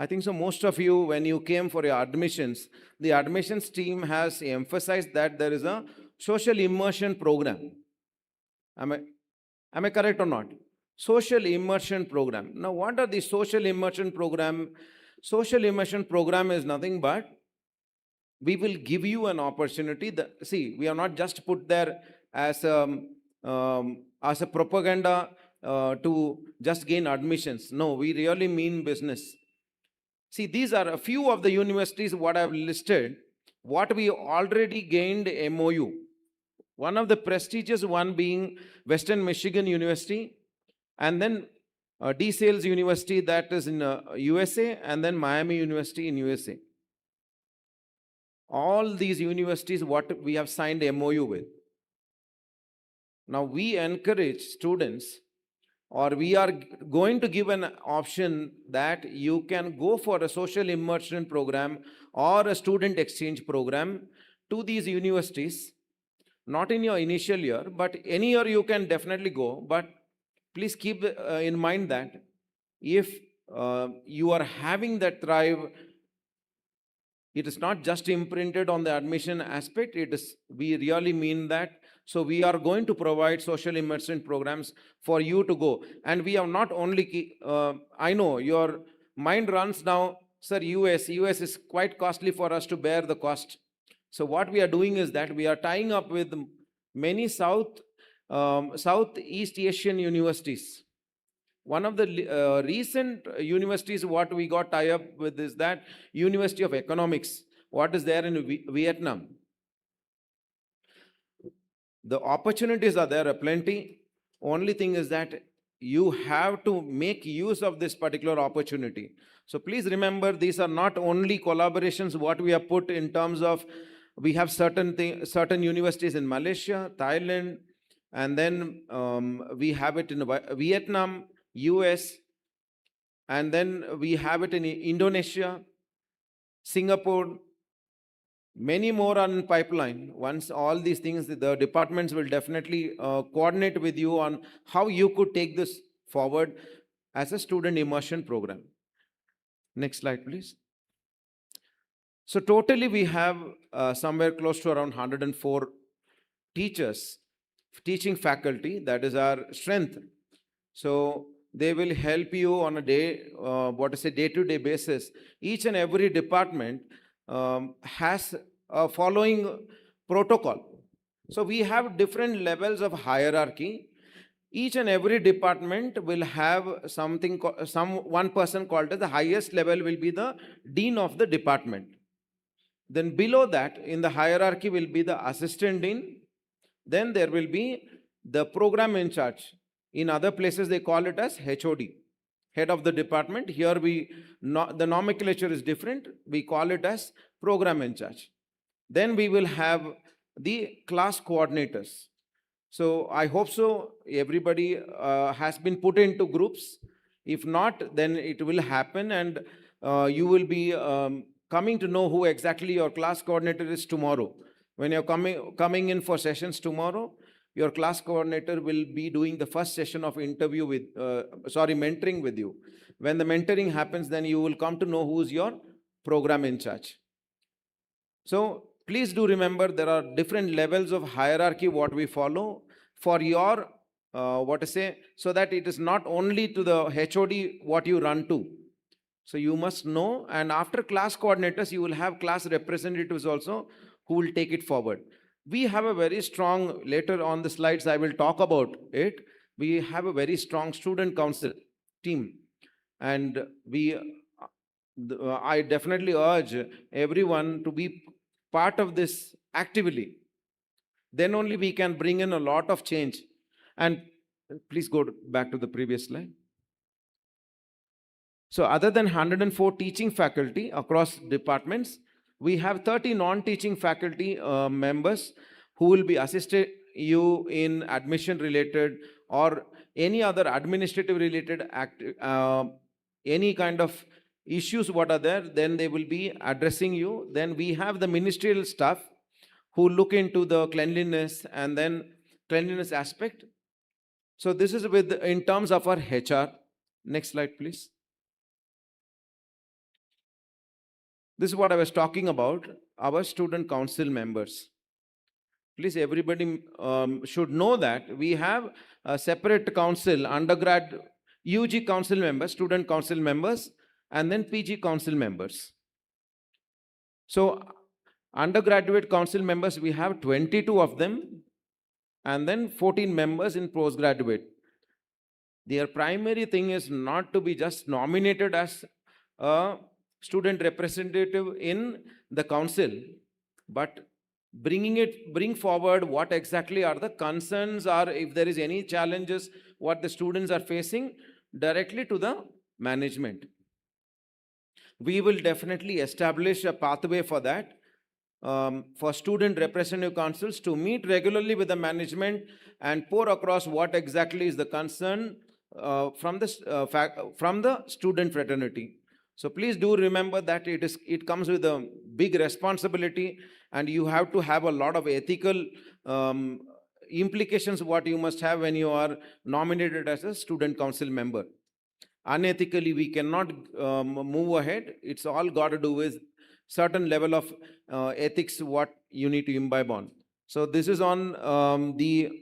I think so most of you, when you came for your admissions, the admissions team has emphasized that there is a social immersion program. Am I correct or not? Social immersion program. Now, what are the social immersion program? Social immersion program is nothing but we will give you an opportunity. See, we are not just put there as a propaganda to just gain admissions. No, we really mean business. See, these are a few of the universities what I have listed, what we already gained MOU. One of the prestigious one being Western Michigan University, and then DeSales University that is in USA, and then Miami University in USA. All these universities what we have signed MOU with. Now we encourage students, or we are going to give an option that you can go for a social immersion program or a student exchange program to these universities. Not in your initial year, but any year you can definitely go. But please keep in mind that if you are having that drive, it is not just imprinted on the admission aspect, it is, we really mean that. So we are going to provide social immersion programs for you to go. And we have not only, I know your mind runs now, sir, US is quite costly for us to bear the cost. So what we are doing is that we are tying up with many Southeast Asian universities. One of the recent universities what we got tie up with is that University of Economics, what is there in Vietnam. The opportunities are there plenty. Only thing is that you have to make use of this particular opportunity. So please remember, these are not only collaborations what we have put in terms of, we have certain universities in Malaysia, Thailand, and then we have it in Vietnam, US, and then we have it in Indonesia, Singapore. Many more are in pipeline. Once all these things, the departments will definitely coordinate with you on how you could take this forward as a student immersion program. Next slide, please. So totally we have somewhere close to around 104 teachers, teaching faculty, that is our strength. So they will help you on a day-to-day basis. Each and every department has a following protocol. So we have different levels of hierarchy. Each and every department will have one person called as the highest level will be the dean of the department. Then below that in the hierarchy will be the assistant dean. Then there will be the program in charge. In other places they call it as HOD, head of the department. Here the nomenclature is different. We call it as program in charge. Then we will have the class coordinators. So I hope so everybody has been put into groups. If not, then it will happen, and you will be coming to know who exactly your class coordinator is tomorrow. When you're coming in for sessions tomorrow, your class coordinator will be doing the first session of mentoring with you. When the mentoring happens, then you will come to know who's your program in charge. So please do remember, there are different levels of hierarchy what we follow for your, so that it is not only to the HOD what you run to. So you must know, and after class coordinators, you will have class representatives also who will take it forward. We have a very strong, later on the slides I will talk about it, we have a very strong student council team. And I definitely urge everyone to be part of this actively. Then only we can bring in a lot of change. And please go back to the previous slide. So other than 104 teaching faculty across departments, we have 30 non-teaching faculty members who will be assisting you in admission related or any other administrative related any kind of issues what are there, then they will be addressing you. Then we have the ministerial staff who look into the cleanliness and then cleanliness aspect. So this is in terms of our HR. Next slide, please. This is what I was talking about, our student council members. Please, everybody should know that we have a separate council, undergrad, UG council members, student council members, and then PG council members. So, undergraduate council members, we have 22 of them, and then 14 members in postgraduate. Their primary thing is not to be just nominated as a student representative in the council, but bring forward what exactly are the concerns, or if there is any challenges what the students are facing directly to the management. We will definitely establish a pathway for that, for student representative councils to meet regularly with the management and pour across what exactly is the concern from the student fraternity. So please do remember that it comes with a big responsibility, and you have to have a lot of ethical implications what you must have when you are nominated as a student council member. Unethically, we cannot move ahead. It's all got to do with certain level of ethics what you need to imbibe on. So this is on the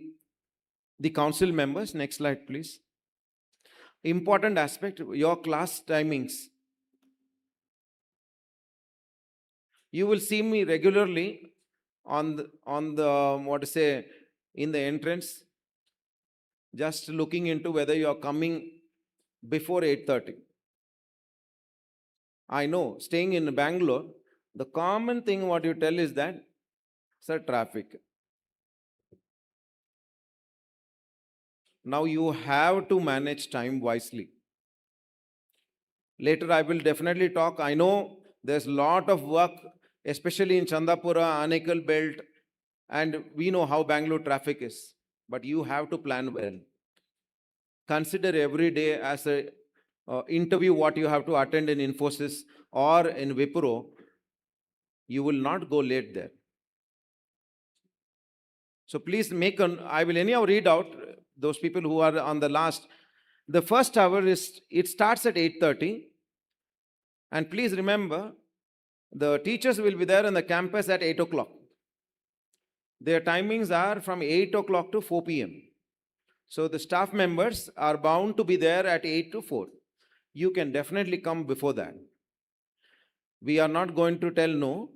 council members. Next slide, please. Important aspect, your class timings. You will see me regularly on the what to say, in the entrance, just looking into whether you are coming before 8:30. I know, staying in Bangalore, the common thing what you tell is that, sir, traffic. Now you have to manage time wisely. Later I will definitely talk. I know there's a lot of work, especially in Chandapura, Anekal belt, and we know how Bangalore traffic is. But you have to plan well. Consider every day as a interview what you have to attend in Infosys or in Wipro. You will not go late there. So please I will anyhow read out those people who are on the last. The first hour it starts at 8:30. And please remember, the teachers will be there on the campus at 8 o'clock. Their timings are from 8 o'clock to 4 p.m. So the staff members are bound to be there at 8 to 4. You can definitely come before that. We are not going to tell no.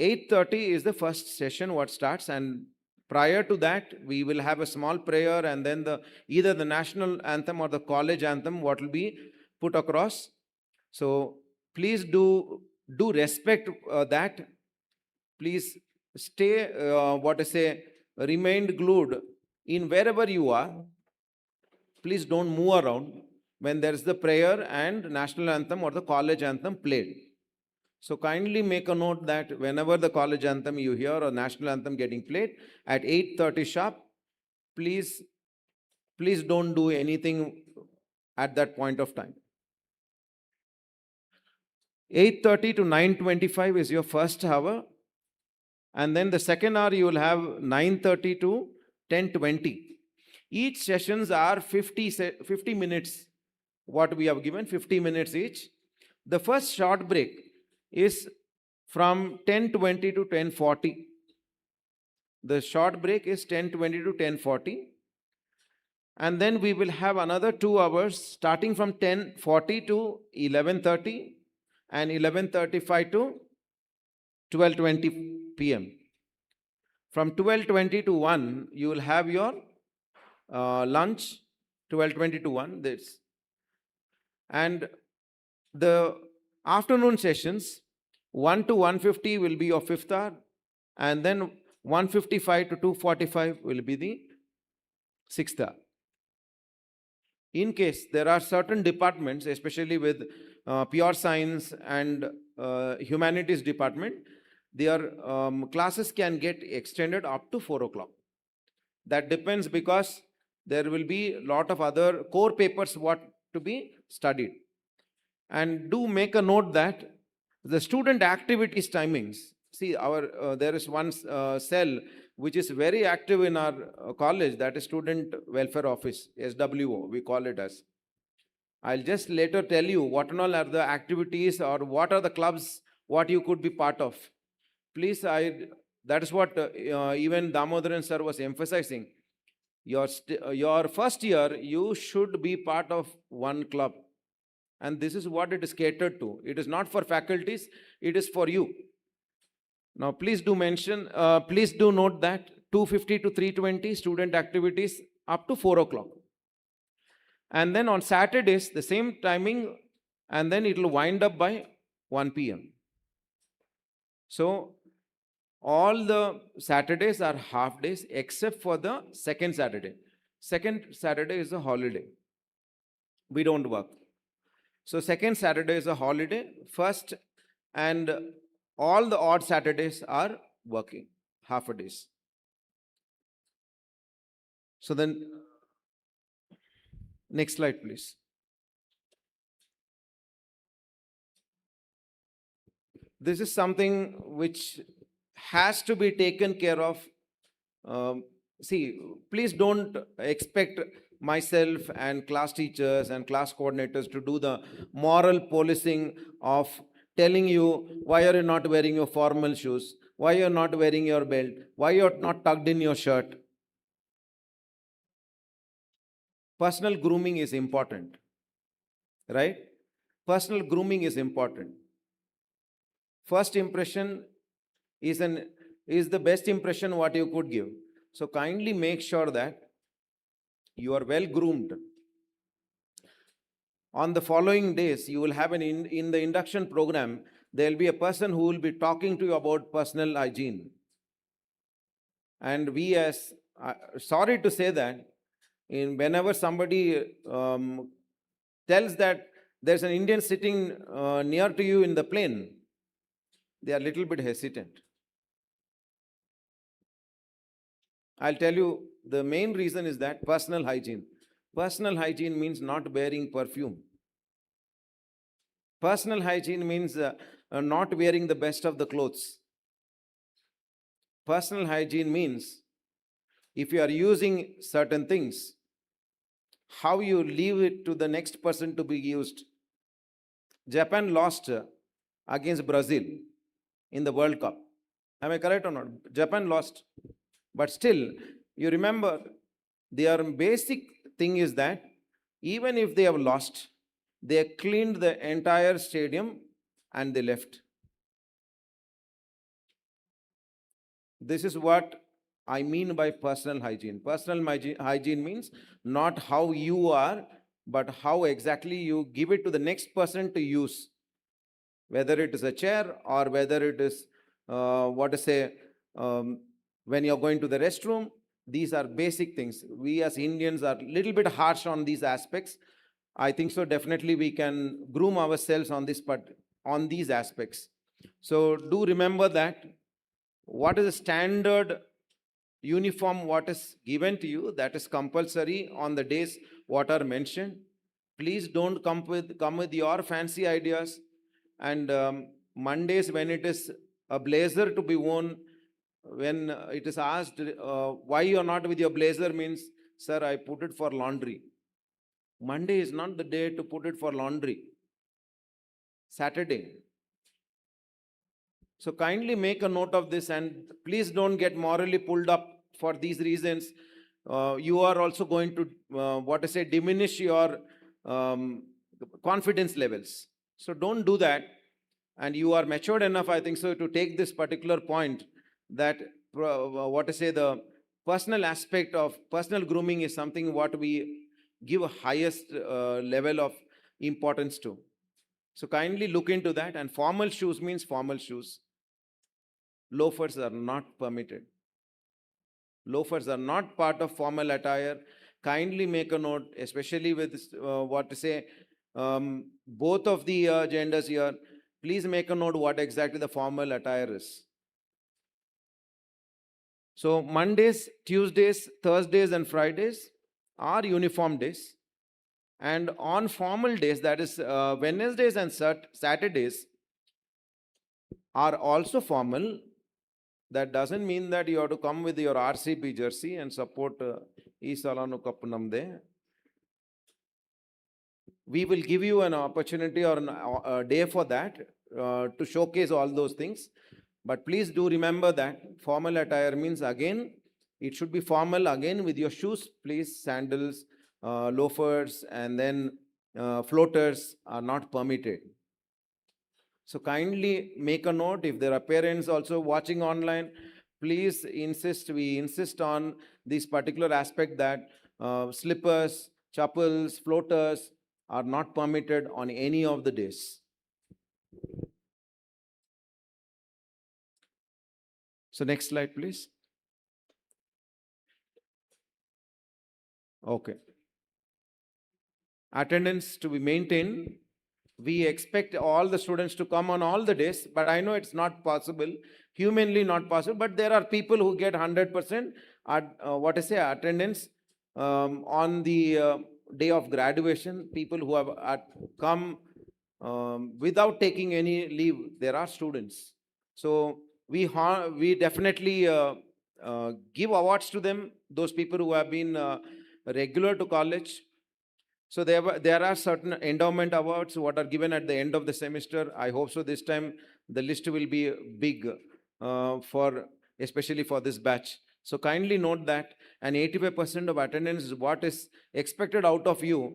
8:30 is the first session what starts, and prior to that, we will have a small prayer, and then either the national anthem or the college anthem what will be put across. So please do respect that. Please stay, remain glued in wherever you are. Please don't move around when there is the prayer and national anthem or the college anthem played. So kindly make a note that whenever the college anthem you hear or national anthem getting played at 8:30 sharp, please don't do anything at that point of time. 8:30 to 9:25 is your first hour, and then the second hour you will have 9:30 to 10:20. Each sessions are 50 minutes. What we have given, 50 minutes each. The first short break is from 10:20 to 10:40. The short break is 10:20 to 10:40. And then we will have another 2 hours starting from 10:40 to 11:30 and 11:35 to 12:20 p.m. From 12:20 to 1, you will have your lunch, 12:20 to 1. This. And the afternoon sessions, 1 to 1:50 will be your fifth hour, and then 1:55 to 2:45 will be the sixth hour. In case there are certain departments, especially with pure science and humanities department, their classes can get extended up to 4 o'clock. That depends, because there will be a lot of other core papers what to be studied. And do make a note that the student activities timings, see, there is one cell which is very active in our college, that is Student Welfare Office, SWO, we call it as. I'll just later tell you what all are the activities or what are the clubs what you could be part of. Please, that is what even Damodaran sir was emphasizing. Your first year, you should be part of one club. And this is what it is catered to. It is not for faculties, it is for you. Now, please do please do note that 250 to 320 student activities up to 4 o'clock. And then on Saturdays, the same timing, and then it will wind up by 1 p.m. So, all the Saturdays are half days except for the second Saturday. Second Saturday is a holiday. We don't work. So, second Saturday is a holiday. First, and all the odd Saturdays are working, half a days. So then, next slide, please. This is something which has to be taken care of. See, please don't expect myself and class teachers and class coordinators to do the moral policing of telling you why are you not wearing your formal shoes, why you're not wearing your belt, why you're not tucked in your shirt. Personal grooming is important, right? Personal grooming is important. First impression is the best impression what you could give. So kindly make sure that you are well groomed. On the following days, you will have in the induction program, there will be a person who will be talking to you about personal hygiene. And we sorry to say that, whenever somebody tells that there's an Indian sitting near to you in the plane, they are a little bit hesitant. I'll tell you, the main reason is that personal hygiene. Personal hygiene means not wearing perfume. Personal hygiene means not wearing the best of the clothes. Personal hygiene means if you are using certain things, how you leave it to the next person to be used. Japan lost against Brazil in the World Cup. Am I correct or not? Japan lost. But still, you remember, their basic thing is that even if they have lost, they cleaned the entire stadium and they left. This is what I mean by personal hygiene. Personal hygiene means not how you are, but how exactly you give it to the next person to use. Whether it is a chair or whether it is, when you're going to the restroom, these are basic things. We as Indians are a little bit harsh on these aspects. I think so definitely we can groom ourselves on these aspects. So do remember that what is the standard uniform what is given to you, that is compulsory on the days what are mentioned. Please don't come with your fancy ideas. And Mondays, when it is a blazer to be worn, when it is asked why you are not with your blazer, means, sir, I put it for laundry. Monday is not the day to put it for laundry. Saturday. So kindly make a note of this, and please don't get morally pulled up for these reasons. You are also going to, diminish your confidence levels. So don't do that. And you are matured enough, I think so, to take this particular point that, the personal aspect of personal grooming is something what we give a highest level of importance to. So kindly look into that. And formal shoes means formal shoes. Loafers are not permitted. Loafers are not part of formal attire. Kindly make a note, especially with both of the genders here. Please make a note what exactly the formal attire is. So Mondays, Tuesdays, Thursdays and Fridays are uniform days. And on formal days, that is Wednesdays and Saturdays, are also formal. That doesn't mean that you have to come with your RCB jersey and support Salanu Kappunamde. We will give you an opportunity or a day for that. to showcase all those things. But please do remember that formal attire means, again, it should be formal again with your shoes, please. Sandals, loafers, and then floaters are not permitted. So kindly make a note. If there are parents also watching online, please insist, we insist on this particular aspect that slippers, chappals, floaters are not permitted on any of the days. So next slide, please. Okay. Attendance to be maintained. We expect all the students to come on all the days, but I know it's not possible, humanly not possible, but there are people who get 100% attendance on the day of graduation, people who have come without taking any leave. There are students. So we definitely give awards to them, those people who have been regular to college. So there are certain endowment awards what are given at the end of the semester. I hope so this time the list will be big especially for this batch. So kindly note that an 85% of attendance is what is expected out of you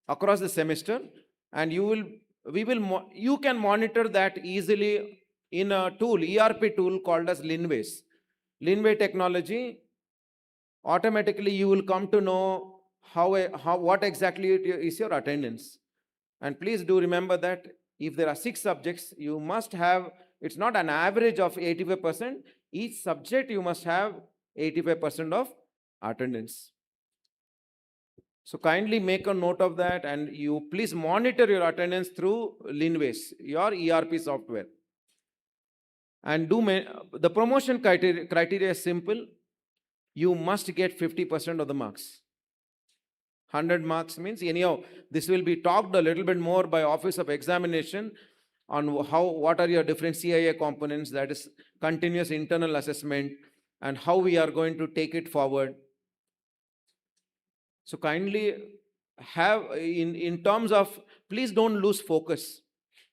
across the semester, and you can monitor that easily in a tool, ERP tool called as Linways. Linway technology, automatically you will come to know what exactly is your attendance. And please do remember that if there are 6 subjects, you must have, it's not an average of 85%, each subject you must have 85% of attendance. So kindly make a note of that, and you please monitor your attendance through Linways, your ERP software. And the promotion criteria is simple. You must get 50% of the marks. 100 marks means, anyhow, this will be talked a little bit more by Office of Examination on what are your different CIA components, that is continuous internal assessment, and how we are going to take it forward. So kindly have, in terms of, please don't lose focus.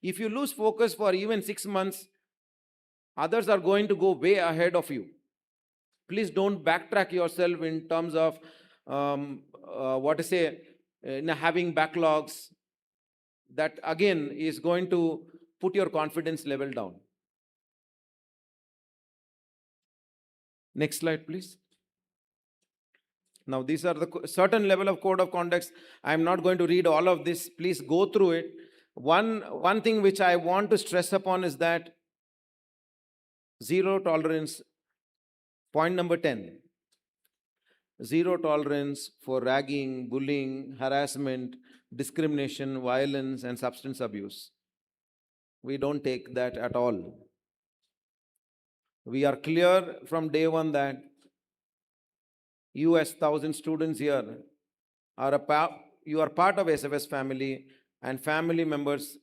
If you lose focus for even 6 months, others are going to go way ahead of you. Please don't backtrack yourself in terms of having backlogs. That again is going to put your confidence level down. Next slide, please. Now, these are the certain level of code of conducts. I am not going to read all of this. Please go through it. One thing which I want to stress upon is that zero tolerance. Point number 10. Zero tolerance for ragging, bullying, harassment, discrimination, violence, and substance abuse. We don't take that at all. We are clear from day one that you as 1,000 students here you are part of SFS family, and family members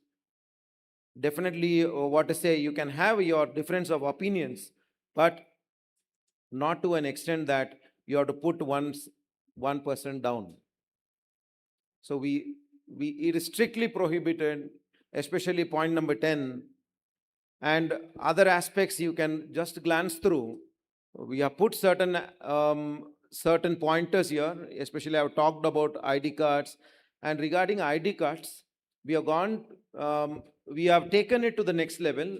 definitely, you can have your difference of opinions, but not to an extent that you have to put one person down. So it is strictly prohibited, especially point number 10. And other aspects you can just glance through. We have put certain pointers here, especially I have talked about ID cards. And regarding ID cards, we have taken it to the next level.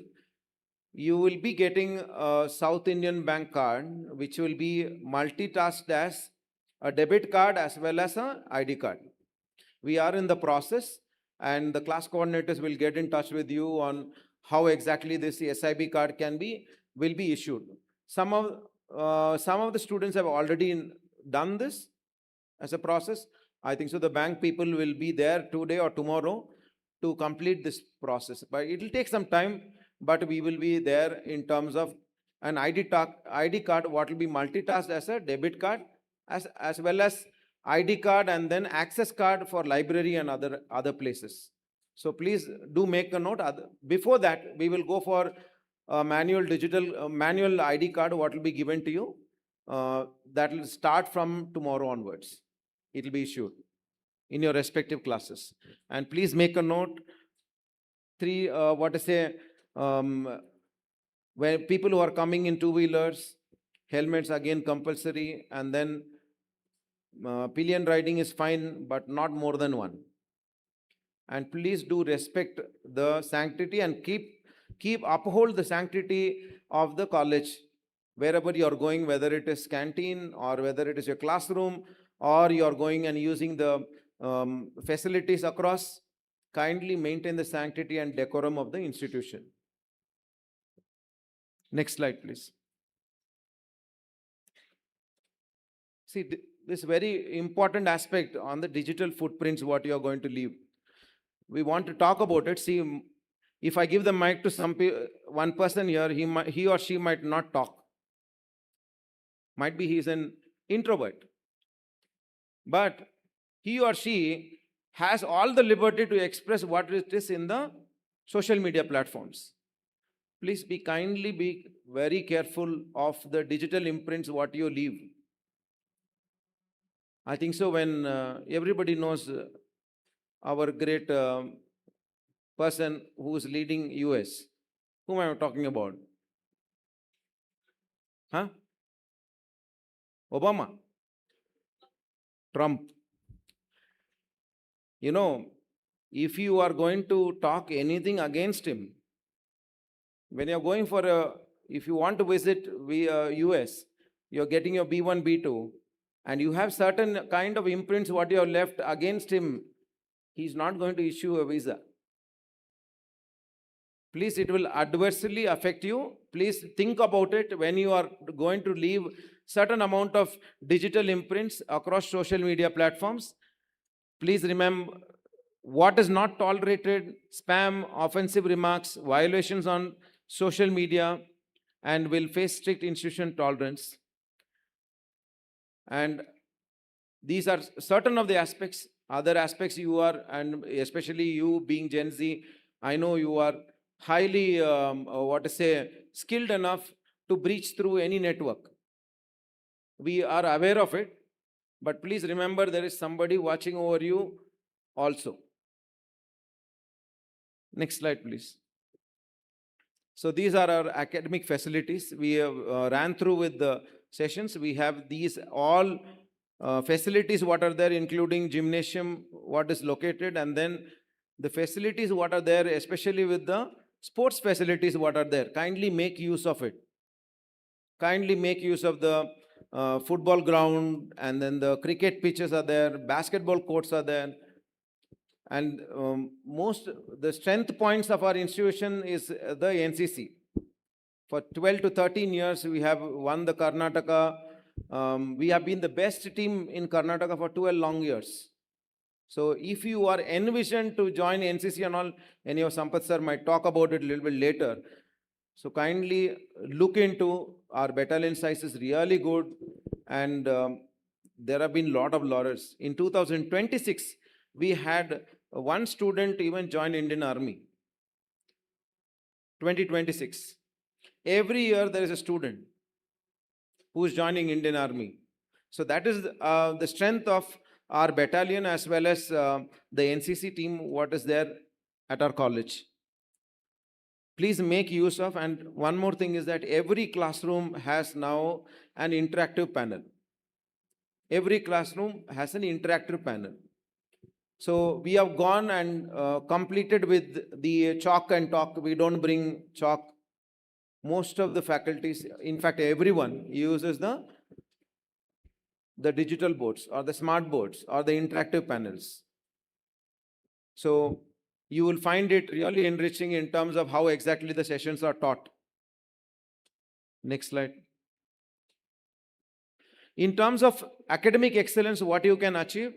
You will be getting a South Indian Bank card, which will be multitasked as a debit card as well as an ID card. We are in the process, and the class coordinators will get in touch with you on how exactly this SIB card will be issued. Some of the students have already done this as a process. I think so the bank people will be there today or tomorrow to complete this process. But it will take some time, but we will be there in terms of an ID card, what will be multitasked as a debit card, as well as ID card and then access card for library and other places. So please do make a note. Before that, we will go for a manual ID card, what will be given to you. That will start from tomorrow onwards. It will be issued in your respective classes. And please make a note, three, where people who are coming in two-wheelers, helmets again compulsory, and then pillion riding is fine, but not more than one. And please do respect the sanctity and keep uphold the sanctity of the college wherever you are going, whether it is canteen or whether it is your classroom or you are going and using the facilities across. Kindly maintain the sanctity and decorum of the institution. Next slide, please. See, this very important aspect on the digital footprints, what you are going to leave. We want to talk about it. See, if I give the mic to one person here, he or she might not talk. Might be he is an introvert. But he or she has all the liberty to express what it is in the social media platforms. Please kindly be very careful of the digital imprints what you leave. I think so when everybody knows our great person who is leading US. Whom am I talking about? Huh? Obama? Trump? You know, if you are going to talk anything against him, when you're going if you want to visit US, you're getting your B1, B2, and you have certain kind of imprints what you have left against him, he's not going to issue a visa. Please, it will adversely affect you. Please think about it when you are going to leave certain amount of digital imprints across social media platforms. Please remember what is not tolerated: spam, offensive remarks, violations on social media, and will face strict institution tolerance. And these are certain of the aspects. Other aspects you are, and especially you being Gen Z, I know you are highly, skilled enough to breach through any network. We are aware of it, but please remember there is somebody watching over you also. Next slide, please. So these are our academic facilities. We have ran through with the sessions. We have these all facilities what are there, including gymnasium, what is located, and then the facilities what are there, especially with the sports facilities what are there. Kindly make use of it. Kindly make use of the football ground, and then the cricket pitches are there, basketball courts are there. And the strength points of our institution is the NCC. For 12 to 13 years, we have won the Karnataka. We have been the best team in Karnataka for 12 long years. So if you are envisioned to join NCC and all, any of Sampath sir might talk about it a little bit later. So kindly look into our battalion size is really good, and there have been a lot of laurels. In 2026, we had one student even join Indian Army. 2026. Every year there is a student who is joining Indian Army. So that is the strength of our battalion as well as the NCC team what is there at our college. Please make use of, and one more thing is that every classroom has now an interactive panel. Every classroom has an interactive panel. So we have gone and completed with the chalk and talk. We don't bring chalk. Most of the faculties, in fact everyone, uses the digital boards or the smart boards or the interactive panels. So you will find it really enriching in terms of how exactly the sessions are taught. Next slide. In terms of academic excellence, what you can achieve?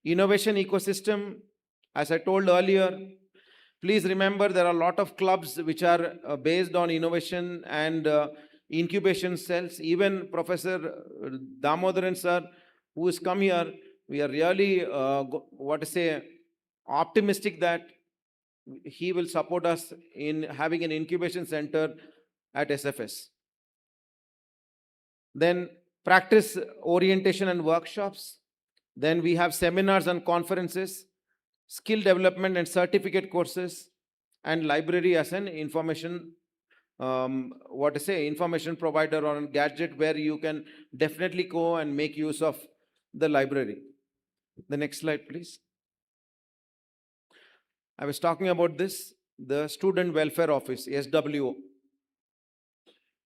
Innovation ecosystem, as I told earlier, please remember there are a lot of clubs which are based on innovation and incubation cells. Even Professor Damodaran sir, who has come here, we are really, optimistic that he will support us in having an incubation center at SFS. Then practice orientation and workshops. Then we have seminars and conferences, skill development and certificate courses, and library as an information, information provider or a gadget where you can definitely go and make use of the library. The next slide, please. I was talking about this, the Student Welfare Office, SWO.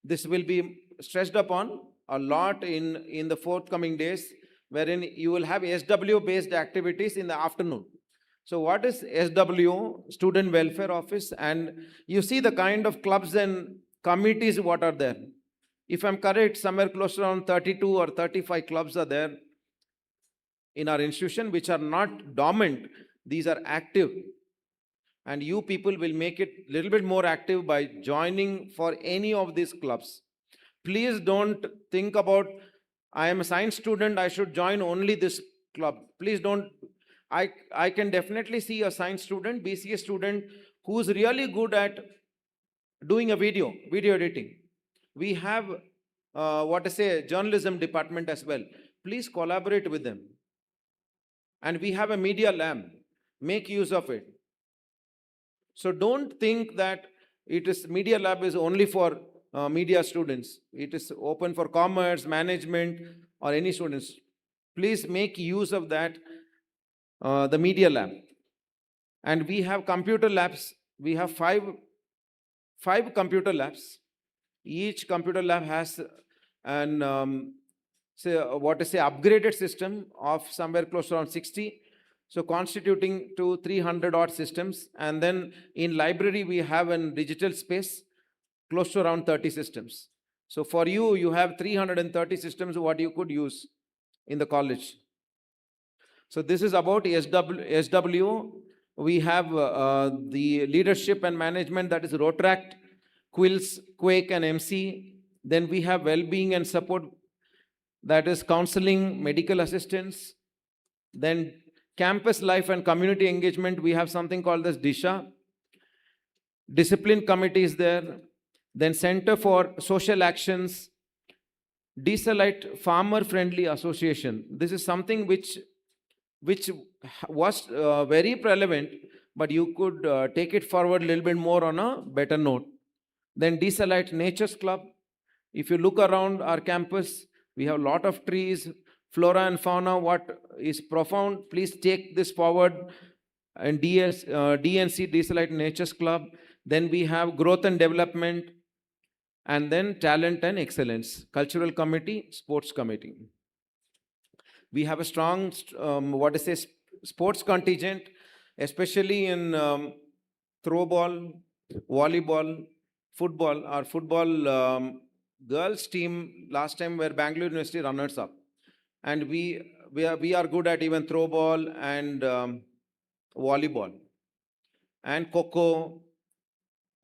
This will be stressed upon a lot in the forthcoming days, wherein you will have SWO based activities in the afternoon. So what is SWO, Student Welfare Office? And you see the kind of clubs and committees what are there. If I'm correct, somewhere close to around 32 or 35 clubs are there in our institution, which are not dormant. These are active. And you people will make it a little bit more active by joining for any of these clubs. Please don't think about, I am a science student, I should join only this club. Please don't. I can definitely see a science student, BCA student, who's really good at doing a video editing. We have, journalism department as well. Please collaborate with them. And we have a media lab. Make use of it. So don't think that media lab is only for media students. It is open for commerce, management, or any students. Please make use of that, the media lab. And we have computer labs. We have five computer labs. Each computer lab has an upgraded system of somewhere close to around 60. So constituting to 300 odd systems. And then in library, we have a digital space close to around 30 systems. So for you, you have 330 systems what you could use in the college. So this is about SWO. We have the leadership and management, that is Rotaract, Quills, Quake, and MC. Then we have well-being and support, that is counseling, medical assistance. Then campus life and community engagement, we have something called as DISHA. Discipline committee is there. Then Center for Social Actions, Desalite Farmer Friendly Association. This is something which was very prevalent, but you could take it forward a little bit more on a better note. Then Desalite Nature's Club. If you look around our campus, we have a lot of trees, flora and fauna, what is profound. Please take this forward. And DNC, Desalite Nature's Club. Then we have Growth and Development. And then Talent and Excellence, Cultural Committee, Sports Committee. We have a strong, sports contingent, especially in throwball, volleyball, football. Our football girls team last time were Bengaluru University runners up. And we are good at even throwball and volleyball. And Coco.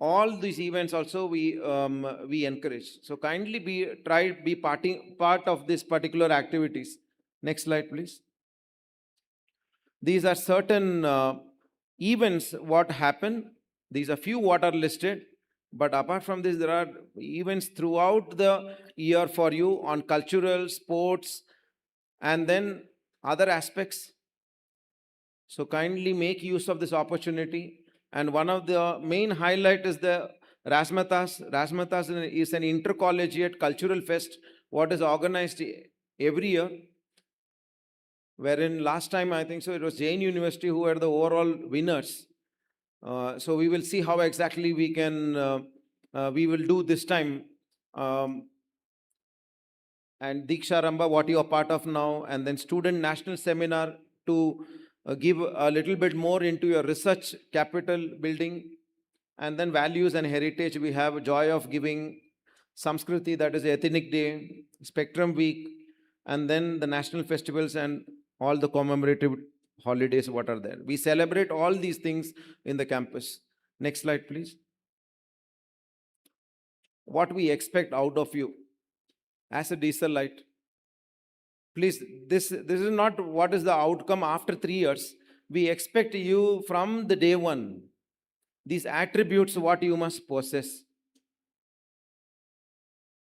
All these events also we encourage. So kindly be part of this particular activities. Next slide, please. These are certain events what happen. These are few what are listed. But apart from this, there are events throughout the year for you on cultural, sports, and then other aspects. So kindly make use of this opportunity. And one of the main highlight is the Rasmatas. Rasmatas is an intercollegiate cultural fest what is organized every year. Wherein last time, I think so, it was Jain University who were the overall winners. So we will see how exactly we will do this time. And Deeksharambha, what you are part of now, and then Student National Seminar to give a little bit more into your research capital building. And then values and heritage, we have Joy of Giving, Samskriti, that is Ethnic Day, Spectrum Week, and then the national festivals and all the commemorative holidays what are there. We celebrate all these things in the campus. Next slide, please. What we expect out of you as a Desalite. Please, this is not what is the outcome after 3 years. We expect you from the day one. These attributes what you must possess.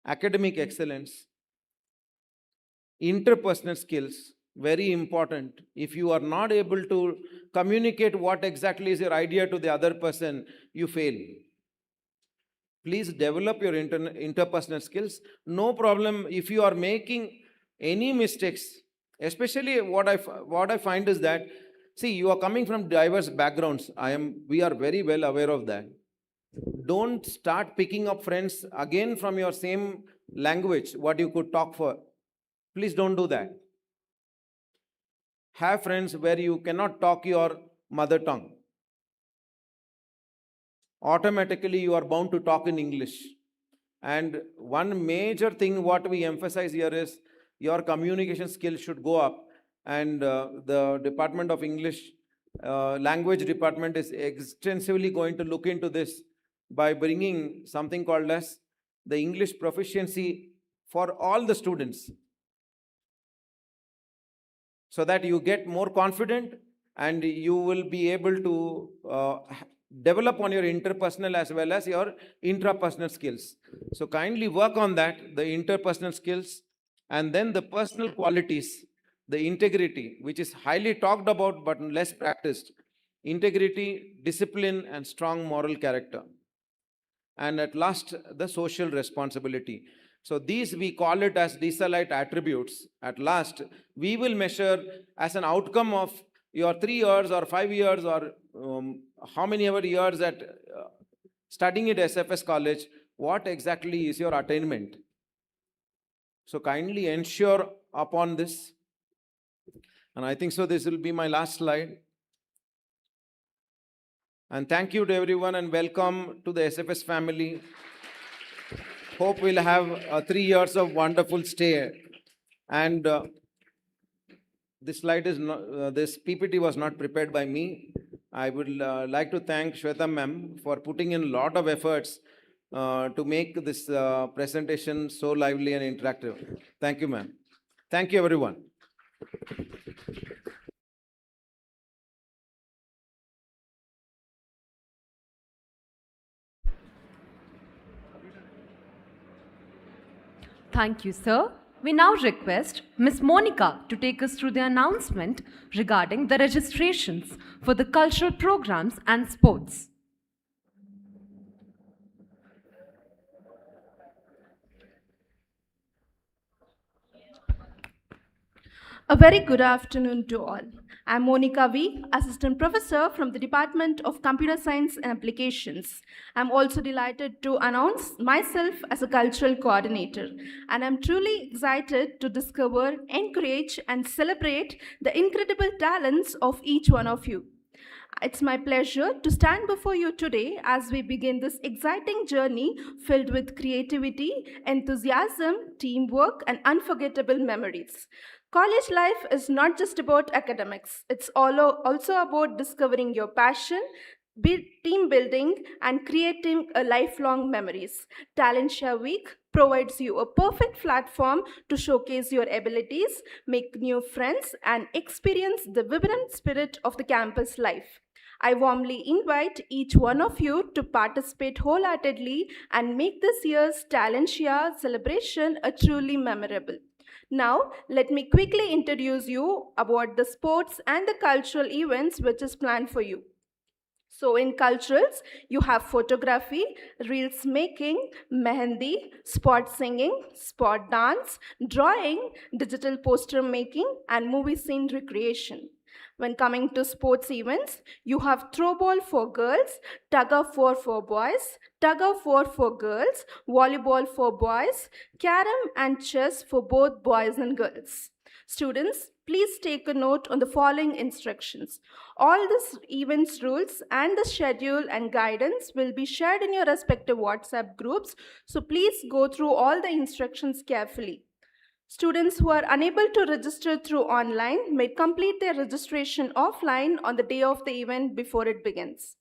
Academic excellence, interpersonal skills, very important. If you are not able to communicate what exactly is your idea to the other person, you fail. Please develop your interpersonal skills. No problem if you are making any mistakes. Especially what I find is that, see, you are coming from diverse backgrounds. We are very well aware of that. Don't start picking up friends again from your same language, what you could talk for. Please don't do that. Have friends where you cannot talk your mother tongue. Automatically you are bound to talk in English. And one major thing what we emphasize here is your communication skills should go up. And the Department of English Language Department is extensively going to look into this by bringing something called as the English proficiency for all the students, so that you get more confident and you will be able to develop on your interpersonal as well as your intrapersonal skills. So kindly work on that, the interpersonal skills, and then the personal qualities, the integrity, which is highly talked about but less practiced. Integrity, discipline, and strong moral character. And at last, the social responsibility. So these we call it as Deesalite attributes. At last, we will measure as an outcome of your 3 years or 5 years or how many ever years at studying at SFS College, what exactly is your attainment. So kindly ensure upon this. And I think so this will be my last slide. And thank you to everyone and welcome to the SFS family. Hope we'll have 3 years of wonderful stay. And this slide is not, this PPT was not prepared by me. I would like to thank Shweta ma'am for putting in a lot of efforts to make this presentation so lively and interactive. Thank you, ma'am. Thank you, everyone. Thank you, sir. We now request Ms. Monica to take us through the announcement regarding the registrations for the cultural programs and sports. A very good afternoon to all. I'm Monica V, Assistant Professor from the Department of Computer Science and Applications. I'm also delighted to announce myself as a Cultural Coordinator, and I'm truly excited to discover, encourage, and celebrate the incredible talents of each one of you. It's my pleasure to stand before you today as we begin this exciting journey filled with creativity, enthusiasm, teamwork, and unforgettable memories. College life is not just about academics. It's also about discovering your passion, team building, and creating a lifelong memories. Talent Share Week provides you a perfect platform to showcase your abilities, make new friends, and experience the vibrant spirit of the campus life. I warmly invite each one of you to participate wholeheartedly and make this year's Talent Share celebration a truly memorable. Now, let me quickly introduce you about the sports and the cultural events which is planned for you. So in culturals, you have photography, reels making, mehendi, spot singing, spot dance, drawing, digital poster making, and movie scene recreation. When coming to sports events, you have throwball for girls, tug of war for boys, tug of war for girls, volleyball for boys, carom and chess for both boys and girls. Students, please take a note on the following instructions. All these events rules and the schedule and guidance will be shared in your respective WhatsApp groups, so please go through all the instructions carefully. Students who are unable to register through online may complete their registration offline on the day of the event before it begins.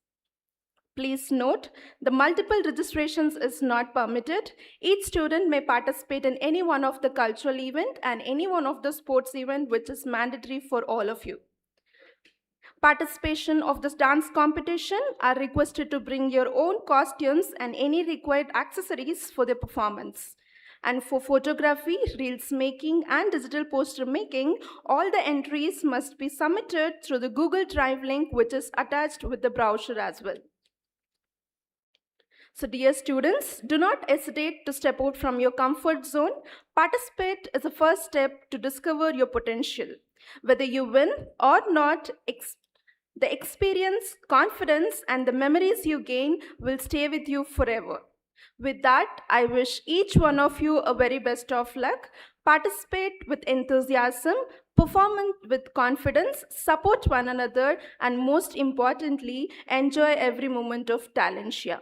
Please note, the multiple registrations is not permitted. Each student may participate in any one of the cultural event and any one of the sports event, which is mandatory for all of you. Participation of this dance competition are requested to bring your own costumes and any required accessories for the performance. And for photography, reels making, and digital poster making, all the entries must be submitted through the Google Drive link, which is attached with the brochure as well. So dear students, do not hesitate to step out from your comfort zone. Participate is the first step to discover your potential. Whether you win or not, the experience, confidence, and the memories you gain will stay with you forever. With that, I wish each one of you a very best of luck. Participate with enthusiasm, perform with confidence, support one another, and most importantly, enjoy every moment of Talentia.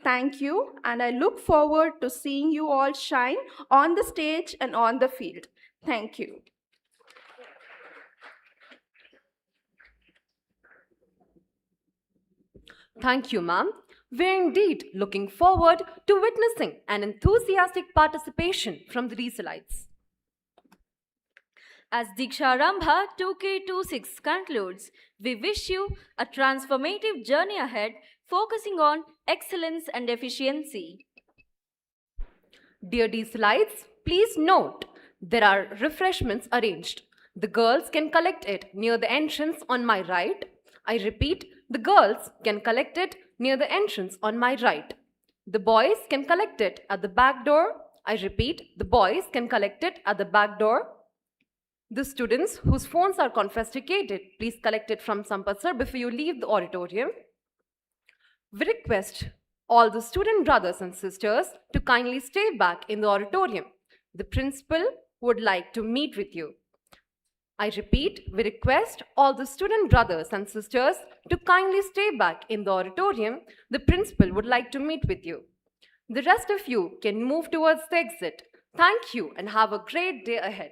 Thank you, and I look forward to seeing you all shine on the stage and on the field. Thank you. Thank you, ma'am. We're indeed looking forward to witnessing an enthusiastic participation from the Resalites. As Deeksharambha 2K26 concludes, we wish you a transformative journey ahead, focusing on excellence and efficiency. Dear Resalites, please note there are refreshments arranged. The girls can collect it near the entrance on my right. I repeat, the girls can collect it near the entrance on my right. The boys can collect it at the back door. I repeat, the boys can collect it at the back door. The students whose phones are confiscated, please collect it from Sampath sir before you leave the auditorium. We request all the student brothers and sisters to kindly stay back in the auditorium. The principal would like to meet with you. I repeat, we request all the student brothers and sisters to kindly stay back in the auditorium. The principal would like to meet with you. The rest of you can move towards the exit. Thank you and have a great day ahead.